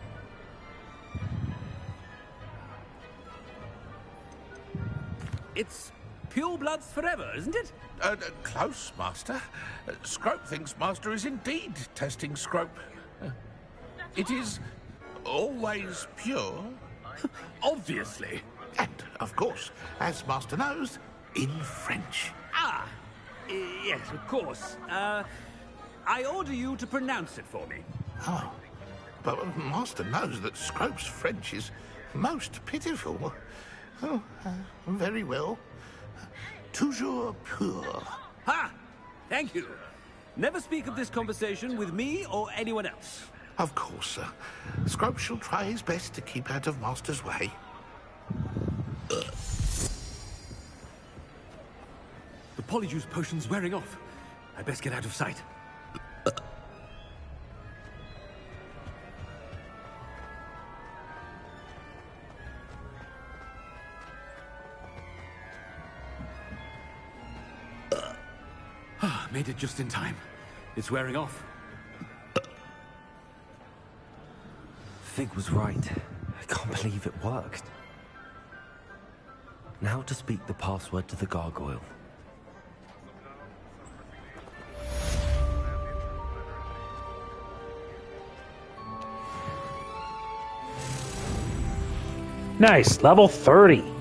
It's pure bloods forever, isn't it? Close, Master. Scrope thinks Master is indeed testing Scrope. It is always pure. Obviously. And, of course, as Master knows, in French. Yes, of course. I order you to pronounce it for me. Oh, but Master knows that Scrope's French is most pitiful. Oh, very well. Toujours pur. Ha! Thank you. Never speak of this conversation with me or anyone else. Of course, sir. Scrope shall try his best to keep out of Master's way. The Polyjuice potion's wearing off. I best get out of sight. Made it just in time. It's wearing off. Fig was right. I can't believe it worked. Now to speak the password to the gargoyle. Nice, level 30.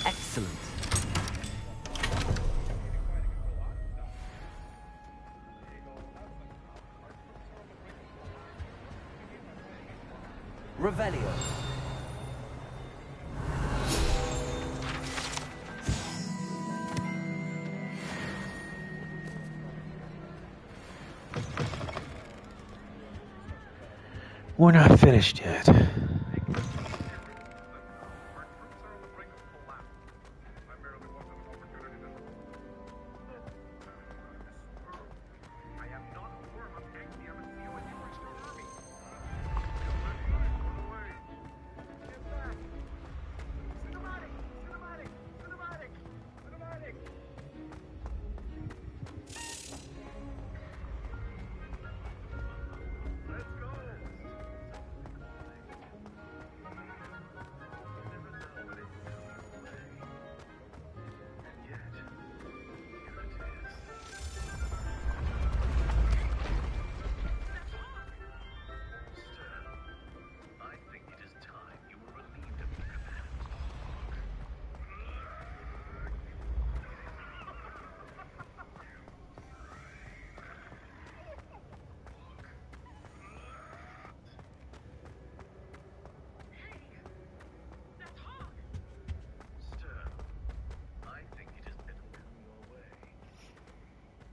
Excellent. Revelio. We're not finished yet.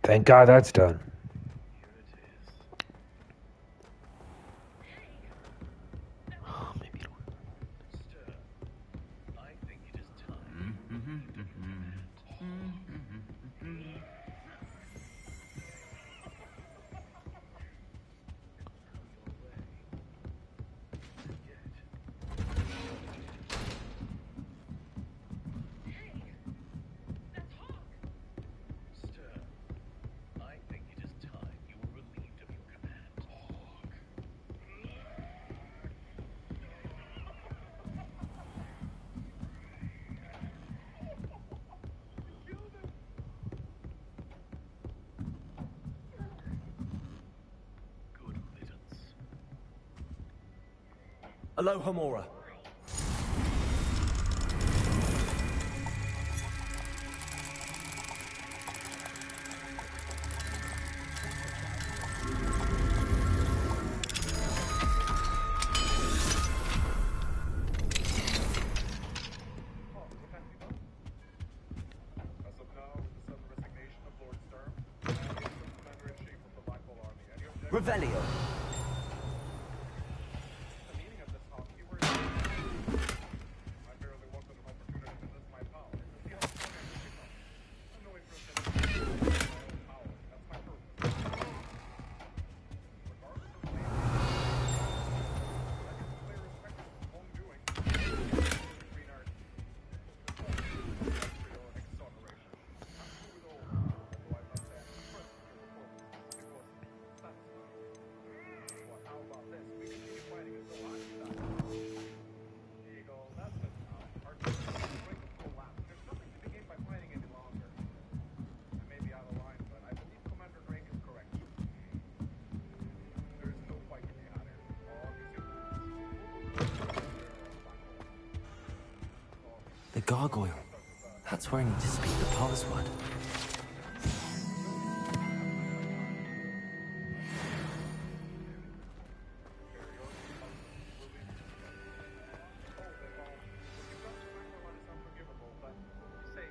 Thank God that's done. Aloha Mora. Revelio. The gargoyle. That's where I need to speak the password.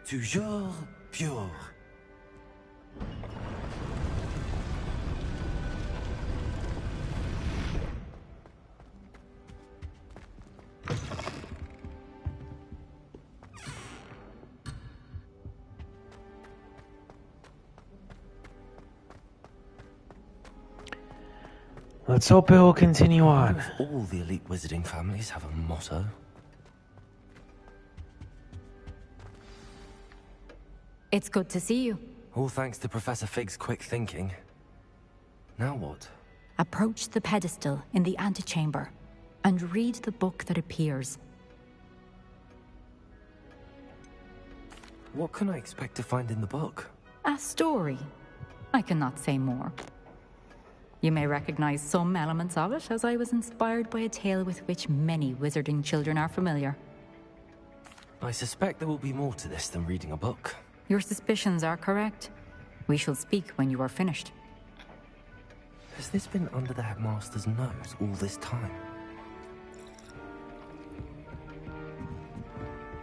Toujours pure. Let's hope it will continue I wonder on. if all the elite wizarding families have a motto. It's good to see you. All thanks to Professor Fig's quick thinking. Now what? Approach the pedestal in the antechamber and read the book that appears. What can I expect to find in the book? A story. I cannot say more. You may recognize some elements of it, as I was inspired by a tale with which many wizarding children are familiar. I suspect there will be more to this than reading a book. Your suspicions are correct. We shall speak when you are finished. Has this been under the headmaster's nose all this time?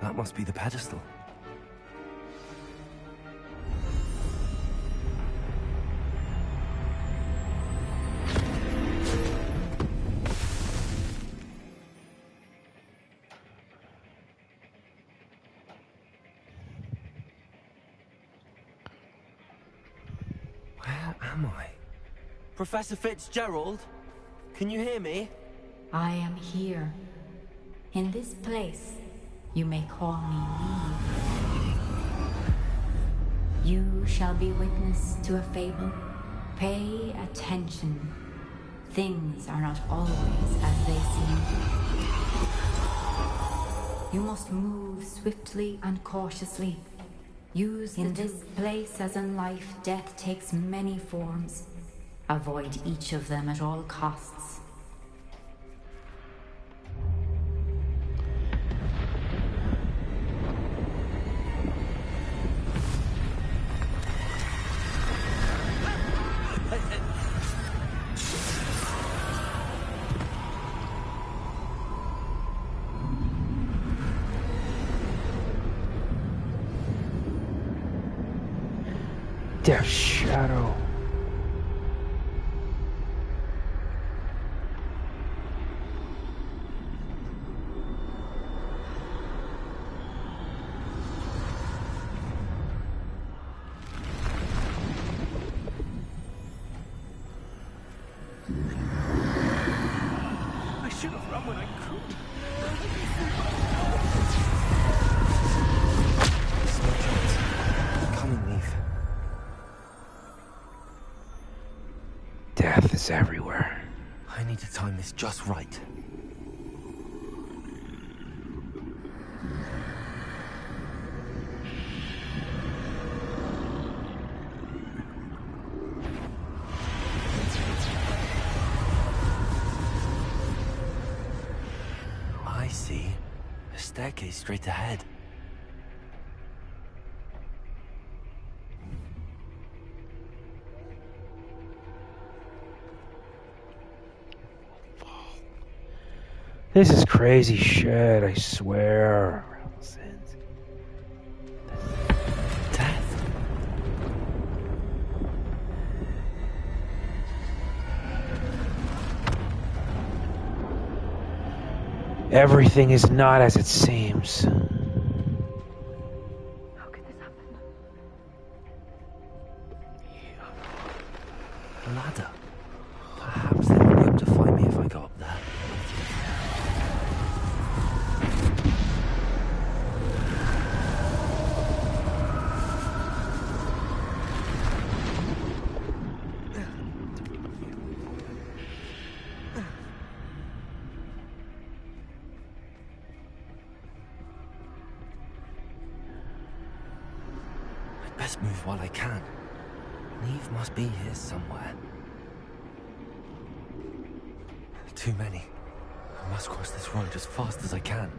That must be the pedestal. Where am I? Professor Fitzgerald? Can you hear me? I am here. In this place, you may call me Eve. You shall be witness to a fable. Pay attention. Things are not always as they seem. You must move swiftly and cautiously. Use in this place as in life, death takes many forms. Avoid each of them at all costs. Death Shadow. I should have run when I could. Coming, Eve. Death is everywhere. I need to time this just right. I see. A staircase straight ahead. This is crazy shit, I swear. Death. Everything is not as it seems. How could this happen? A ladder. Perhaps they would be able to find me if I got up there. Best move while I can. Neve must be here somewhere. Too many. I must cross this road as fast as I can.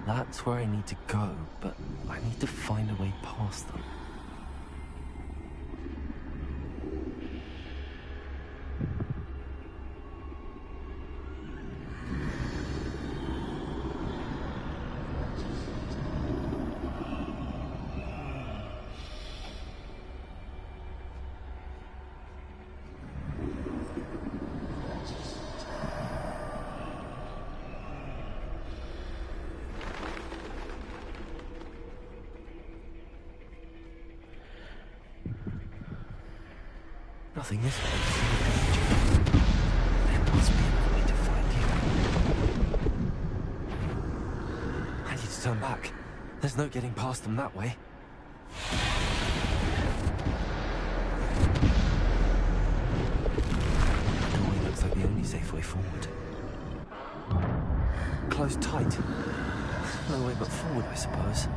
That's where I need to go, but I need to find a way past them. Nothing this way. There must be another way to find you. I need to turn back. There's no getting past them that way. Doorway looks like the only safe way forward. Closed tight. No way but forward, I suppose.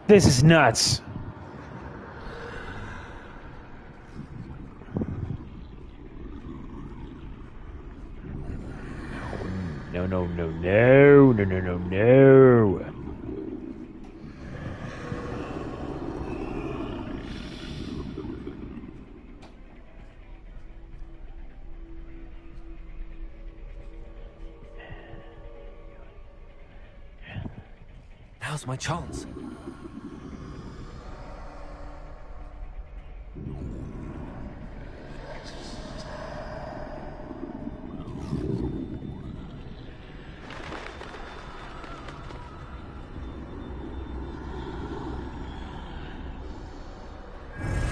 This is nuts. No, no, no, no, no, no, no, no. Now's my chance.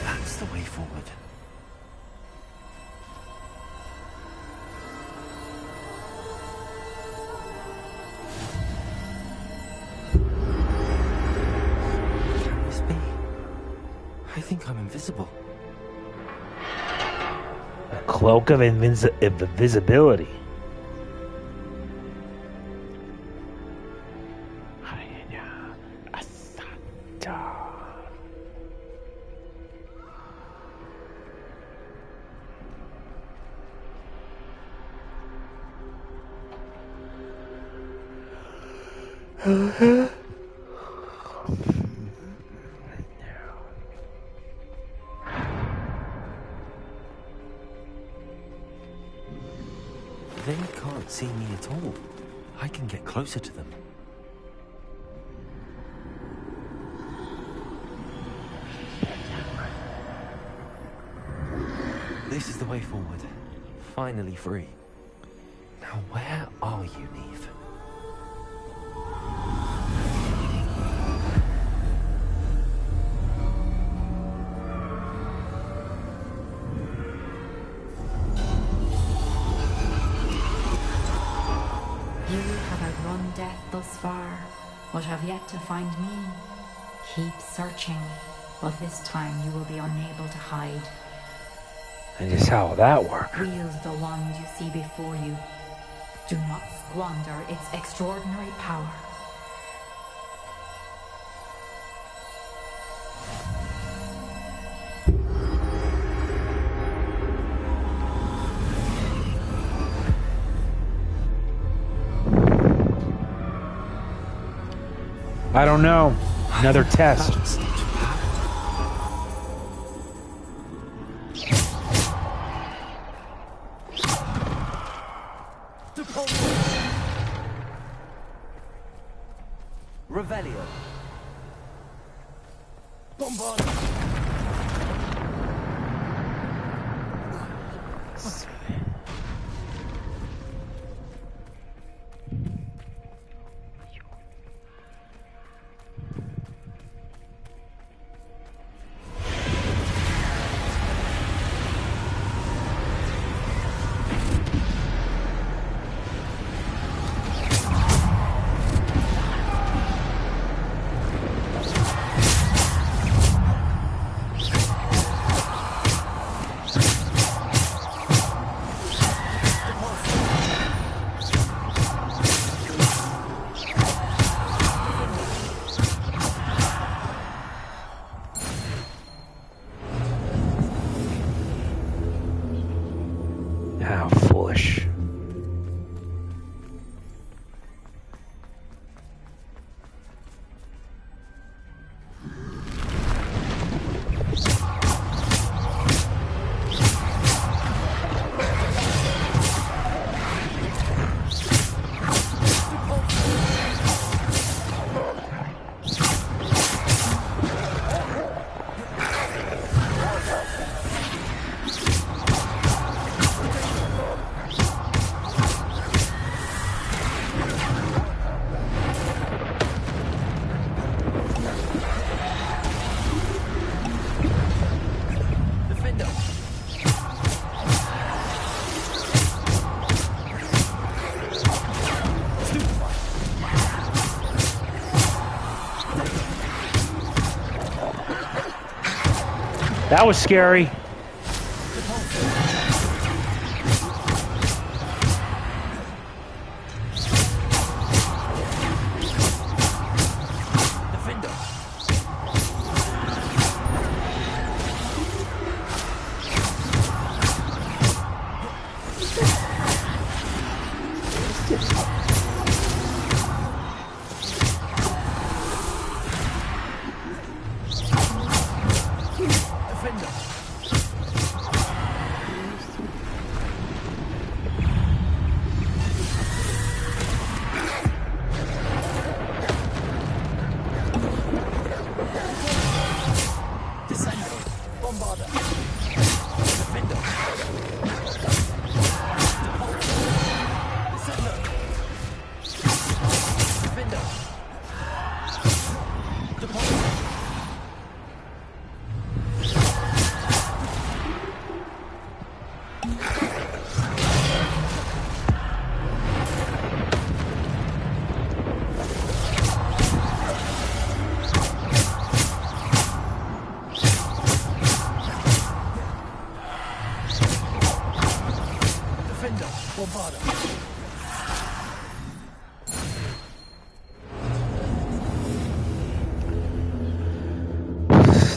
That's the way forward. Can this be? I think I'm invisible. A cloak of invisibility. They can't see me at all. I can get closer to them. This is the way forward. Finally free. Now where are you, Neve? You have outrun death thus far, but have yet to find me. Keep searching, but this time you will be unable to hide. And just how will that work? Wield the wand you see before you. Do not squander its extraordinary power. I don't know. Another test. Revelio. Bombard. That was scary.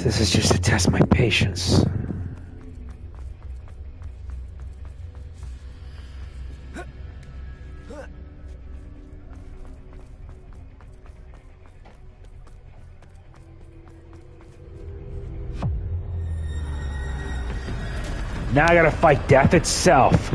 This is just to test my patience. Now I gotta fight death itself.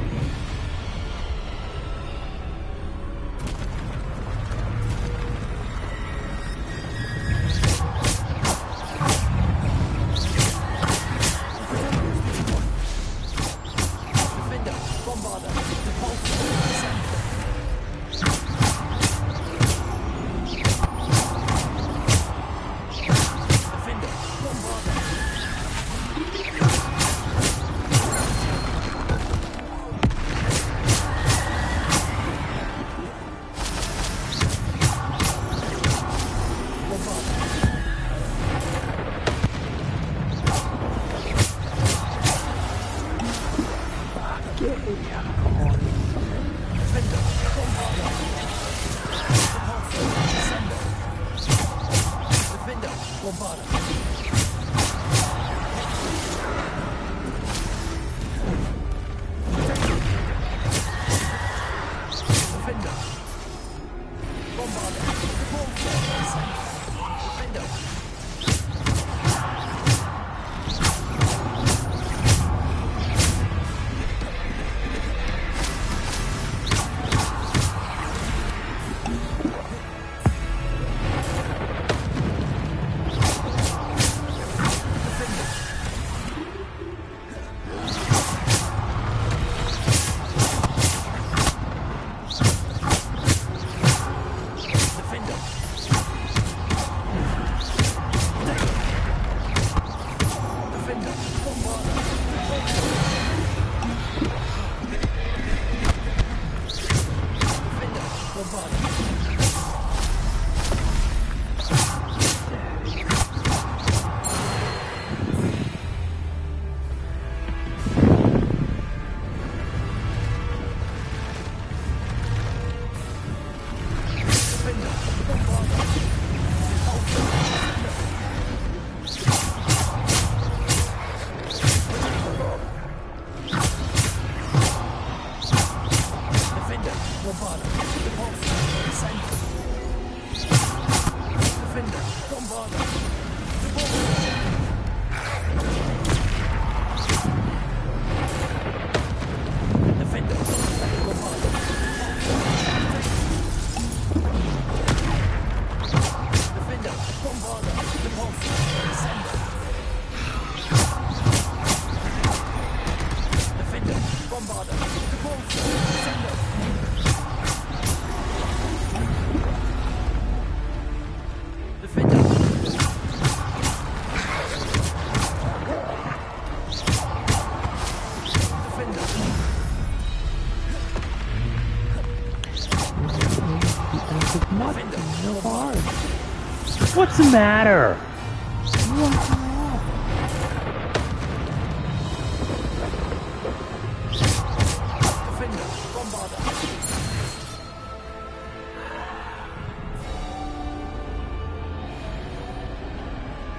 What's the matter?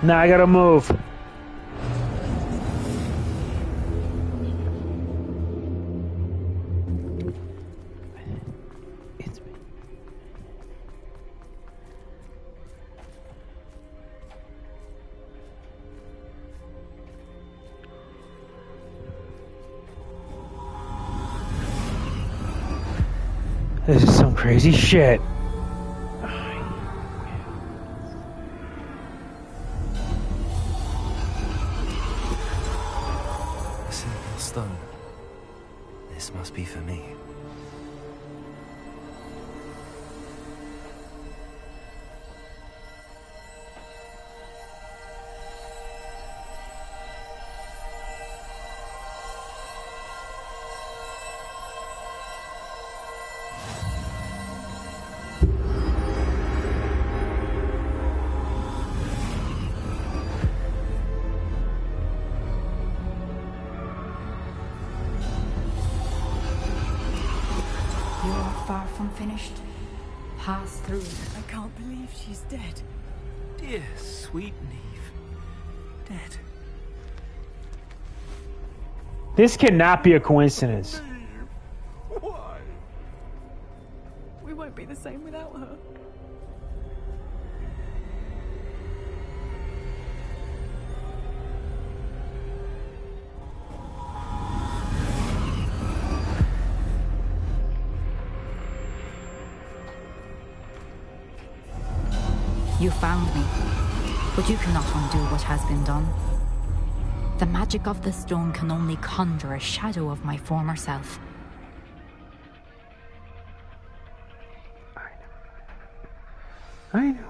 Now I gotta move. This is some crazy shit. A simple stone. This must be for me. Far from finished. Pass through. I can't believe she's dead. Dear, sweet Neve. Dead. This cannot be a coincidence. Why? We won't be the same without her. You found me, but you cannot undo what has been done. The magic of the stone can only conjure a shadow of my former self. I know.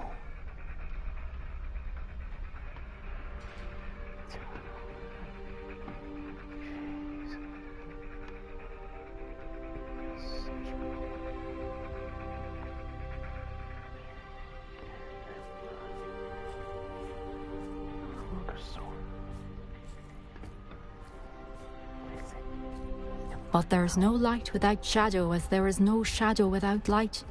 But there is no light without shadow, as there is no shadow without light.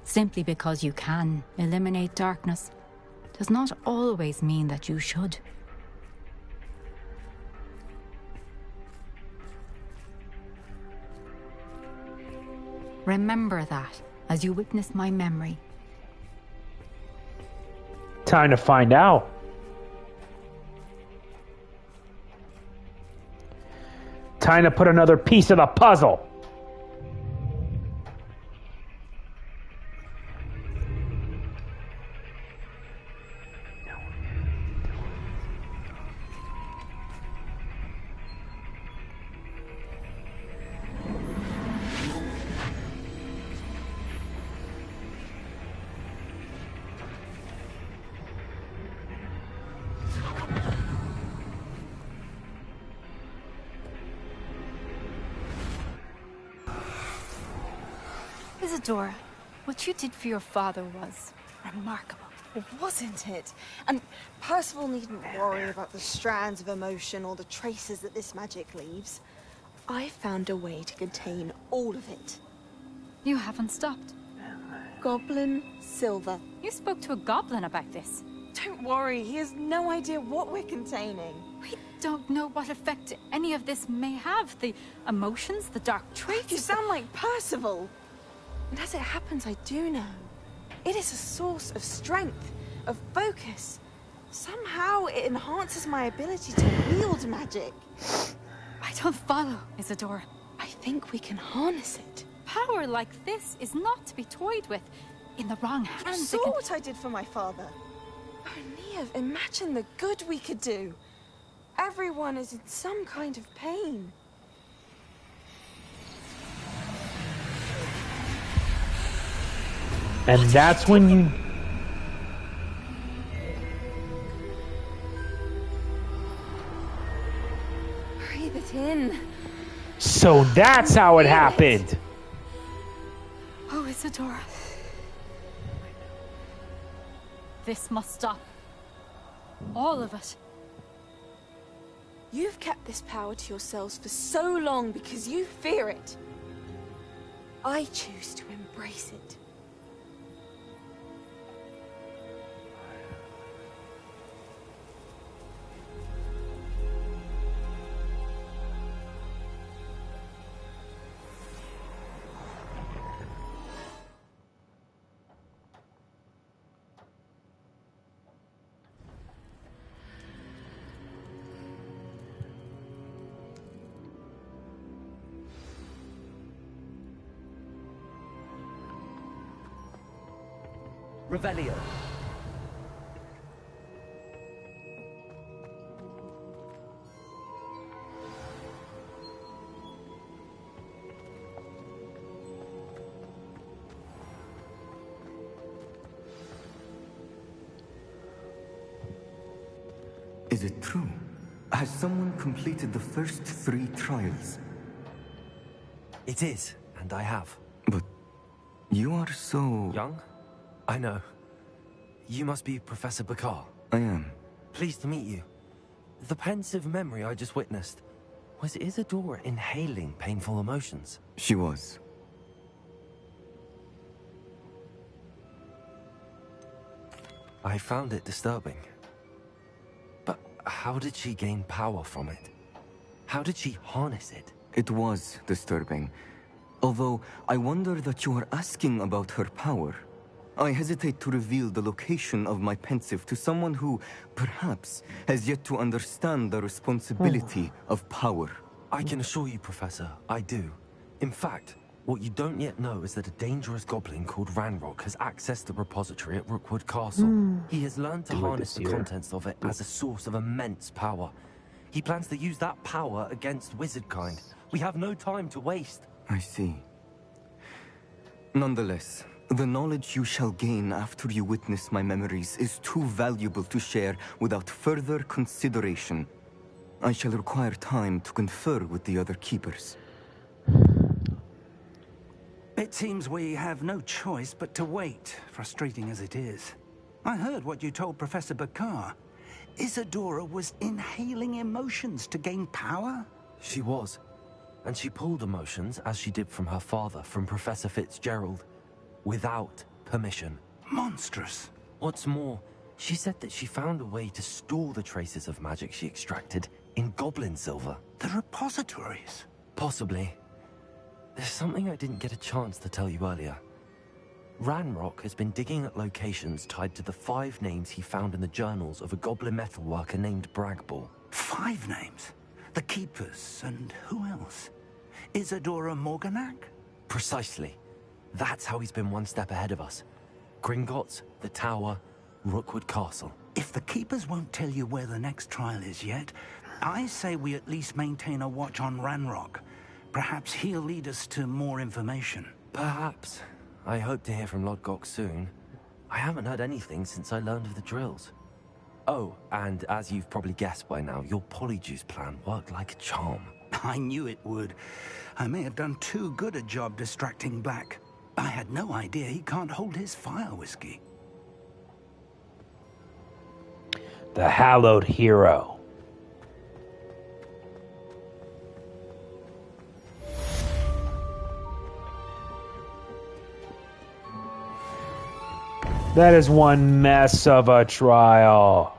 Simply because you can eliminate darkness does not always mean that you should. Remember that as you witness my memory. Time to find out. Time to put another piece of the puzzle. Isadora, what you did for your father was remarkable. Wasn't it? And Percival needn't worry about the strands of emotion or the traces that this magic leaves. I found a way to contain all of it. You haven't stopped. Goblin silver. You spoke to a goblin about this. Don't worry, he has no idea what we're containing. We don't know what effect any of this may have. The emotions, the dark traits. You sound like Percival. And as it happens, I do know. It is a source of strength, of focus. Somehow it enhances my ability to wield magic. I don't follow, Isadora. I think we can harness it. Power like this is not to be toyed with. In the wrong hands, You saw what I did for my father. Oh, Neve, imagine the good we could do. Everyone is in some kind of pain. And that's when you... Breathe it in. So that's how it happened. Oh, Isadora. This must stop. All of it. You've kept this power to yourselves for so long because you fear it. I choose to embrace it. Revelio. Is it true? Has someone completed the first 3 trials? It is, and I have. But you are so... Young? I know. You must be Professor Bakar. I am. Pleased to meet you. The pensive memory I just witnessed, was Isadora inhaling painful emotions? She was. I found it disturbing. But how did she gain power from it? How did she harness it? It was disturbing. Although, I wonder that you are asking about her power. I hesitate to reveal the location of my pensive to someone who, perhaps, has yet to understand the responsibility of power. I can assure you, Professor, I do. In fact, what you don't yet know is that a dangerous goblin called Ranrock has accessed the repository at Rookwood Castle. He has learned to harness the contents of it as a source of immense power. He plans to use that power against wizardkind. We have no time to waste. I see. Nonetheless, the knowledge you shall gain after you witness my memories is too valuable to share without further consideration. I shall require time to confer with the other keepers. It seems we have no choice but to wait, frustrating as it is. I heard what you told Professor Bakar. Isadora was inhaling emotions to gain power? She was. And she pulled emotions, as she did from her father, from Professor Fitzgerald, without permission. Monstrous. What's more, she said that she found a way to store the traces of magic she extracted in goblin silver. The repositories? Possibly. There's something I didn't get a chance to tell you earlier. Ranrock has been digging at locations tied to the 5 names he found in the journals of a goblin metalworker named Bragball. 5 names? The Keepers, and who else? Isadora Morganac? Precisely. That's how he's been one step ahead of us. Gringotts, the Tower, Rookwood Castle. If the Keepers won't tell you where the next trial is yet, I say we at least maintain a watch on Ranrock. Perhaps he'll lead us to more information. Perhaps. I hope to hear from Lodgok soon. I haven't heard anything since I learned of the drills. Oh, and as you've probably guessed by now, your polyjuice plan worked like a charm. I knew it would. I may have done too good a job distracting Black. I had no idea he can't hold his fire whiskey. The hallowed hero. That is one mess of a trial.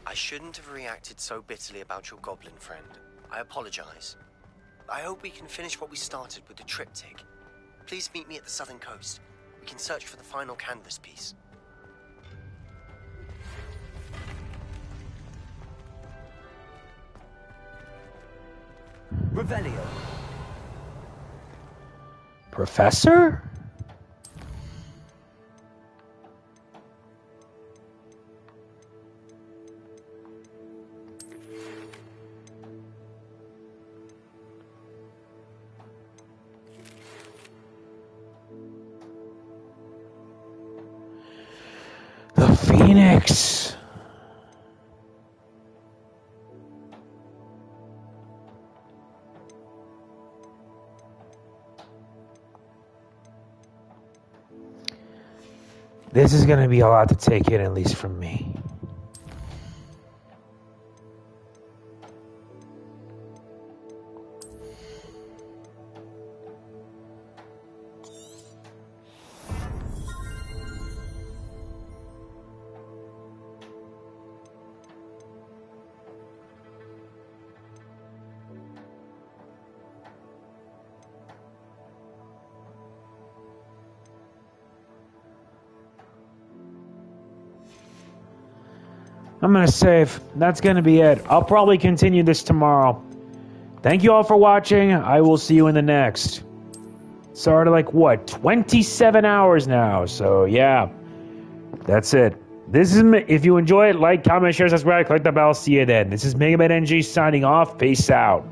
I shouldn't have reacted so bitterly about your goblin friend. I apologize. I hope we can finish what we started with the triptych. Please meet me at the southern coast. We can search for the final canvas piece. Revelio. Professor? The Phoenix. This is going to be a lot to take in, at least from me. I'm going to save. That's going to be it. I'll probably continue this tomorrow. Thank you all for watching. I will see you in the next. It's already like, what, 27 hours now. So, yeah. That's it. This is, if you enjoy it, like, comment, share, subscribe, click the bell. See you then. This is Mega Man NG signing off. Peace out.